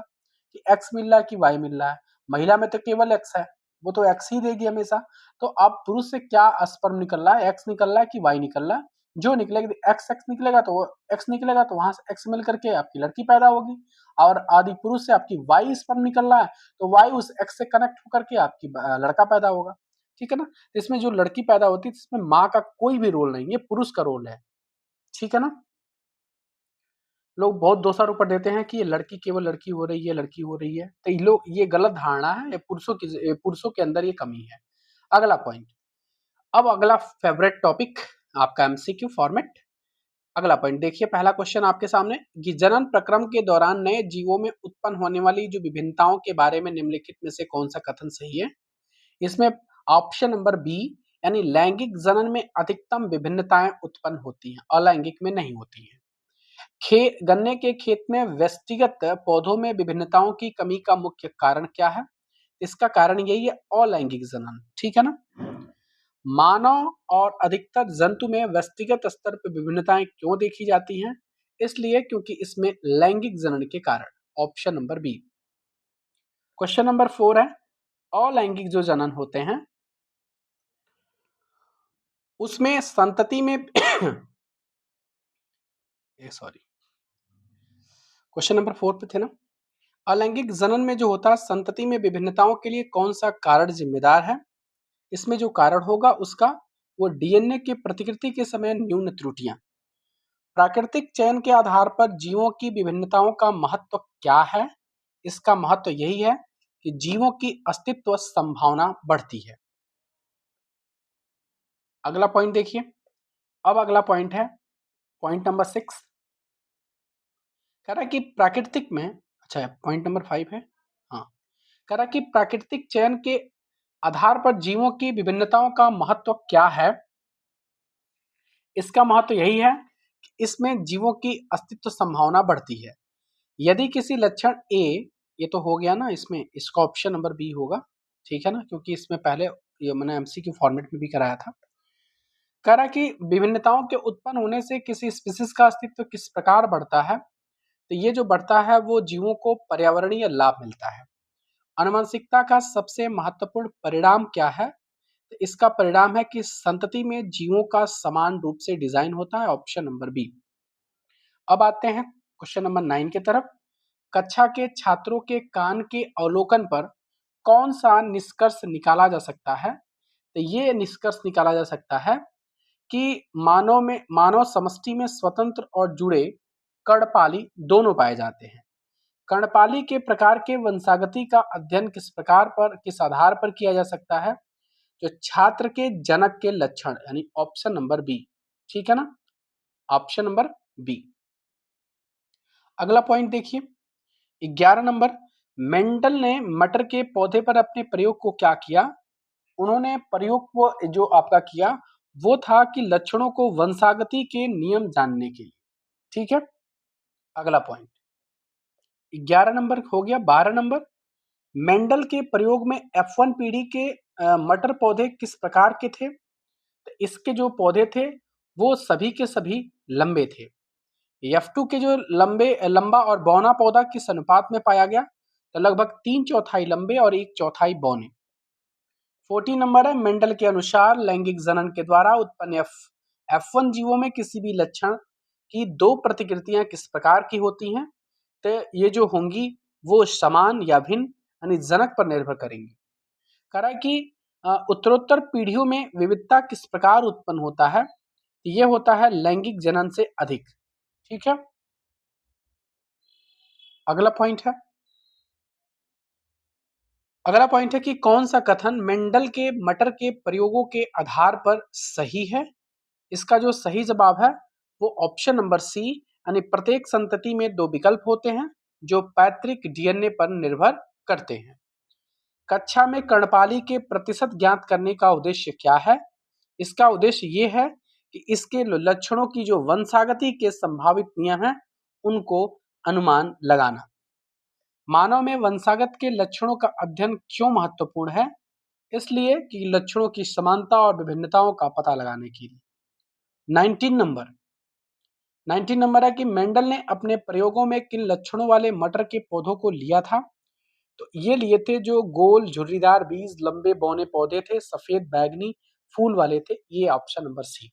A: कि एक्स मिल रहा है कि वाई मिल रहा है। महिला में तो केवल एक्स है, वो तो एक्स ही देगी हमेशा। तो अब पुरुष से क्या स्पर्म निकल रहा है, एक्स निकल रहा है कि वाई निकल रहा है, जो निकलेगा एक्स एक्स निकलेगा तो एक्स निकलेगा, तो वहां से एक्स मिल करके आपकी लड़की पैदा होगी। और आदि पुरुष से आपकी वाई स्पर्म निकल रहा है तो वाई उस एक्स से कनेक्ट होकर के आपकी लड़का पैदा होगा। ठीक है ना, तो इसमें जो लड़की पैदा होती है इसमें माँ का कोई भी रोल नहीं, ये पुरुष का रोल है। ठीक है ना, लोग बहुत दोषारोपण देते हैं कि ये लड़की केवल लड़की हो रही है, लड़की हो रही है, तो ये गलत धारणा है, ये पुरुषों के अंदर ये कमी है। अगला पॉइंट, अब अगला फेवरेट टॉपिक आपका एमसीक्यू फॉर्मेट। अगला पॉइंट देखिए, पहला क्वेश्चन आपके सामने कि जनन प्रक्रम के दौरान नए जीवों में उत्पन्न होने वाली जो विभिन्नताओं के बारे में निम्नलिखित में से कौन सा कथन सही है? इसमें ऑप्शन नंबर बी यानी लैंगिक जनन में अधिकतम विभिन्नताएं उत्पन्न होती हैं, अलैंगिक में नहीं होती हैं। गन्ने के खेत में व्यक्तिगत पौधों में विभिन्नताओं की कमी का मुख्य कारण क्या है? इसका कारण यही है, अलैंगिक जनन। ठीक है ना, मानव और अधिकतर जंतु में व्यक्तिगत स्तर पर विभिन्नताएं क्यों देखी जाती हैं? इसलिए क्योंकि इसमें लैंगिक जनन के कारण। Option number B. Question number 4 है, अलैंगिक जो जनन होते हैं उसमें संतति में सॉरी, क्वेश्चन नंबर 4 पे थे ना। अलैंगिक जनन में जो होता है संतति में विभिन्नताओं के लिए कौन सा कारण जिम्मेदार है? इसमें जो कारण होगा उसका वो डीएनए की प्रतिकृति के समय न्यून त्रुटियां। प्राकृतिक चयन के आधार पर जीवों की विभिन्नताओं का महत्व क्या है? इसका महत्व यही है कि जीवों की अस्तित्व संभावना बढ़ती है। अगला पॉइंट देखिए। अब अगला पॉइंट है पॉइंट नंबर 6। कह रहा है कि प्राकृतिक में, अच्छा पॉइंट नंबर 5 है, हाँ, कह रहा है कि प्राकृतिक चयन के आधार पर जीवों की विभिन्नताओं का महत्व क्या है? इसका महत्व यही है कि इसमें जीवों की अस्तित्व संभावना बढ़ती है। यदि किसी लक्षण ए, ये तो हो गया ना, इसमें इसका ऑप्शन नंबर बी होगा, ठीक है ना, क्योंकि इसमें पहले ये मैंने एमसीक्यू फॉर्मेट में भी कराया था। कह रहा कि विभिन्नताओं के उत्पन्न होने से किसी स्पीशीज का अस्तित्व किस प्रकार बढ़ता है? तो ये जो बढ़ता है वो जीवों को पर्यावरणीय लाभ मिलता है। आनुवंशिकता का सबसे महत्वपूर्ण परिणाम क्या है? तो इसका परिणाम है कि संतति में जीवों का समान रूप से डिजाइन होता है, ऑप्शन नंबर बी। अब आते हैं क्वेश्चन नंबर 9 की तरफ। कक्षा के छात्रों के कान के अवलोकन पर कौन सा निष्कर्ष निकाला जा सकता है? तो ये निष्कर्ष निकाला जा सकता है कि मानव समष्टि में स्वतंत्र और जुड़े कर्णपाली दोनों पाए जाते हैं। कर्णपाली के प्रकार के वंशागति का अध्ययन किस आधार पर किया जा सकता है? जो छात्र के जनक के लक्षण, यानी ऑप्शन नंबर बी, ठीक है ना, ऑप्शन नंबर बी। अगला पॉइंट देखिए 11 नंबर। मेंडल ने मटर के पौधे पर अपने प्रयोग को क्या किया? उन्होंने प्रयोग को जो आपका किया वो था कि लक्षणों को वंशागति के नियम जानने के लिए, ठीक है। अगला पॉइंट 11 नंबर हो गया। 12 नंबर। मेंडल के प्रयोग में F1 पीढ़ी के मटर पौधे किस प्रकार के थे? तो इसके जो पौधे थे वो सभी के सभी लंबे थे। F2 के जो लंबा और बौना पौधा किस अनुपात में पाया गया? तो लगभग 3/4 लंबे और 1/4 बौने। 14 नंबर है। मेंडल के अनुसार लैंगिक जनन के द्वारा उत्पन्न F1 जीवों में किसी भी लक्षण की दो प्रतिकृतियां किस प्रकार की होती हैं? तो ये जो होंगी वो समान या भिन्न, यानी जनक पर निर्भर करेंगी। कह रहा है कि उत्तरोत्तर पीढ़ियों में विविधता किस प्रकार उत्पन्न होता है? ये होता है लैंगिक जनन से अधिक, ठीक है। अगला पॉइंट है अगला पॉइंट है कि कौन सा कथन मेंडल के मटर के प्रयोगों के आधार पर सही है? इसका जो सही जवाब है वो ऑप्शन नंबर सी, यानी प्रत्येक संतति में दो विकल्प होते हैं जो पैतृक डीएनए पर निर्भर करते हैं। कक्षा में कर्णपाली के प्रतिशत ज्ञात करने का उद्देश्य क्या है? इसका उद्देश्य ये है कि इसके लक्षणों की जो वंशागति के संभावित नियम हैं उनको अनुमान लगाना। मानव में वंशागत के लक्षणों का अध्ययन क्यों महत्वपूर्ण है? इसलिए कि लक्षणों की समानता और विभिन्नताओं का पता लगाने के लिए। 19 नंबर 19 नंबर है कि मेंडल ने अपने प्रयोगों में किन लक्षणों वाले मटर के पौधों को लिया था? तो ये लिए थे जो गोल झुर्रीदार बीज, लंबे बौने पौधे थे, सफेद बैगनी फूल वाले थे, ये ऑप्शन नंबर सी।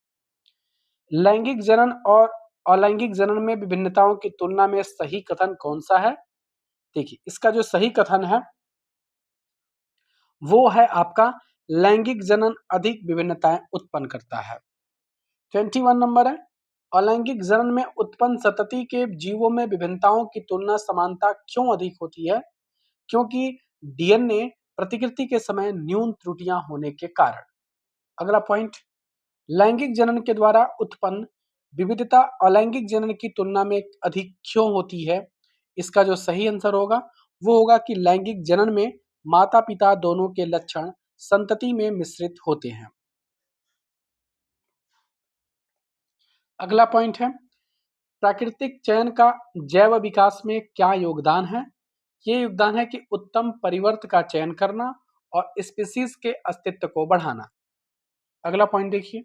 A: लैंगिक जनन और अलैंगिक जनन में विभिन्नताओं की तुलना में सही कथन कौन सा है? देखिए इसका जो सही कथन है वो है आपका लैंगिक जनन अधिक विभिन्नताएं उत्पन्न करता है। 21 नंबर है। अलैंगिक जनन में उत्पन्न संतति के जीवों में विभिन्नताओं की तुलना समानता क्यों अधिक होती है? क्योंकि डीएनए प्रतिकृति के समय न्यून त्रुटियां होने के कारण। अगला पॉइंट, लैंगिक जनन के द्वारा उत्पन्न विविधता अलैंगिक जनन की तुलना में अधिक क्यों होती है? इसका जो सही आंसर होगा वो होगा कि लैंगिक जनन में माता पिता दोनों के लक्षण संतति में मिश्रित होते हैं। अगला पॉइंट है प्राकृतिक चयन का जैव विकास में क्या योगदान है? ये योगदान है कि उत्तम परिवर्त का चयन करना और स्पीशीज के अस्तित्व को बढ़ाना। अगला पॉइंट देखिए,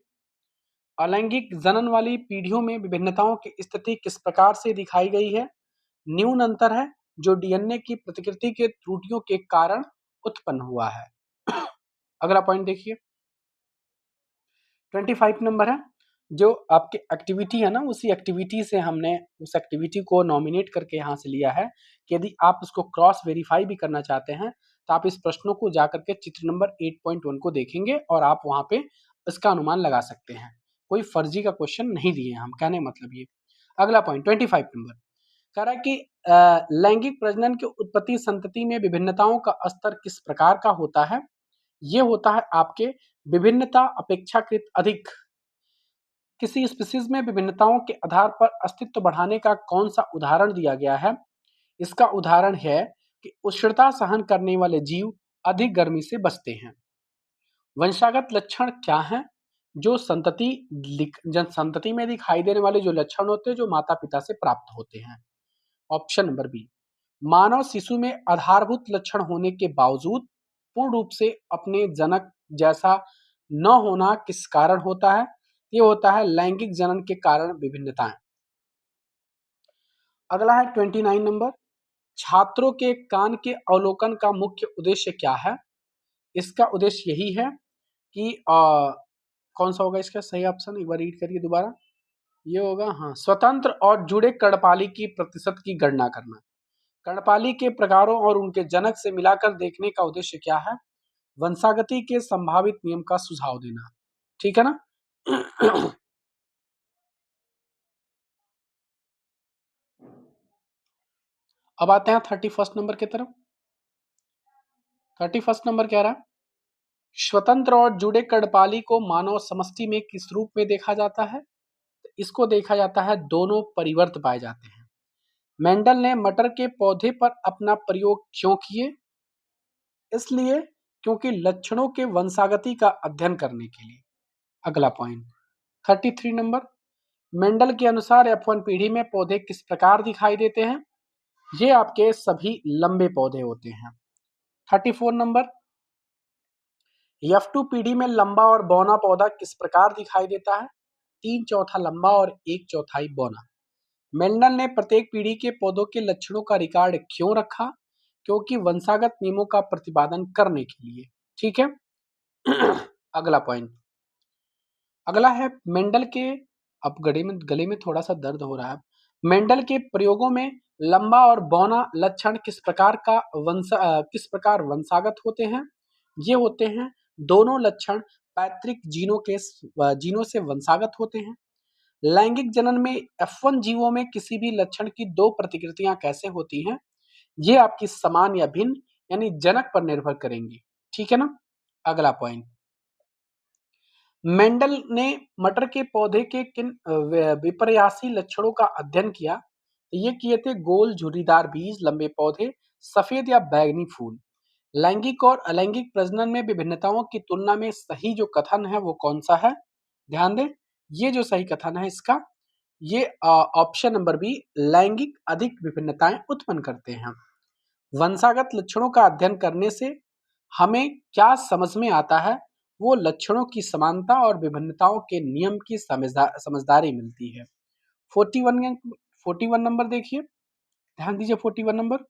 A: अलैंगिक जनन वाली पीढ़ियों में विभिन्नताओं की स्थिति किस प्रकार से दिखाई गई है? न्यून अंतर है जो डीएनए की प्रतिकृति के त्रुटियों के कारण उत्पन्न हुआ है। अगला पॉइंट देखिए, 25 नंबर है, जो आपकी एक्टिविटी है ना, उसी एक्टिविटी से हमने उस एक्टिविटी को नॉमिनेट करके यहाँ से लिया है कि यदि आप उसको क्रॉस वेरीफाई भी करना चाहते हैं तो आप इस प्रश्नों को जाकर के चित्र नंबर 8.1 को देखेंगे और आप वहां पे इसका अनुमान लगा सकते हैं। कोई फर्जी का क्वेश्चन नहीं दिए हम, कहने मतलब ये। अगला पॉइंट 25 नंबर कह रहा है कि लैंगिक प्रजनन की उत्पत्ति संतति में विभिन्नताओं का स्तर किस प्रकार का होता है। ये होता है आपके विभिन्नता अपेक्षाकृत अधिक। किसी स्पीशीज में विभिन्नताओं के आधार पर अस्तित्व बढ़ाने का कौन सा उदाहरण दिया गया है। इसका उदाहरण है कि उष्णता सहन करने वाले जीव अधिक गर्मी से बचते हैं। वंशागत लक्षण क्या हैं? जो संतति में दिखाई देने वाले जो लक्षण होते हैं जो माता पिता से प्राप्त होते हैं। ऑप्शन नंबर बी, मानव शिशु में आधारभूत लक्षण होने के बावजूद पूर्ण रूप से अपने जनक जैसा न होना किस कारण होता है। ये होता है लैंगिक जनन के कारण विभिन्नताएं। अगला है 29 नंबर, छात्रों के कान के अवलोकन का मुख्य उद्देश्य क्या है। इसका उद्देश्य यही है कि कौन सा होगा इसका सही ऑप्शन, एक बार रीड करिए दोबारा। ये होगा, हाँ, स्वतंत्र और जुड़े कर्णपाली की प्रतिशत की गणना करना। कर्णपाली के प्रकारों और उनके जनक से मिलाकर देखने का उद्देश्य क्या है। वंशागति के संभावित नियम का सुझाव देना। ठीक है ना। अब आते हैं 31 नंबर की तरफ। 31 नंबर कह रहा है स्वतंत्र और जुड़े कर्णपाली को मानव समष्टि में किस रूप में देखा जाता है। इसको देखा जाता है दोनों परिवर्त पाए जाते हैं। मेंडल ने मटर के पौधे पर अपना प्रयोग क्यों किए। इसलिए क्योंकि लक्षणों के वंशागति का अध्ययन करने के लिए। अगला पॉइंट 33 नंबर, मेंडल के अनुसार F1 पीढ़ी में पौधे किस प्रकार दिखाई देते हैं। ये आपके सभी लंबे पौधे होते हैं। 34 नंबर, F2 पीढ़ी में लंबा और बौना पौधा किस प्रकार दिखाई देता है। 3/4 लंबा और 1/4 बौना। मेंडल ने प्रत्येक पीढ़ी के पौधों के लक्षणों का रिकॉर्ड क्यों रखा। क्योंकि वंशागत नियमों का प्रतिपादन करने के लिए। ठीक है। अगला पॉइंट, अगला है मेंडल के, अब गले में थोड़ा सा दर्द हो रहा है। मेंडल के प्रयोगों में लंबा और बौना लक्षण किस प्रकार वंशागत होते हैं। ये होते हैं दोनों लक्षण पैतृक जीनों से वंशागत होते हैं। लैंगिक जनन में F1 जीवों में किसी भी लक्षण की दो प्रतिकृतियां कैसे होती हैं। ये आपकी समान या भिन्न यानी जनक पर निर्भर करेंगी। ठीक है ना। अगला पॉइंट, मेंडल ने मटर के पौधे के किन विपर्यासी लक्षणों का अध्ययन किया। ये किए थे गोल झुर्रीदार बीज, लंबे पौधे, सफेद या बैंगनी फूल। लैंगिक और अलैंगिक प्रजनन में विभिन्नताओं की तुलना में सही जो कथन है वो कौन सा है। ध्यान दें, ये जो सही कथन है इसका, ये ऑप्शन नंबर बी, लैंगिक अधिक विभिन्नताएं उत्पन्न करते हैं। वंशागत लक्षणों का अध्ययन करने से हमें क्या समझ में आता है। वो लक्षणों की समानता और विभिन्नताओं के नियम की समझदारी मिलती है। 41 नंबर देखिए, ध्यान दीजिए 41 नंबर,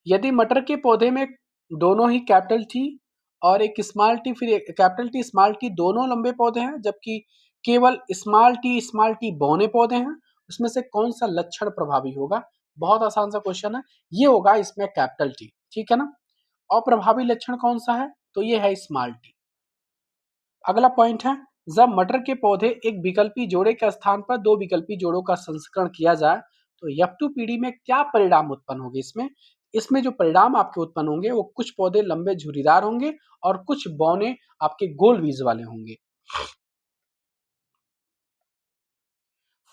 A: यदि मटर के पौधे में दोनों ही कैपिटल टी और एक स्मॉल टी, फिर कैपिटल टी स्मॉल टी दोनों लंबे पौधे हैं, जबकि केवल स्मॉल टी बौने पौधे हैं, उसमें से कौन सा लक्षण प्रभावी होगा। बहुत आसान सा क्वेश्चन है, ये होगा इसमें कैपिटल टी। ठीक है ना। अप्रभावी लक्षण कौन सा है, तो ये है स्मॉल टी। अगला पॉइंट है, जब मटर के पौधे एक विकल्पी जोड़े के स्थान पर दो विकल्पी जोड़ों का संस्करण किया जाए तो F2 पीढ़ी में क्या परिणाम उत्पन्न होंगे। इसमें इसमें जो परिणाम आपके उत्पन्न होंगे वो कुछ पौधे लंबे झुर्रीदार होंगे और कुछ बौने आपके गोल बीज वाले होंगे।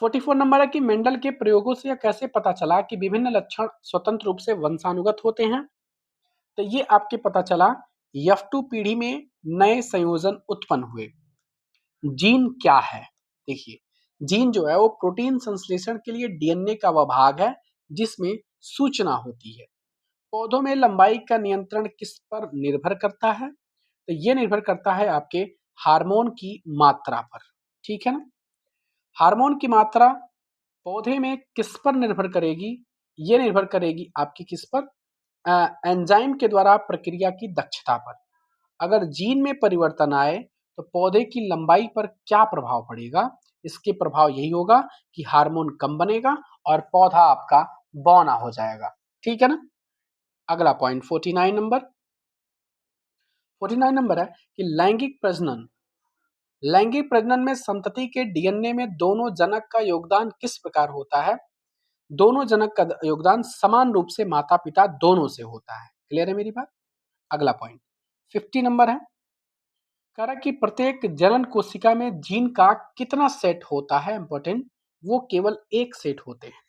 A: 44 नंबर है कि मेंडल के प्रयोगों से यह कैसे पता चला कि विभिन्न लक्षण स्वतंत्र रूप से वंशानुगत होते हैं। तो ये आपके पता चला F2 पीढ़ी में नए संयोजन उत्पन्न हुए। जीन क्या है, देखिए जीन जो है वो प्रोटीन संश्लेषण के लिए डीएनए का वह भाग है जिसमें सूचना होती है। पौधों में लंबाई का नियंत्रण किस पर निर्भर करता है। तो ये निर्भर करता है आपके हार्मोन की मात्रा पर। ठीक है ना। हार्मोन की मात्रा पौधे में किस पर निर्भर करेगी। ये निर्भर करेगी आपकी किस पर, एंजाइम के द्वारा प्रक्रिया की दक्षता पर। अगर जीन में परिवर्तन आए तो पौधे की लंबाई पर क्या प्रभाव पड़ेगा? इसके प्रभाव यही होगा कि हार्मोन कम बनेगा और पौधा आपका बौना हो जाएगा। ठीक है ना? अगला पॉइंट 49 नंबर है कि लैंगिक प्रजनन में संतति के डीएनए में दोनों जनक का योगदान किस प्रकार होता है? दोनों जनक का योगदान समान रूप से माता पिता दोनों से होता है। क्लियर है मेरी बात? अगला पॉइंट 50 नंबर है, कह रहा कि प्रत्येक जनन कोशिका में जीन का कितना सेट होता है? इंपॉर्टेंट, वो केवल एक सेट होते हैं।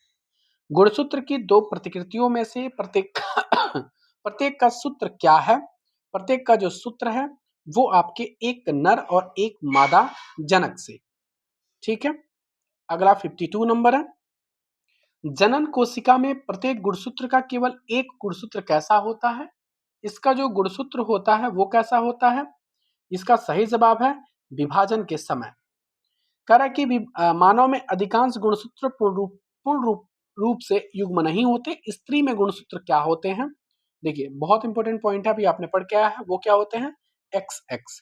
A: गुणसूत्र की दो प्रतिकृतियों में से प्रत्येक प्रत्येक का सूत्र क्या है? प्रत्येक का जो सूत्र है वो आपके एक नर और एक मादा जनक से। ठीक है। अगला 52 नंबर है, जनन कोशिका में प्रत्येक गुणसूत्र का केवल एक गुणसूत्र कैसा होता है? इसका जो गुणसूत्र होता है वो कैसा होता है? इसका सही जवाब है विभाजन के समय। कह रहा है कि मानव में अधिकांश गुणसूत्र पूर्ण रूप से युग्म नहीं होते। स्त्री में गुणसूत्र क्या होते हैं? देखिए बहुत इंपॉर्टेंट पॉइंट है, अभी आपने पढ़ के आया है, वो क्या होते हैं? X x.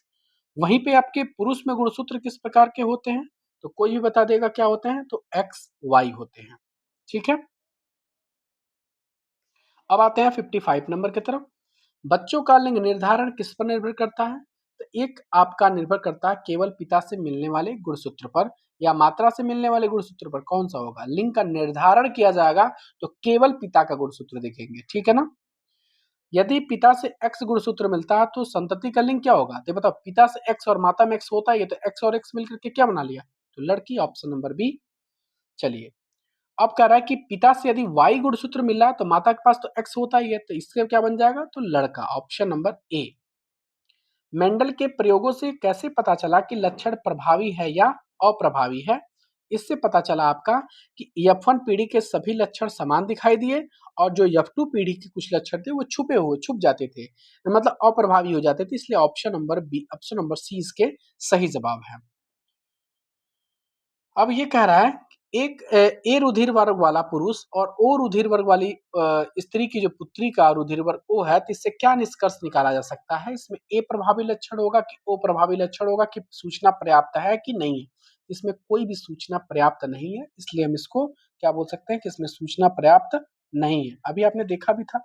A: वहीं पे आपके पुरुष में गुणसूत्र किस प्रकार के होते हैं? तो कोई भी बता देगा क्या होते हैं? तो एक्स वाई होते हैं। ठीक है। अब आते हैं 55 नंबर की तरफ। बच्चों का लिंग निर्धारण किस पर निर्भर करता है? तो एक आपका निर्भर करता है केवल पिता से मिलने वाले गुणसूत्र पर या मात्रा से मिलने वाले गुणसूत्र पर। कौन सा होगा? लिंग का निर्धारण किया जाएगा तो केवल पिता का गुणसूत्र देखेंगे। ठीक है ना? यदि पिता से एक्स गुणसूत्र मिलता है तो संतति का लिंग क्या होगा? तो बताओ, पिता से एक्स और माता में एक्स होता है, तो एक्स और एक्स मिलकर के क्या बना लिया? तो लड़की। Option number B. चलिए, अब कह रहा है कि पिता से यदि वाई गुणसूत्र मिला है तो माता के पास तो एक्स होता ही है, तो इससे क्या बन जाएगा? तो लड़का। Option number A. मेंडल के प्रयोगों से कैसे पता चला कि लक्षण प्रभावी है या अप्रभावी है? इससे पता चला आपका कि F1 पीढ़ी के सभी लक्षण समान दिखाई दिए और जो F2 पीढ़ी के कुछ लक्षण थे वो छुप जाते थे, मतलब अप्रभावी हो जाते थे। इसलिए ऑप्शन नंबर सी इसके सही जवाब है। अब ये कह रहा है एक ए रुधिर वर्ग वाला पुरुष और ओ रुधिर वर्ग वाली स्त्री की जो पुत्री का रुधिर वर्ग ओ है, तो इससे क्या निष्कर्ष निकाला जा सकता है? इसमें ए प्रभावी लक्षण होगा कि ओ प्रभावी लक्षण होगा, कि सूचना पर्याप्त है कि नहीं है? इसमें कोई भी सूचना पर्याप्त नहीं है, इसलिए हम इसको क्या बोल सकते हैं कि इसमें सूचना पर्याप्त नहीं है। अभी आपने देखा भी था।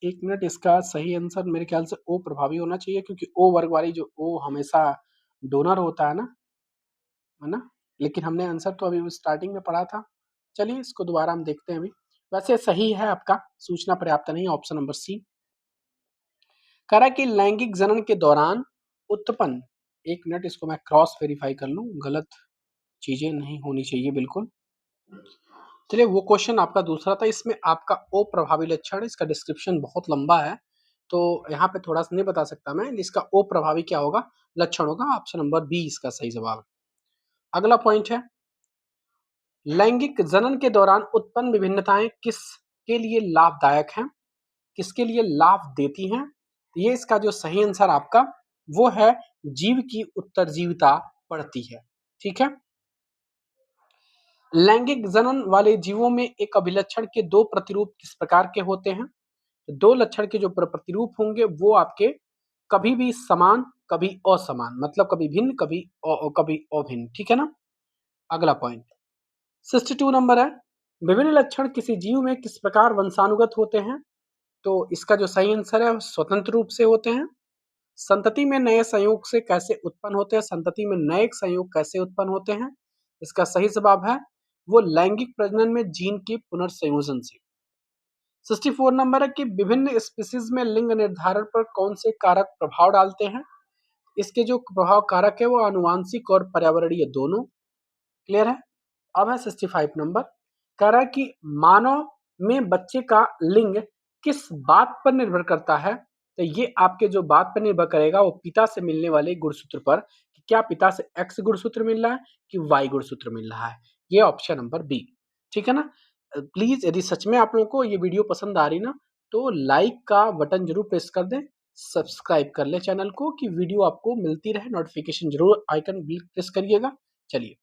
A: एक मिनट, इसका सही आंसर मेरे ख्याल से ओ प्रभावी होना चाहिए, क्योंकि ओ वर्ग वाली जो ओ हमेशा डोनर होता है ना? लेकिन हमने आंसर तो अभी स्टार्टिंग में पढ़ा था। चलिए इसको दोबारा हम देखते हैं अभी। वैसे सही है आपका, सूचना पर्याप्त नहीं, ऑप्शन नंबर सी। कह रहा है कि लैंगिक जनन के दौरान उत्पन्न, एक मिनट इसको मैं क्रॉस वेरीफाई कर लूं, गलत चीजें नहीं होनी चाहिए बिल्कुल। चलिए, वो क्वेश्चन आपका दूसरा था, इसमें आपका ओ प्रभावी लक्षण, इसका डिस्क्रिप्शन बहुत लंबा है तो यहाँ पे थोड़ा सा नहीं बता सकता मैं। इसका ओ प्रभावी क्या होगा? लक्षण होगा। ऑप्शन नंबर बी इसका सही जवाब है। अगला पॉइंट है, लैंगिक जनन के दौरान उत्पन्न विभिन्नताएं किसके लिए लाभदायक हैं? किसके लिए लाभ देती हैं? ये इसका जो सही आंसर आपका वो है जीव की उत्तरजीविता बढ़ती है। ठीक है। लैंगिक जनन वाले जीवों में एक अभिलक्षण के दो प्रतिरूप किस प्रकार के होते हैं? दो लक्षण के जो प्रतिरूप होंगे वो आपके कभी भी समान कभी असमान, मतलब कभी भिन्न कभी अभिन्न। ठीक है ना? अगला पॉइंट 62 नंबर है, विभिन्न लक्षण किसी जीव में किस प्रकार वंशानुगत होते हैं? तो इसका जो सही आंसर है स्वतंत्र रूप से होते हैं। संतति में नए संयोग से कैसे उत्पन्न होते हैं? संतति में नए संयोग कैसे उत्पन्न होते हैं? इसका सही जवाब है वो लैंगिक प्रजनन में जीन के पुनर्संयोजन से। 64 नंबर है कि विभिन्न स्पीसीज में लिंग निर्धारण पर कौन से कारक प्रभाव डालते हैं? इसके जो प्रभाव कारक है वो आनुवांशिक और पर्यावरणीय दोनों। क्लियर है? अब है 65 नंबर, कह रहा है कि मानव में बच्चे का लिंग किस बात पर निर्भर करता है? तो ये आपके जो बात पर निर्भर करेगा वो पिता से मिलने वाले गुणसूत्र पर, कि क्या पिता से एक्स गुणसूत्र मिल रहा है कि वाई गुणसूत्र मिल रहा है। ये ऑप्शन नंबर बी। ठीक है ना? प्लीज यदि सच में आप लोगों को ये वीडियो पसंद आ रही ना, तो लाइक का बटन जरूर प्रेस कर दें, सब्सक्राइब कर ले चैनल को, कि वीडियो आपको मिलती रहे, नोटिफिकेशन जरूर आइकन प्रेस करिएगा। चलिए।